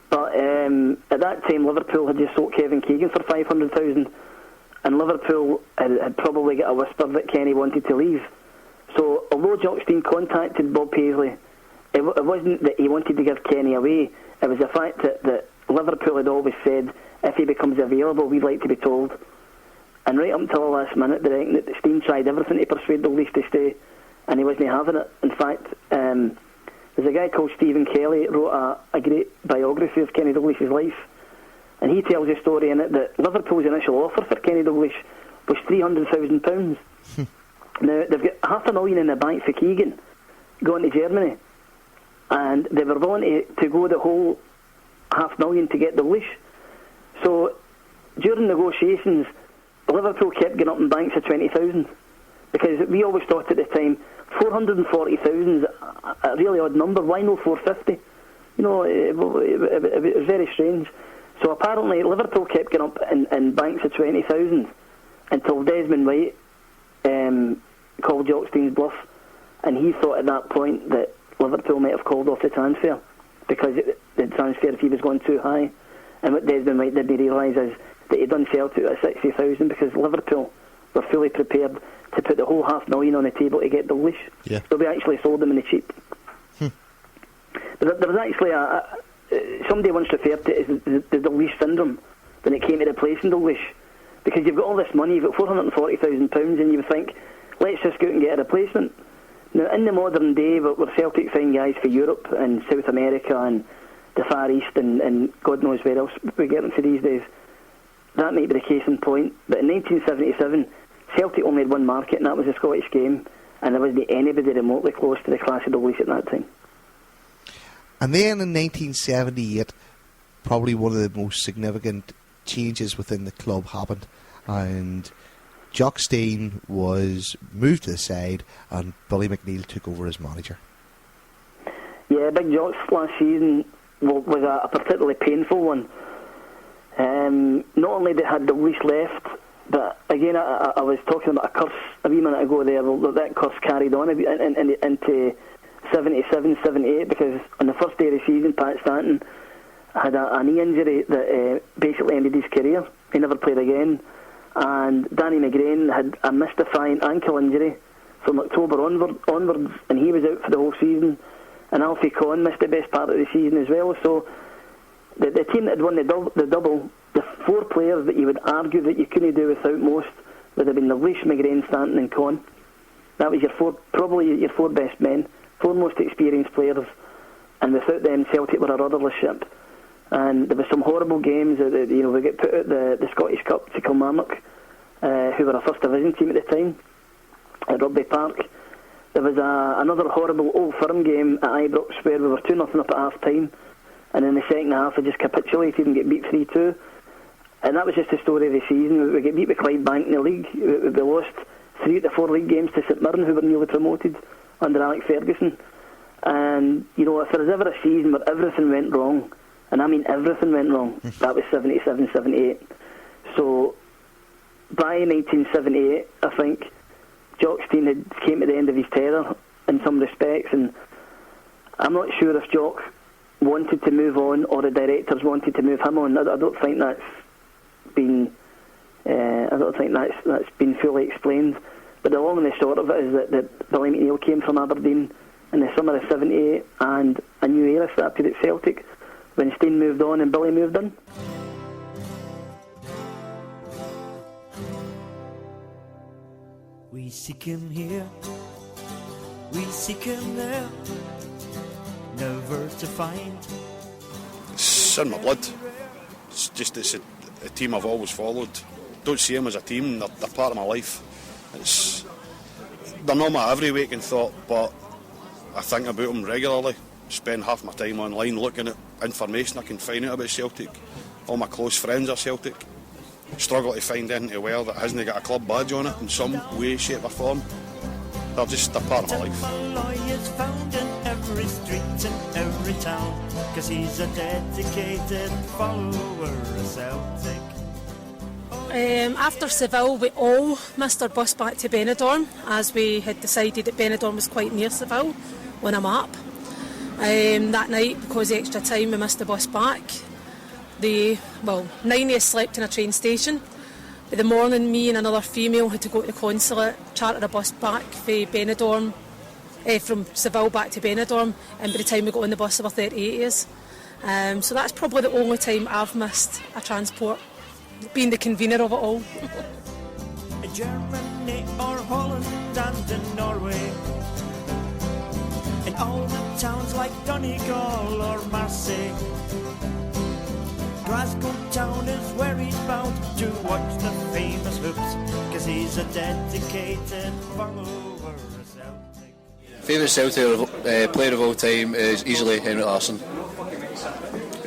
but at that time Liverpool had just sold Kevin Keegan for 500,000, and Liverpool had probably got a whisper that Kenny wanted to leave. So although Jock Stein contacted Bob Paisley, it wasn't that he wanted to give Kenny away, it was the fact that Liverpool had always said, if he becomes available, we'd like to be told. And right up until the last minute, they reckon that Stein tried everything to persuade Dalglish to stay, and he wasn't having it. In fact, there's a guy called Stephen Kelly wrote a great biography of Kenny Dalglish's life, and he tells a story in it that Liverpool's initial offer for Kenny Dalglish was £300,000. Now, they've got $500,000 in the bank for Keegan going to Germany, and they were willing to go the whole $500,000 to get Dalglish. So during negotiations, Liverpool kept getting up in banks of 20,000, because we always thought at the time 440,000 is a really odd number. Why no 450? You know, it was very strange. So apparently Liverpool kept getting up in banks of 20,000 until Desmond White called Jock Stein's bluff, and he thought at that point that Liverpool might have called off the transfer because the transfer fee was going too high. And what Desmond White didn't realise is that he'd done Celtic at 60,000 because Liverpool were fully prepared to put the whole $500,000 on the table to get Dalglish. Yeah. So we actually sold them in the cheap. But there was actually somebody once referred to it as the Dalglish syndrome when it came to replacing Dalglish, because you've got all this money, you've got £440,000, and you would think, let's just go out and get a replacement. Now, in the modern day, where Celtic find guys for Europe and South America and the Far East and God knows where else we get them for these days, that might be the case in point. But in 1977, Celtic only had one market, and that was the Scottish game, and there wasn't anybody remotely close to the class of Dalglish at that time. And then in 1978, probably one of the most significant changes within the club happened, and Jock Stein was moved to the side and Billy McNeil took over as manager. Yeah, Big Jock's last season was a particularly painful one. Not only had Dalglish left, but again, I was talking about a curse a wee minute ago there. Well, that curse carried on into 77, 78, because on the first day of the season, Pat Stanton had a knee injury that basically ended his career. He never played again. And Danny McGrain had a mystifying ankle injury from October onwards, and he was out for the whole season. And Alfie Conn missed the best part of the season as well. So the team that had won the double, the four players that you would argue that you couldn't do without most would have been Dalglish, McGrain, Stanton and Conn. That was probably your four best men, four most experienced players, and without them Celtic were a rudderless ship. And there were some horrible games. We get put out the Scottish Cup to Kilmarnock, who were a first division team at the time, at Rugby Park. There was another horrible Old Firm game at Ibrox where we were 2-0 up at half time, and in the second half we just capitulated and get beat 3-2. And that was just the story of the season. We get beat with Clydebank in the league. We lost 3 of the 4 league games to St Mirren, who were newly promoted under Alex Ferguson. And if there was ever a season where everything went wrong, and I mean everything went wrong, that was 77-78. So by 1978, I think Jock Stein had came to the end of his tether in some respects, and I'm not sure if Jock wanted to move on or the directors wanted to move him on. I don't think that's been fully explained. But the long and the short of it is that Billy McNeil came from Aberdeen in the summer of '78, and a new era started at Celtic when Stein moved on and Billy moved in. We seek him here, we seek him there, never to find. It's in my blood. It's a team I've always followed. Don't see them as a team, they're part of my life. They're not my every waking thought, but I think about them regularly. Spend half my time online looking at information I can find out about Celtic. All my close friends are Celtic. Struggle to find anything to wear that hasn't got a club badge on it in some way, shape or form. They're part of my life. Malloy is found in every street and every town, 'cause he's a dedicated follower of Celtic. After Seville, we all missed our bus back to Benidorm, as we had decided that Benidorm was quite near Seville on a map. That night, because of extra time, we missed the bus back. 9 of us slept in a train station. But the morning, me and another female had to go to the consulate, charter a bus back from Seville back to Benidorm, and by the time we got on the bus there were 38 years. So that's probably the only time I've missed a transport, being the convener of it all. In Germany or Holland and in Norway, in all the towns like Donegal or Marseille, Glasgow town is where he's bound to watch the famous hoops, 'cause he's a dedicated follower of Celtic. Favourite Celtic player of all time is easily Henrik Larsson.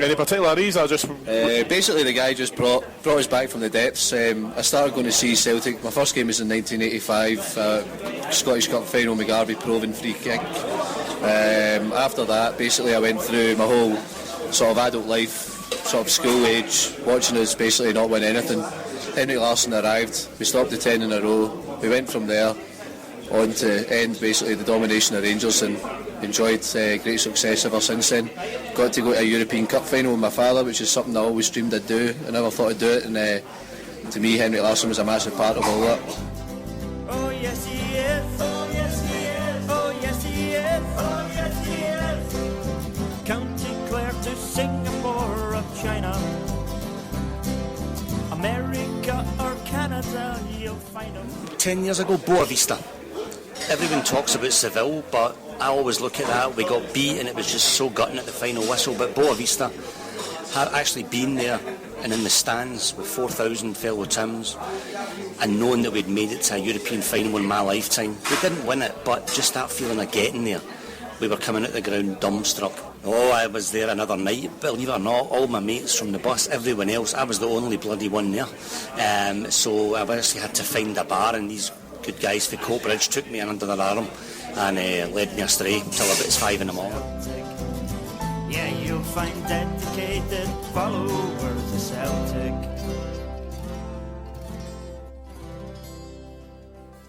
Any particular reason? Just basically the guy just brought us back from the depths. I started going to see Celtic. My first game was in 1985, Scottish Cup final, Macari Proven free kick. After that, basically I went through my whole sort of adult life, sort of school age, watching us basically not win anything. Henrik Larsson arrived, we stopped the 10 in a row, we went from there on to end basically the domination of Rangers, and enjoyed great success ever since then. Got to go to a European Cup final with my father, which is something I always dreamed I'd do. I never thought I'd do it, and to me Henrik Larsson was a massive part of all that. Oh yes he is, oh yes he is, oh yes he is, oh yes he is. County Clare to Singapore or China, America or Canada, you'll find them. 10 years ago, Boa Vista. Everyone talks about Seville, but I always look at that. We got beat and it was just so gutting at the final whistle. But Boa Vista, have actually been there and in the stands with 4,000 fellow Tims, and knowing that we'd made it to a European final in my lifetime. We didn't win it, but just that feeling of getting there. We were coming out the ground dumbstruck. Oh, I was there another night, believe it or not, all my mates from the bus, everyone else, I was the only bloody one there. So I actually had to find a bar, and these good guys for Coatbridge took me under their arm and led me astray till about 5 in the morning. Yeah, you'll find dedicated followers of Celtic.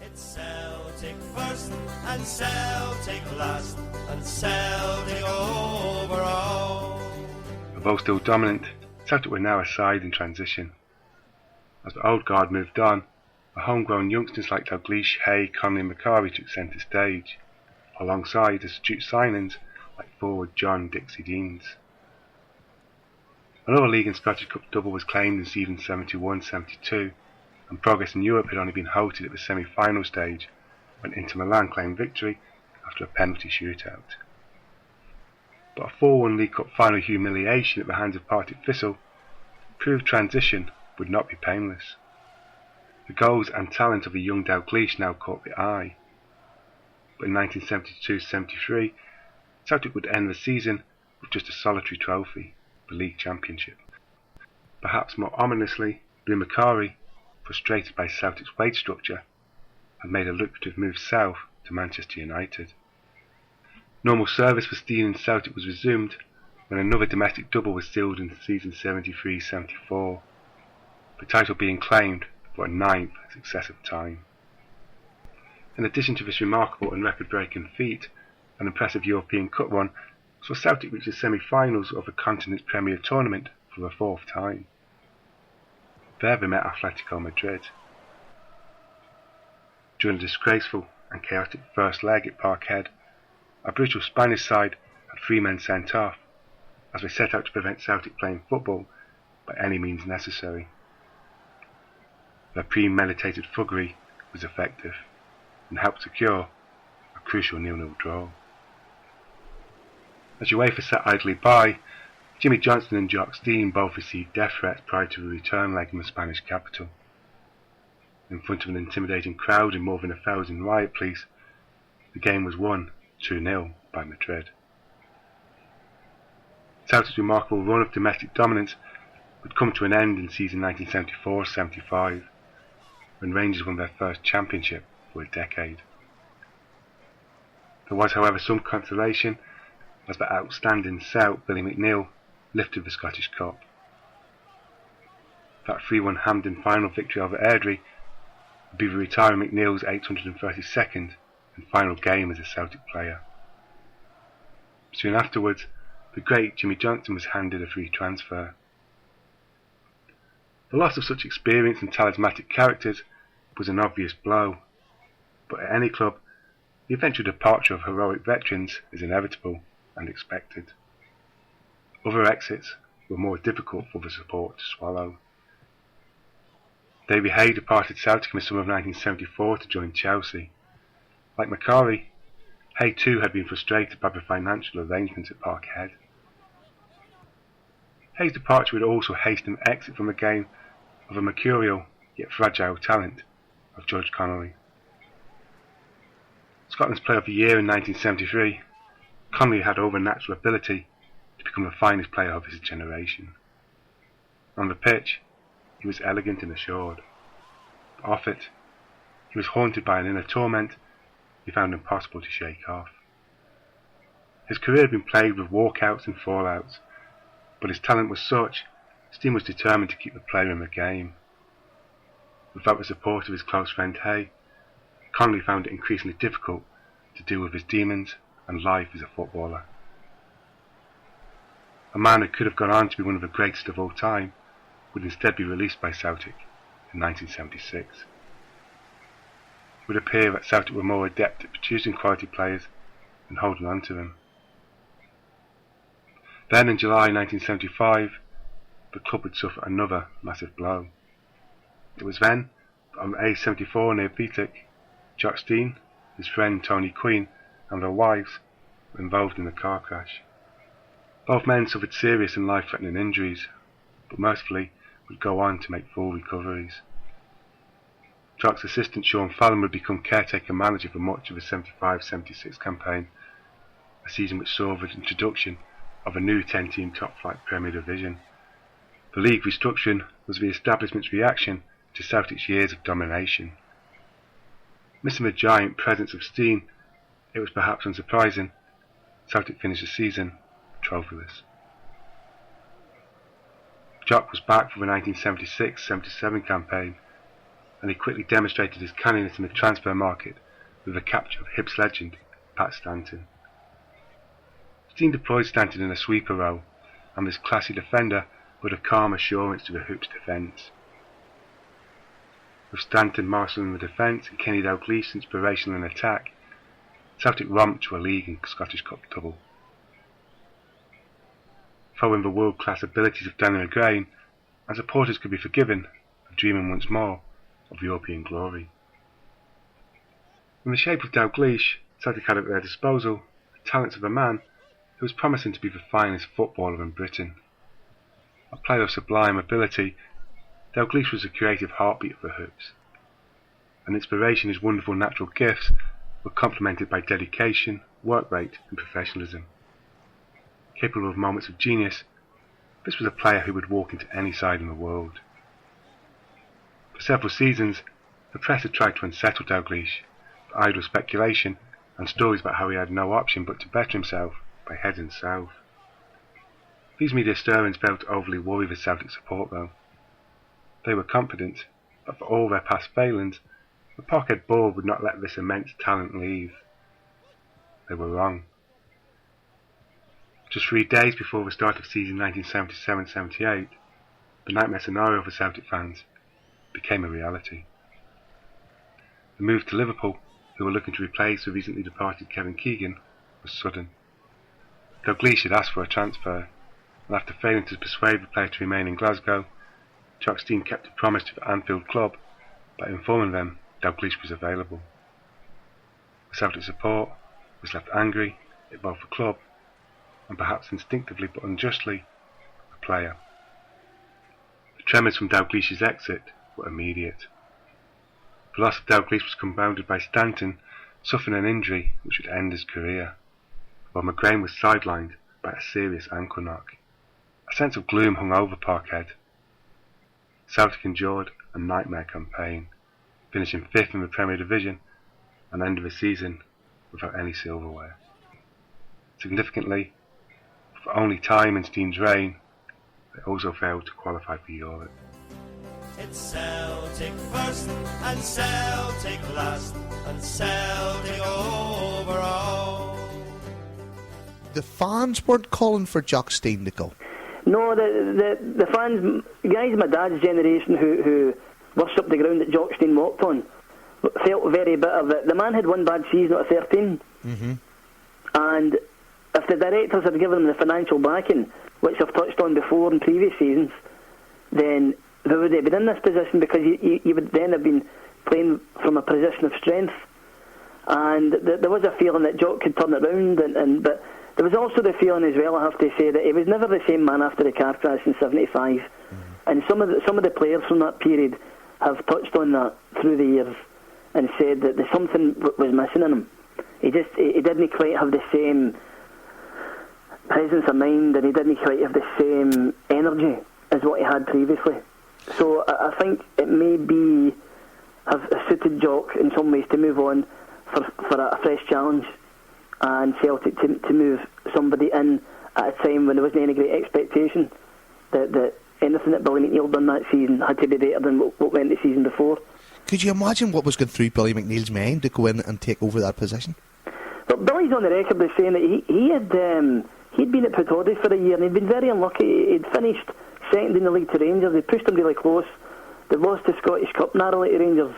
It's Celtic first and Celtic last and Celtic overall. Although still dominant, Celtic were now a side in transition. As the old guard moved on, the homegrown youngsters like Dalglish, Hay, Connelly and Macari took centre stage, alongside astute signings like forward John Dixie Deans. Another League and Scottish Cup double was claimed in season 71-72, and progress in Europe had only been halted at the semi-final stage when Inter Milan claimed victory after a penalty shootout. but a 4-1 League Cup final humiliation at the hands of Partick Thistle proved transition would not be painless. The goals and talent of the young Dalglish now caught the eye, but in 1972-73 Celtic would end the season with just a solitary trophy, the League Championship. Perhaps more ominously, Billy Macari, frustrated by Celtic's wage structure, had made a lucrative move south to Manchester United. Normal service for Stein and Celtic was resumed when another domestic double was sealed in season 73-74, the title being claimed for a 9th successive time. In addition to this remarkable and record-breaking feat, an impressive European Cup run saw Celtic reach the semi-finals of the continent's premier tournament for the 4th time. There they met Atletico Madrid. During a disgraceful and chaotic first leg at Parkhead, a brutal Spanish side had 3 men sent off as they set out to prevent Celtic playing football by any means necessary. Their premeditated thuggery was effective and helped secure a crucial 0-0 draw. As UEFA sat idly by, Jimmy Johnson and Jock Stein both received death threats prior to the return leg in the Spanish capital. In front of an intimidating crowd and more than 1,000 riot police, the game was won 2-0 by Madrid. Celtic's remarkable run of domestic dominance would come to an end in season 1974-75, when Rangers won their first championship for a decade. There was, however, some consolation as the outstanding Celt, Billy McNeil, lifted the Scottish Cup. That 3-1 Hampden final victory over Airdrie would be the retiring McNeil's 832nd and final game as a Celtic player. Soon afterwards, the great Jimmy Johnson was handed a free transfer. The loss of such experienced and charismatic characters was an obvious blow, but at any club, the eventual departure of heroic veterans is inevitable and expected. Other exits were more difficult for the support to swallow. Davy Hay departed Celtic in the summer of 1974 to join Chelsea. Like Macari, Hay too had been frustrated by the financial arrangements at Parkhead. Hay's departure would also hasten the exit from the game of a mercurial yet fragile talent of George Connelly. Scotland's Player of the Year in 1973, Connelly had overnatural ability to become the finest player of his generation. On the pitch, he was elegant and assured. But off it, he was haunted by an inner torment he found impossible to shake off. His career had been plagued with walkouts and fallouts, but his talent was such, Stein was determined to keep the player in the game. Without the support of his close friend Hay, Connelly found it increasingly difficult to deal with his demons and life as a footballer. A man who could have gone on to be one of the greatest of all time would instead be released by Celtic in 1976. It would appear that Celtic were more adept at producing quality players than holding on to them. Then in July 1975, the club would suffer another massive blow. It was then that on the A74 near Beatwick, Jock Stein, his friend Tony Queen and their wives were involved in a car crash. Both men suffered serious and life-threatening injuries, but mercifully would go on to make full recoveries. Jock's assistant Sean Fallon would become caretaker manager for much of the 75-76 campaign, a season which saw the introduction of a new 10-team top-flight Premier Division. The league restructuring was the establishment's reaction to Celtic's years of domination. Missing the giant presence of Stein, it was perhaps unsurprising Celtic finished the season trophyless. Jock was back for the 1976-77 campaign, and he quickly demonstrated his canniness in the transfer market with the capture of Hibs legend Pat Stanton. Stein deployed Stanton in a sweeper role, and this classy defender would have calm assurance to the Hoops defence. With Stanton marshalling the defence and Kenny Dalglish inspirational in attack, Celtic romped to a League and Scottish Cup double. Following the world-class abilities of Danny McGrain, and supporters could be forgiven of dreaming once more of European glory. In the shape of Dalglish, Celtic had at their disposal the talents of a man He was promising to be the finest footballer in Britain. A player of sublime ability, Dalglish was a creative heartbeat of the hoops. An inspiration, his wonderful natural gifts were complemented by dedication, work rate and professionalism. Capable of moments of genius, this was a player who would walk into any side in the world. For several seasons, the press had tried to unsettle Dalglish with idle speculation and stories about how he had no option but to better himself by heading south. These media stirrings failed to overly worry the Celtic support though. They were confident that for all their past failings, the Parkhead board would not let this immense talent leave. They were wrong. Just 3 days before the start of season 1977-78, the nightmare scenario for Celtic fans became a reality. The move to Liverpool, who were looking to replace the recently departed Kevin Keegan, was sudden. Dalglish had asked for a transfer, and after failing to persuade the player to remain in Glasgow, Jock Stein kept a promise to the Anfield club by informing them Dalglish was available. The Celtic support was left angry at both the club and perhaps instinctively but unjustly the player. The tremors from Dalglish's exit were immediate. The loss of Dalglish was compounded by Stanton suffering an injury which would end his career, while McNeil was sidelined by a serious ankle knock. A sense of gloom hung over Parkhead. Celtic endured a nightmare campaign, finishing 5th in the Premier Division and end of the season without any silverware. Significantly, for only time in Stein's reign, they also failed to qualify for Europe. It's Celtic first and Celtic last and Celtic over all. The fans weren't calling for Jock Stein to go. No, the fans, guys of my dad's generation who worshipped the ground that Jock Stein walked on, felt very bitter that the man had one bad season at 13. Mm-hmm. And if the directors had given him the financial backing, which I've touched on before in previous seasons, then they would have been in this position, because you would then have been playing from a position of strength. And there was a feeling that Jock could turn it around, but there was also the feeling as well, I have to say, that he was never the same man after the car crash in 75. Mm-hmm. And some of the players from that period have touched on that through the years and said that there's something was missing in him. He didn't quite have the same presence of mind, and he didn't quite have the same energy as what he had previously. So I think it may have suited Jock in some ways to move on for a fresh challenge, and Celtic to move somebody in at a time when there wasn't any great expectation that anything that Billy McNeil done that season had to be better than what went the season before. Could you imagine what was going through Billy McNeil's mind to go in and take over that position? But Billy's on the record as saying that he'd been at Pittodrie for a year and he'd been very unlucky. He'd finished second in the league to Rangers. They pushed him really close. They lost the Scottish Cup narrowly to Rangers.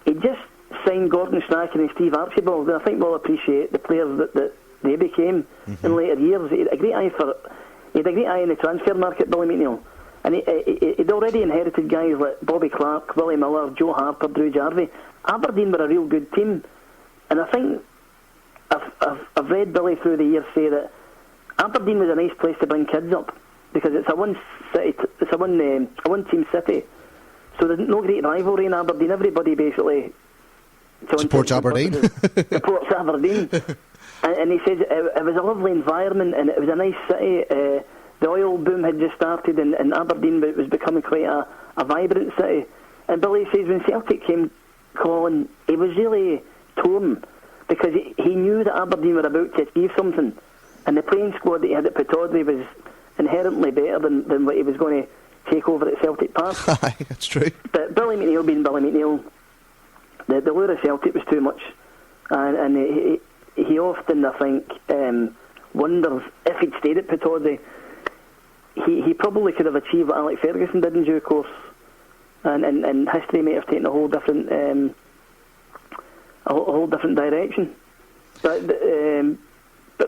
He just signed Gordon Strachan and Steve Archibald, and I think we'll appreciate the players that they became in later years. He had a great eye in the transfer market, Billy McNeil, and he'd already inherited guys like Bobby Clark, Willie Miller, Joe Harper, Drew Jarvie. Aberdeen were a real good team, and I think I've read Billy through the years say that Aberdeen was a nice place to bring kids up, because it's a one team city, so there's no great rivalry in Aberdeen. Everybody basically supports Aberdeen. Supports Aberdeen. And he says it was a lovely environment and it was a nice city. The oil boom had just started, and Aberdeen was becoming quite a vibrant city. And Billy says when Celtic came calling, he was really torn, because he knew that Aberdeen were about to achieve something, and the playing squad that he had at Pittodrie was inherently better than what he was going to take over at Celtic Park. Aye, that's true. But Billy McNeil being Billy McNeil, the lure of Celtic was too much, and he often, I think, wonders if he'd stayed at Pittodrie, he probably could have achieved what Alex Ferguson did in due course, and history might have taken a whole different direction. But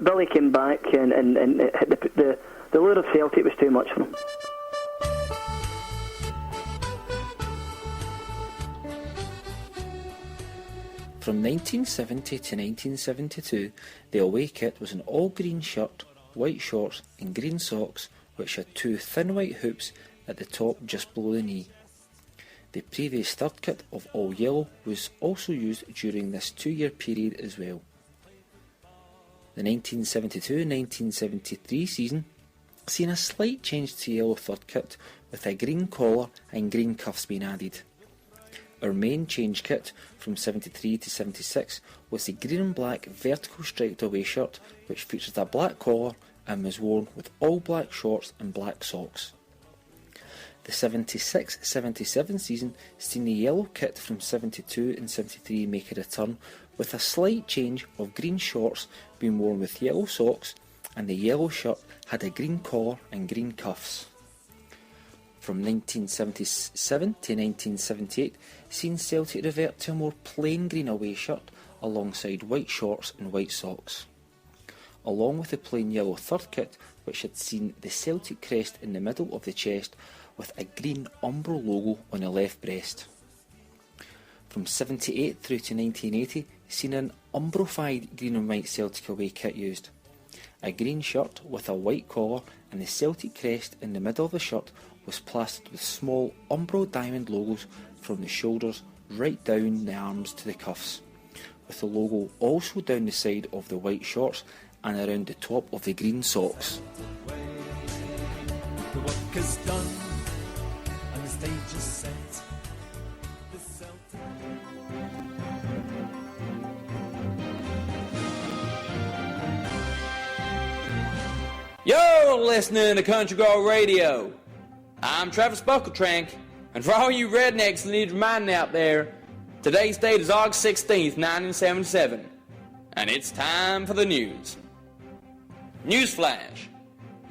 Billy came back, and the lure of Celtic was too much for him. From 1970 to 1972, the away kit was an all-green shirt, white shorts and green socks which had two thin white hoops at the top just below the knee. The previous third kit of all yellow was also used during this 2-year period as well. The 1972-1973 season seen a slight change to yellow third kit with a green collar and green cuffs being added. Our main change kit from 73 to 76 was the green and black vertical striped away shirt which featured a black collar and was worn with all black shorts and black socks. The 76-77 season seen the yellow kit from 72 and 73 make a return with a slight change of green shorts being worn with yellow socks, and the yellow shirt had a green collar and green cuffs. From 1977 to 1978 seen Celtic revert to a more plain green away shirt alongside white shorts and white socks, along with the plain yellow third kit which had seen the Celtic crest in the middle of the chest with a green Umbro logo on the left breast. From 78 through to 1980 seen an Umbrofied green and white Celtic away kit used. A green shirt with a white collar and the Celtic crest in the middle of the shirt was plastered with small Umbro diamond logos from the shoulders right down the arms to the cuffs, with the logo also down the side of the white shorts and around the top of the green socks. The work is done and the stage is set. The Celtic... You're listening to Country Girl Radio. I'm Travis Buckletrank, and for all you rednecks that need reminding out there, today's date is August 16th, 1977, and it's time for the news. Newsflash,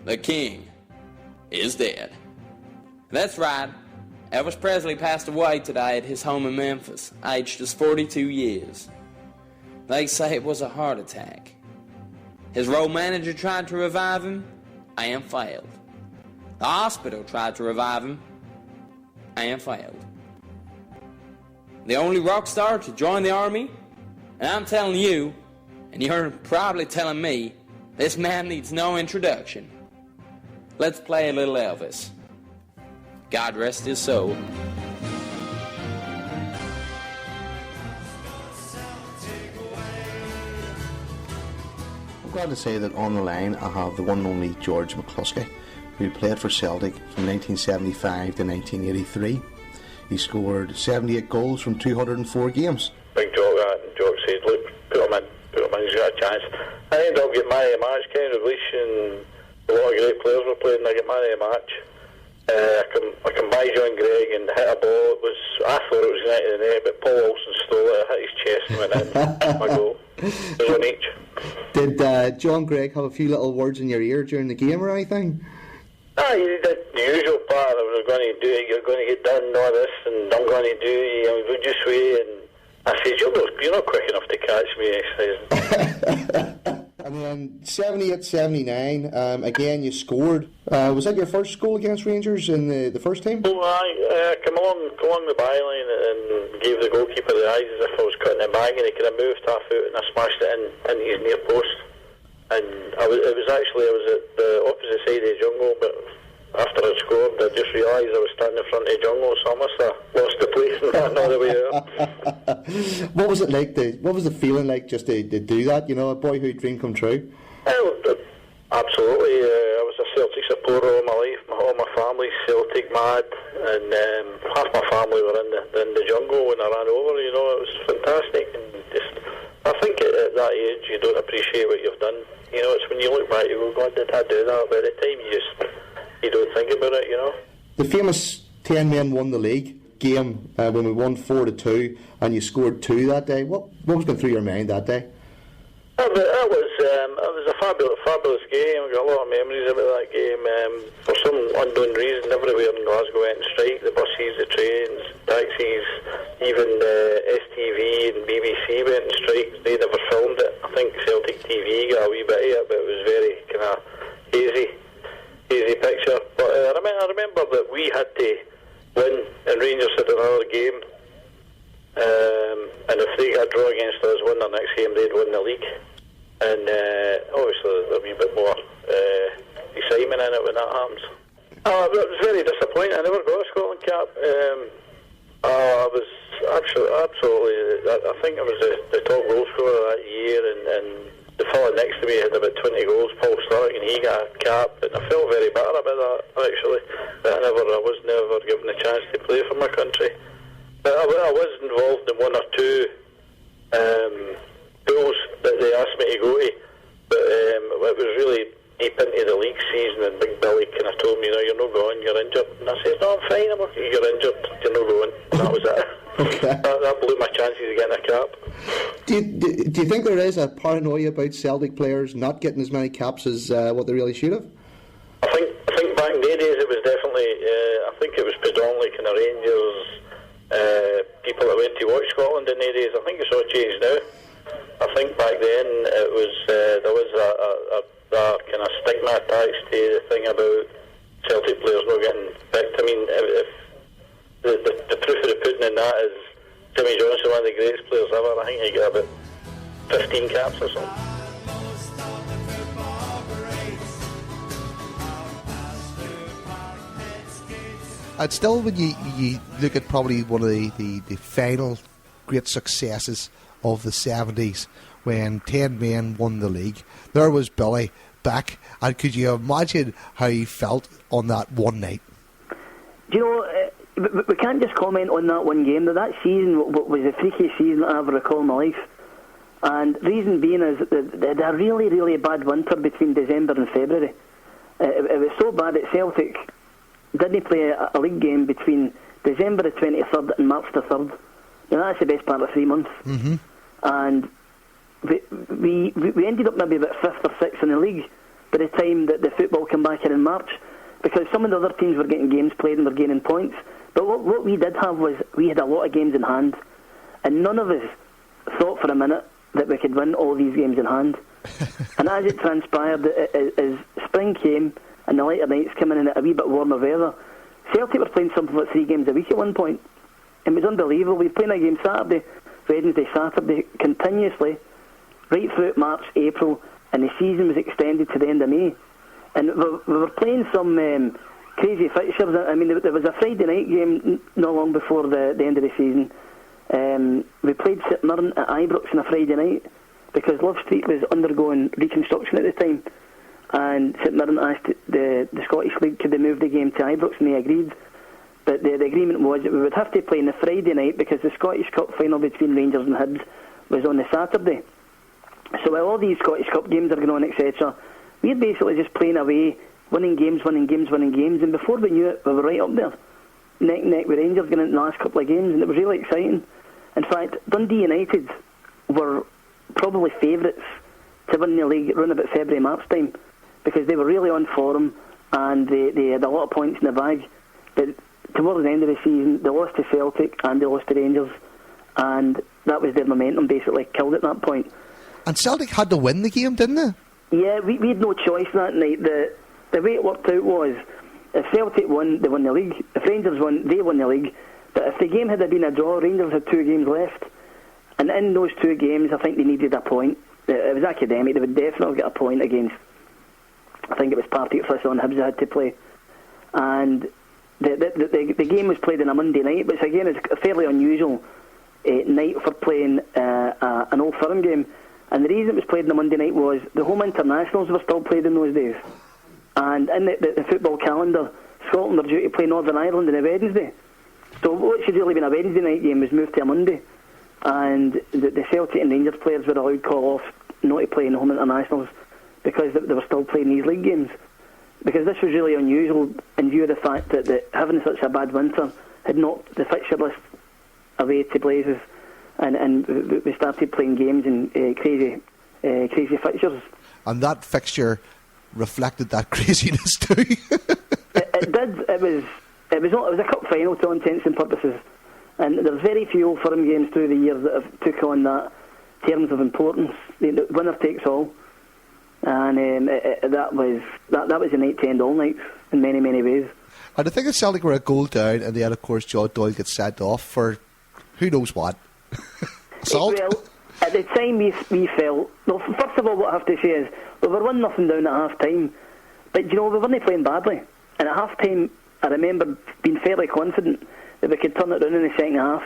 the king is dead. That's right, Elvis Presley passed away today at his home in Memphis, aged just 42 years. They say it was a heart attack. His road manager tried to revive him and failed. The hospital tried to revive him and failed. The only rock star to join the army, and I'm telling you, and you're probably telling me, this man needs no introduction. Let's play a little Elvis. God rest his soul. I'm glad to say that on the line I have the one and only George McCluskey, who played for Celtic from 1975 to 1983. He scored 78 goals from 204 games. Big Jock said, look, put him in, he's got a chance. I ended up getting man of the match, Ken Dalglish, and a lot of great players were playing, and I get man of the match. I can buy John Gregg and hit a ball. I thought it was going into the net, but Paul Olsen stole it, hit his chest and went in. My goal. It was on each. Did John Gregg have a few little words in your ear during the game or anything? He did the usual part. I was going to do it, you're going to get done, all this, and I'm going to do it, we'll just wait. And I said, you're not quick enough to catch me, I said. And then 78-79, again you scored. Was that your first goal against Rangers in the first team? Oh, I come along the byline and gave the goalkeeper the eyes as if I was cutting it back, and he could have moved half out, and I smashed it into his near post. And I was at the opposite side of the jungle, but after I scored, I just realised I was standing in front of the jungle, so I must have lost the place and ran all the way out. What was it like? What was the feeling like just to do that? You know, a boyhood dream come true. Absolutely. I was a Celtic supporter all my life. All my family's Celtic mad, and half my family were in the jungle when I ran over. You know, it was fantastic. And I think at that age you don't appreciate what you've done. You know, it's when you look back, you go, God, did I do that? But at the time, you don't think about it, you know. The famous 10 men won the league game when we won 4-2, and you scored 2 that day. What was going through your mind that day? It was a fabulous game. I got a lot of memories about that game. For some unknown reason, everywhere in Glasgow went on strike. The buses, the trains, taxis, even STV and BBC went on strike. They never filmed it. I think Celtic TV got a wee bit of it, but it was very kind of hazy picture. But I remember that we had to win, and Rangers had another game. And if they got a draw against us, win their next game, they'd win the league. and obviously there's a wee bit more excitement in it when that happens. It was very disappointing. I never got a Scotland cap. I was absolutely. I think I was the top goal scorer that year, and the fella next to me had about 20 goals, Paul Sturrock, and he got a cap, and I felt very bad about that, actually. That I was never given a chance to play for my country. But I was involved in one or two pools that they asked me to go to, but it was really deep into the league season, and Big Billy kind of told me, "No, you're not going, you're injured." And I said, "No, I'm fine, you're injured, you're not going." And that was it. Okay. That blew my chances of getting a cap. Do you think there is a paranoia about Celtic players not getting as many caps as what they really should have? I think back in the days it was definitely, I think it was predominantly kind of Rangers, people that went to watch Scotland in the days. I think it's all changed now. I think back then it was, there was a kind of stigma attached to the thing about Celtic players not getting picked. I mean, if the proof of the pudding in that is Jimmy Johnson, one of the greatest players ever. I think he got about 15 caps or something. And still, when you look at probably one of the final great successes of the 70s, when 10 men won the league, there was Billy back, and could you imagine how he felt on that one night? Do you know, we can't just comment on that one game. That season was the freakiest season I ever recall in my life. And reason being is that they had a really, really bad winter between December and February. It was so bad that Celtic didn't play a league game between December the 23rd and March the 3rd. Now that's the best part of 3 months. Mm-hmm. And we ended up maybe about 5th or 6th in the league by the time that the football came back in March, because some of the other teams were getting games played and were gaining points. But what we did have was we had a lot of games in hand, and none of us thought for a minute that we could win all these games in hand. And as it transpired, as spring came and the lighter nights came in and a wee bit warmer weather, Celtic were playing something like 3 games a week at one point. It was unbelievable. We were playing a game Saturday, Wednesday, Saturday, continuously, right through March, April, and the season was extended to the end of May. And we were playing some crazy fixtures. I mean, there was a Friday night game not long before the end of the season. We played St Mirren at Ibrox on a Friday night because Love Street was undergoing reconstruction at the time, and St Mirren asked the Scottish League could they move the game to Ibrox, and they agreed. But the agreement was that we would have to play on the Friday night because the Scottish Cup final between Rangers and Hibs was on the Saturday. So while all these Scottish Cup games are going on, etc., we're basically just playing away, winning games, and before we knew it, we were right up there, neck and neck with Rangers going into the last couple of games, and it was really exciting. In fact, Dundee United were probably favourites to win the league around about February, March time, because they were really on form and they had a lot of points in the bag. But towards the end of the season, they lost to Celtic and they lost to Rangers, and that was their momentum basically killed at that point. And Celtic had to win the game, didn't they? Yeah, we had no choice that night. The way it worked out was, if Celtic won, they won the league. If Rangers won, they won the league. But if the game had been a draw, Rangers had 2 games left. And in those 2 games, I think they needed a point. It was academic. They would definitely get a point against, I think it was Partick Thistle and Hibs they had to play. And the game was played on a Monday night, which again is a fairly unusual night for playing an Old Firm game. And the reason it was played on a Monday night was the home internationals were still played in those days. And in the football calendar, Scotland were due to play Northern Ireland on a Wednesday. So what should really have been a Wednesday night game was moved to a Monday. And the Celtic and Rangers players were allowed call off not to play in the home internationals because they were still playing these league games. Because this was really unusual in view of the fact that having such a bad winter had knocked the fixture list away to blazes, and we started playing games in crazy fixtures. And that fixture reflected that craziness too. It did. It was a cup final to all intents and purposes, and there's very few Old Firm games through the years that have took on that terms of importance. The winner takes all, and that was the night to end all nights in many, many ways. And I think that Celtic were a goal down, and then of course John Doyle gets sent off for who knows what. Assault. Well, At the time we felt, well, first of all what I have to say is we were 1-0 down at half time, but you know, we weren't playing badly, and at half time I remember being fairly confident that we could turn it around in the second half,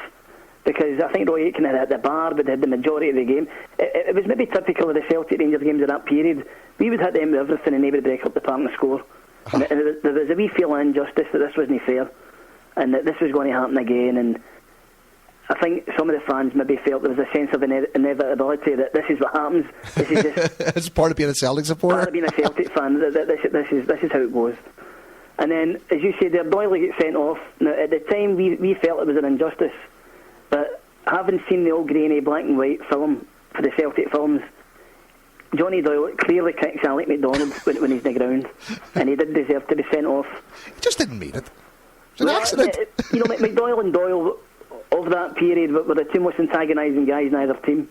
because I think Roy Aitken had hit the bar, but had the majority of the game. It was maybe typical of the Celtic Rangers games of that period. We would hit them with everything and they would break up the park and score. And there was a wee feeling of injustice that this wasn't fair and that this was going to happen again. And I think some of the fans maybe felt there was a sense of inevitability that this is what happens. This is just it's part of being a Celtic supporter. Part of being a Celtic fan. This is how it goes. And then, as you said, Doyle gets sent off. Now, at the time, we felt it was an injustice. But having seen the old grainy black and white film for the Celtic films, Johnny Doyle clearly kicks Alec McDonald when he's in the ground, and he did deserve to be sent off. He just didn't mean it. It's an accident. You know, McDoyle and Doyle of that period were the two most antagonising guys in either team.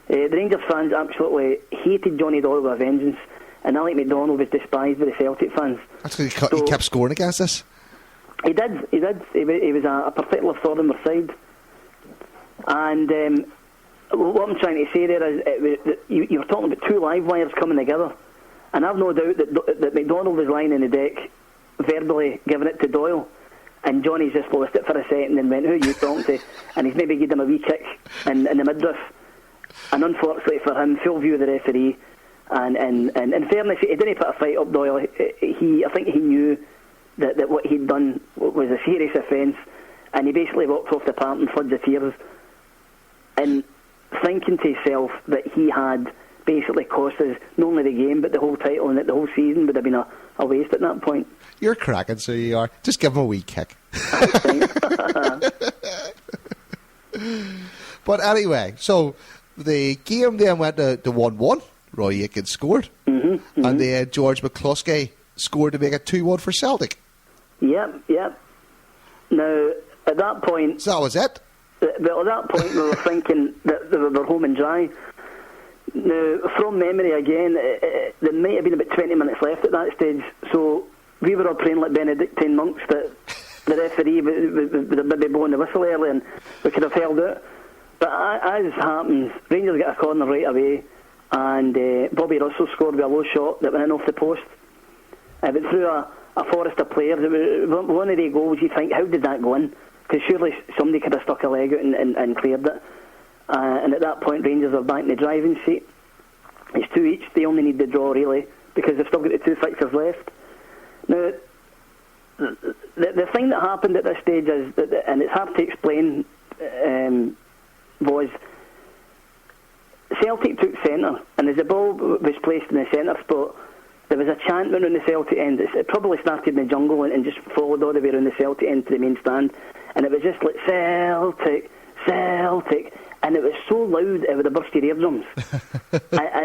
The Rangers fans absolutely hated Johnny Doyle with a vengeance, and Alec McDonald was despised by the Celtic fans. That's because he kept scoring against us. He did. He was a particular thorn in our side. And what I'm trying to say there is, you were talking about two live wires coming together, and I've no doubt that McDonald was lying in the deck, verbally giving it to Doyle, and Johnny's just lost it for a second and went, "Who are you talking to?" And he's maybe given him a wee kick in the midriff. And unfortunately for him, full view of the referee. And in fairness, he didn't put a fight up Doyle. I think he knew that what he'd done was a serious offence, and he basically walked off the park in floods of tears. And thinking to himself that he had basically cost us not only the game but the whole title, and that the whole season would have been a waste at that point. You're cracking, so you are. Just give him a wee kick. But anyway, so the game then went to 1-1. Roy Aitken scored, and then George McCluskey scored to make it 2-1 for Celtic. Yep. Now, at that point... So that was it? Well, at that point we were thinking that they were home and dry. Now, from memory again, there might have been about 20 minutes left at that stage, so we were all praying like Benedictine monks that the referee would have maybe blown the whistle early and we could have held out. But as happens, Rangers get a corner right away, and Bobby Russell scored with a low shot that went in off the post. But through a forest of players, it was one of the goals you think, how did that go in? Because surely somebody could have stuck a leg out and cleared it. And at that point, Rangers are back in the driving seat. It's 2 each. They only need the draw, really, because they've still got the 2 fixtures left. Now, the thing that happened at this stage is, and it's hard to explain, was Celtic took centre, and as the ball was placed in the centre spot, there was a chant around the Celtic end. It probably started in the jungle and just followed all the way around the Celtic end to the main stand, and it was just like Celtic, Celtic, and it was so loud it would have burst your eardrums.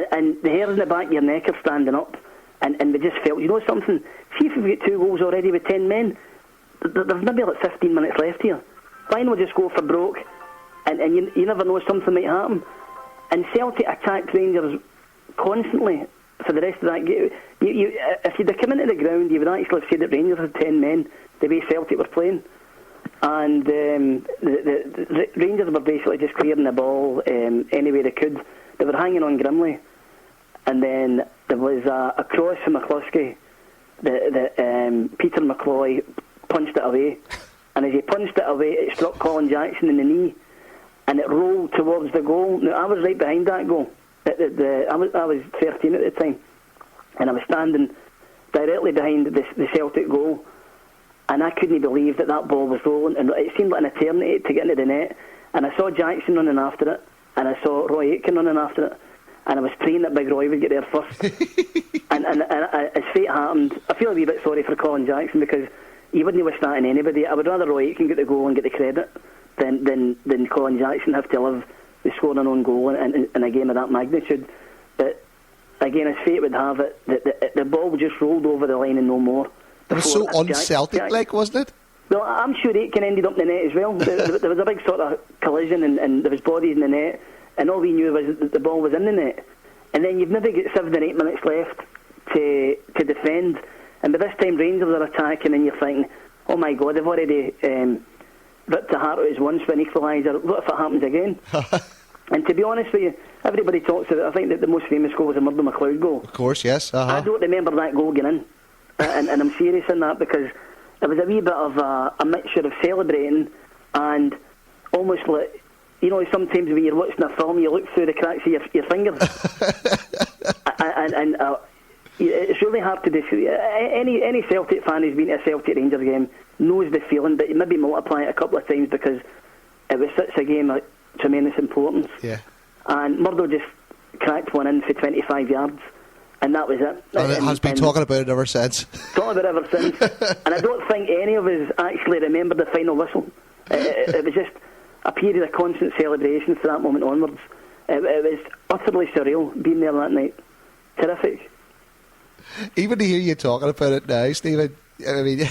and the hairs in the back of your neck are standing up, and we just felt, you know something, see if we've got 2 goals already with 10 men, there's maybe like 15 minutes left here. Why not just go for broke, and you never know, something might happen. And Celtic attacked Rangers constantly for the rest of that game. If you'd have come into the ground, you would actually have said that Rangers had 10 men, the way Celtic were playing. And the Rangers were basically just clearing the ball any way they could. They were hanging on grimly. And then there was a cross from McCluskey that Peter McCloy punched it away. And as he punched it away, it struck Colin Jackson in the knee, and it rolled towards the goal. Now, I was right behind that goal. I was 13 at the time, and I was standing directly behind the Celtic goal, and I couldn't believe that ball was rolling, and it seemed like an eternity to get into the net. And I saw Jackson running after it, and I saw Roy Aitken running after it, and I was praying that Big Roy would get there first. and as fate happened, I feel a wee bit sorry for Colin Jackson, because he wouldn't have starting anybody. I would rather Roy Aitken get the goal and get the credit than Colin Jackson have to live with scoring an own goal in a game of that magnitude. But again, as fate would have it, the ball just rolled over the line and no more. It was so un-Celtic-like, wasn't it? Well, I'm sure Aitken ended up in the net as well. There was a big sort of collision, and there was bodies in the net, and all we knew was that the ball was in the net. And then you've maybe got 7 or 8 minutes left to defend, and by this time Rangers are attacking, and you're thinking, oh my God, they've already ripped the heart out his once for an equaliser. What if it happens again? And to be honest with you, everybody talks about, I think that the most famous goal was the Murdo McLeod goal. Of course, yes. I don't remember that goal getting in. And I'm serious in that, because it was a wee bit of a mixture of celebrating and almost like, you know, sometimes when you're watching a film, you look through the cracks of your fingers. and it's really hard to describe. Any Celtic fan who's been to a Celtic Rangers game knows the feeling, but you maybe multiply it a couple of times, because it was such a game of tremendous importance. Yeah. And Murdo just cracked one in for 25 yards, and that was it. And it has been talking about it ever since. Talking about it ever since. And I don't think any of us actually remember the final whistle. It was just a period of constant celebration from that moment onwards. It was utterly surreal being there that night. Terrific. Even to hear you talking about it now, Stephen, I mean,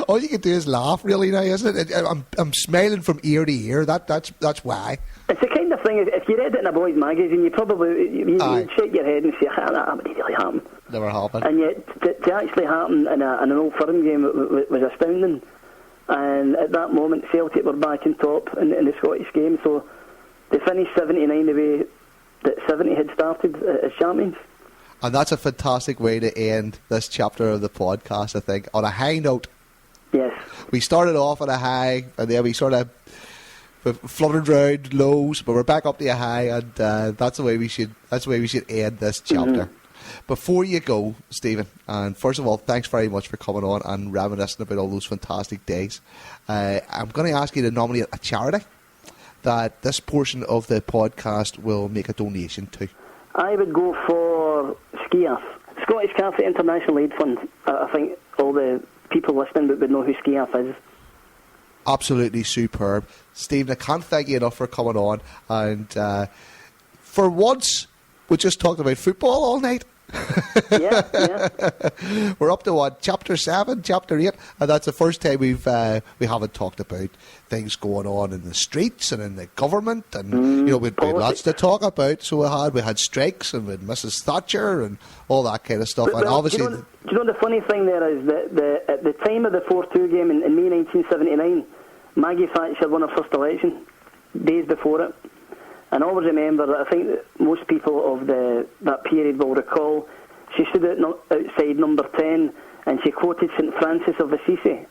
all you can do is laugh, really, now, isn't it? I'm smiling from ear to ear. That's why. It's the kind of thing, if you read it in a boys' magazine, you probably you'd shake your head and say, that would really happen. Never happened. And yet, to actually happen in an Old Firm game was astounding. And at that moment, Celtic were back in top in the Scottish game, so they finished 79 the way that 70 had started as champions. And that's a fantastic way to end this chapter of the podcast, I think, on a high note. Yes. We started off on a high, and then we sort of fluttered round lows, but we're back up to a high, and that's the way we should end this chapter. Before you go, Stephen, and first of all, thanks very much for coming on and reminiscing about all those fantastic days. I'm going to ask you to nominate a charity that this portion of the podcast will make a donation to. I would go for SCIAF, Scottish Catholic International Aid Fund. I think all the people listening would know who SCIAF is. Absolutely superb. Stephen, I can't thank you enough for coming on. And for once, we just talked about football all night. Yeah. We're up to what, chapter 7, chapter 8, and that's the first time we haven't talked about things going on in the streets and in the government, and we'd lots to talk about. So we had strikes, and we had Mrs. Thatcher and all that kind of stuff. And obviously, do you know the funny thing there is that at the time of the 4-2 game in May 1979, Maggie Thatcher won her first election days before it. And I always remember that I think that most people of that period will recall she stood outside number 10 and she quoted St. Francis of Assisi.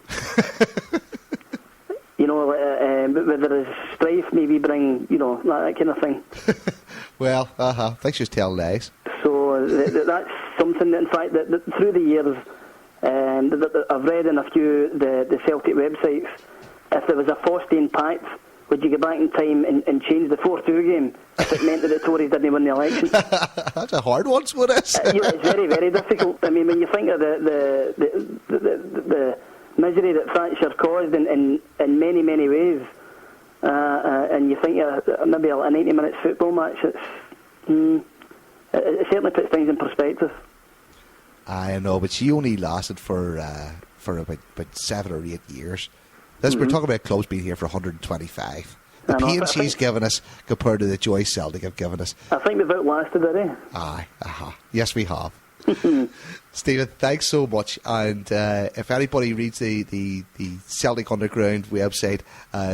Where there is strife, maybe bring, that kind of thing. Well, I think she's telling lies. So that's something that, in fact, that through the years, that I've read in a few the Celtic websites, if there was a Faustian pact, would you go back in time and change the 4-2 game if it meant that the Tories didn't win the election? That's a hard one, so it is. It's very, very difficult. I mean, when you think of the misery that Thatcher caused in many, many ways, and you think maybe a 90-minute football match, it certainly puts things in perspective. I know, but she only lasted for about 7 or 8 years. We're talking about clubs being here for 125. The pain she's given us compared to the joy Celtic have given us. I think we've outlasted it, eh? Aye, yes we have. Stephen, thanks so much. And if anybody reads the Celtic Underground website,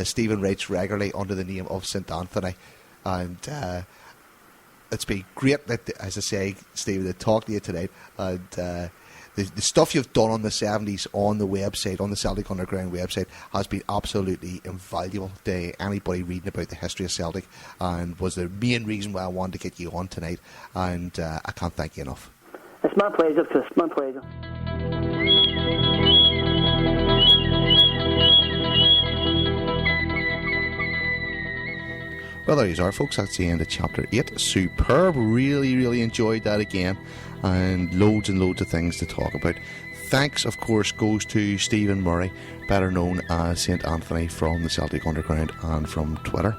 Stephen writes regularly under the name of St. Anthony. And it's been great, as I say, Stephen, to talk to you tonight. And the stuff you've done on the 70s on the website, on the Celtic Underground website, has been absolutely invaluable to anybody reading about the history of Celtic, and was the main reason why I wanted to get you on tonight. And I can't thank you enough. It's my pleasure, Chris. My pleasure. Well, there you are, folks. That's the end of Chapter 8. Superb. Really, really enjoyed that again. And loads of things to talk about. Thanks, of course, goes to Stephen Murray, better known as St. Anthony from the Celtic Underground and from Twitter.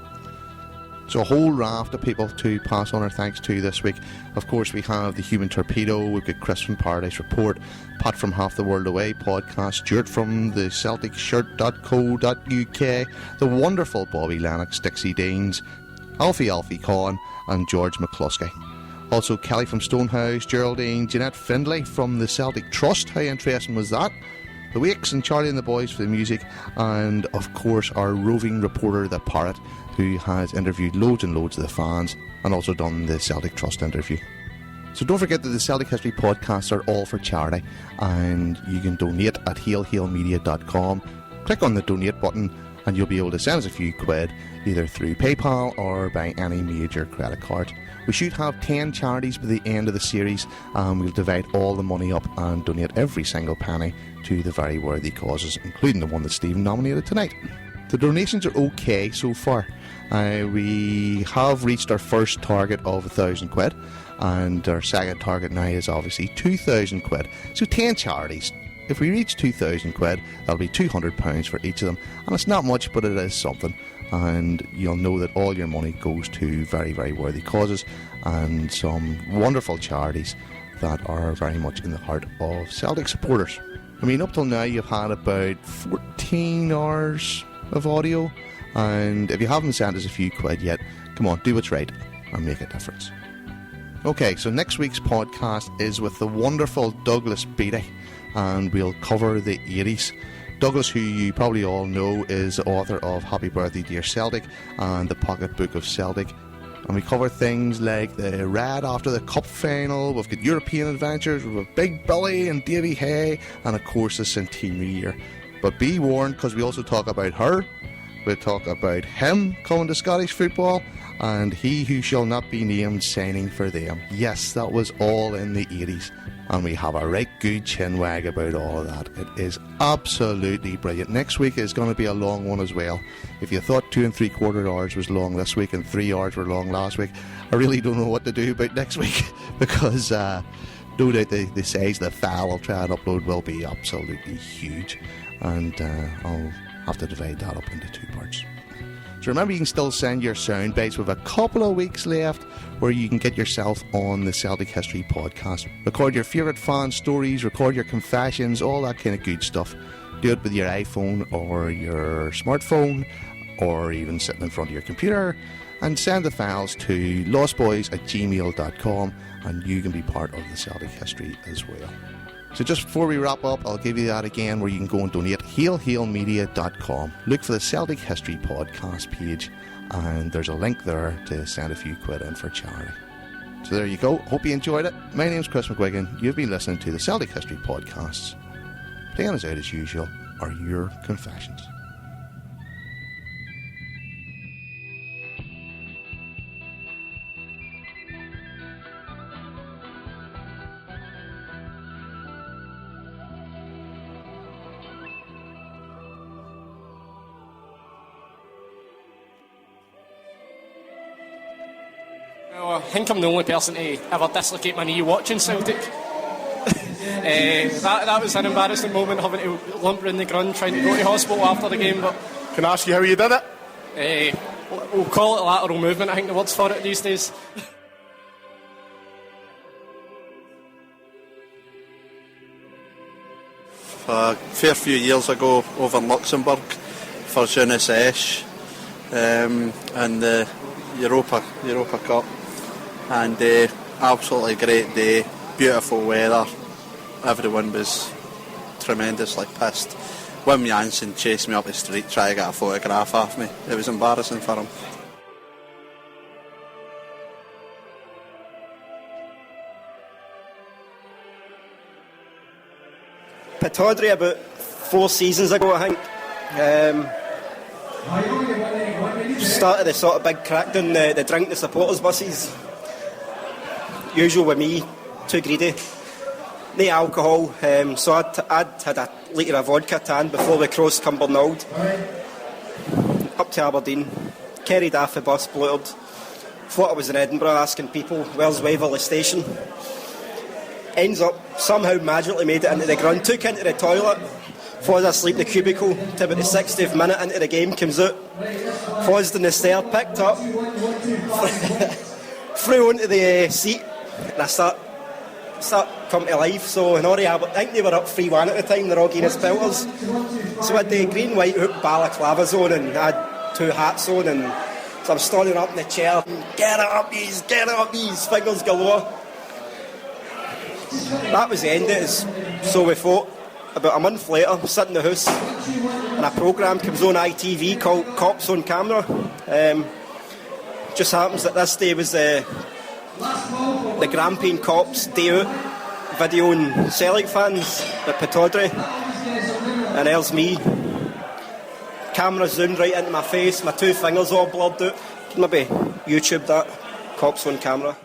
So a whole raft of people to pass on our thanks to this week. Of course, we have the Human Torpedo, we've got Chris from Paradise Report, Pat from Half the World Away podcast, Stuart from the CelticShirt.co.uk, the wonderful Bobby Lennox, Dixie Deans, Alfie Conn, and George McCluskey. Also Kelly from Stonehouse, Geraldine, Jeanette Findlay from the Celtic Trust. How interesting was that? The Wakes and Charlie and the Boys for the music, and of course our roving reporter, the Parrot, who has interviewed loads and loads of the fans and also done the Celtic Trust interview. So don't forget that the Celtic History podcasts are all for charity, and you can donate at hailhailmedia.com. Click on the donate button and you'll be able to send us a few quid either through PayPal or by any major credit card. We should have 10 charities by the end of the series, and we'll divide all the money up and donate every single penny to the very worthy causes, including the one that Stephen nominated tonight. The donations are okay so far. We have reached our first target of 1,000 quid, and our second target now is obviously 2,000 quid. So 10 charities. If we reach 2,000 quid, that'll be £200 for each of them, and it's not much, but it is something. And you'll know that all your money goes to very, very worthy causes and some wonderful charities that are very much in the heart of Celtic supporters. I mean, up till now you've had about 14 hours of audio, and if you haven't sent us a few quid yet, come on, do what's right and make a difference. Okay, so next week's podcast is with the wonderful Douglas Beattie, and we'll cover the 80s. Douglas, who you probably all know, is the author of Happy Birthday Dear Celtic and the Pocket Book of Celtic. And we cover things like the Red after the Cup final, we've got European adventures, we've got Big Billy and Davy Hay, and of course the centenary year. But be warned, because we also talk about her, we talk about him coming to Scottish football, and he who shall not be named signing for them. Yes, that was all in the 80s. And we have a right good chinwag about all of that. It is absolutely brilliant. Next week is going to be a long one as well. If you thought 2 3/4 hours was long this week and 3 hours were long last week, I really don't know what to do about next week, because no doubt the size of the file I'll try and upload will be absolutely huge, and I'll have to divide that up into 2 parts. So remember, you can still send your sound bites with a couple of weeks left, where you can get yourself on the Celtic History podcast. Record your favourite fan stories, record your confessions, all that kind of good stuff. Do it with your iPhone or your smartphone, or even sitting in front of your computer, and send the files to lostboys@gmail.com, and you can be part of the Celtic History as well. So just before we wrap up, I'll give you that again, where you can go and donate. hailhailmedia.com. Look for the Celtic History podcast page, and there's a link there to send a few quid in for charity. So there you go. Hope you enjoyed it. My name's Chris McGuigan. You've been listening to the Celtic History podcasts. Playing us out as usual are your confessions. I think I'm the only person to ever dislocate my knee watching Celtic. That was an embarrassing moment, having to limp around the ground trying to go to hospital after the game. But can I ask you how you did it? We'll call it lateral movement, I think the word's for it these days. A fair few years ago over in Luxembourg for Jeunesse Esch and the Europa Cup, and absolutely great day, beautiful weather, everyone was tremendously pissed. Wim Jansen chased me up the street trying to get a photograph of me. It was embarrassing for him. Pataudry about 4 seasons ago, I think. Started a sort of big crackdown, the drink the supporters buses. Usual with me, too greedy. No alcohol, so I'd had a litre of vodka tan before we crossed Cumbernauld. Up to Aberdeen, carried off the bus, blurred. Thought I was in Edinburgh asking people, where's Waverley Station? Ends up, somehow magically made it into the ground, took into the toilet, falls asleep in the cubicle, to about the 60th minute into the game, comes out, falls in the stair, picked up, threw onto the seat, and I start coming to life. So in I think they were up 3-1 at the time, they're all Guinness pelters. So I had the green, white hoop balaclavas on, and I had 2 hats on, and so I'm standing up in the chair, get up these, fingers galore. That was the end of it. So we fought. About a month later, sitting in the house, and a programme comes on ITV called Cops on Camera. Just happens that this day was the Grampian Cops Day Out videoing Celtic fans at Pittodrie, and there's me. Camera zoomed right into my face, my two fingers all blurred out. Maybe YouTube that, Cops on Camera.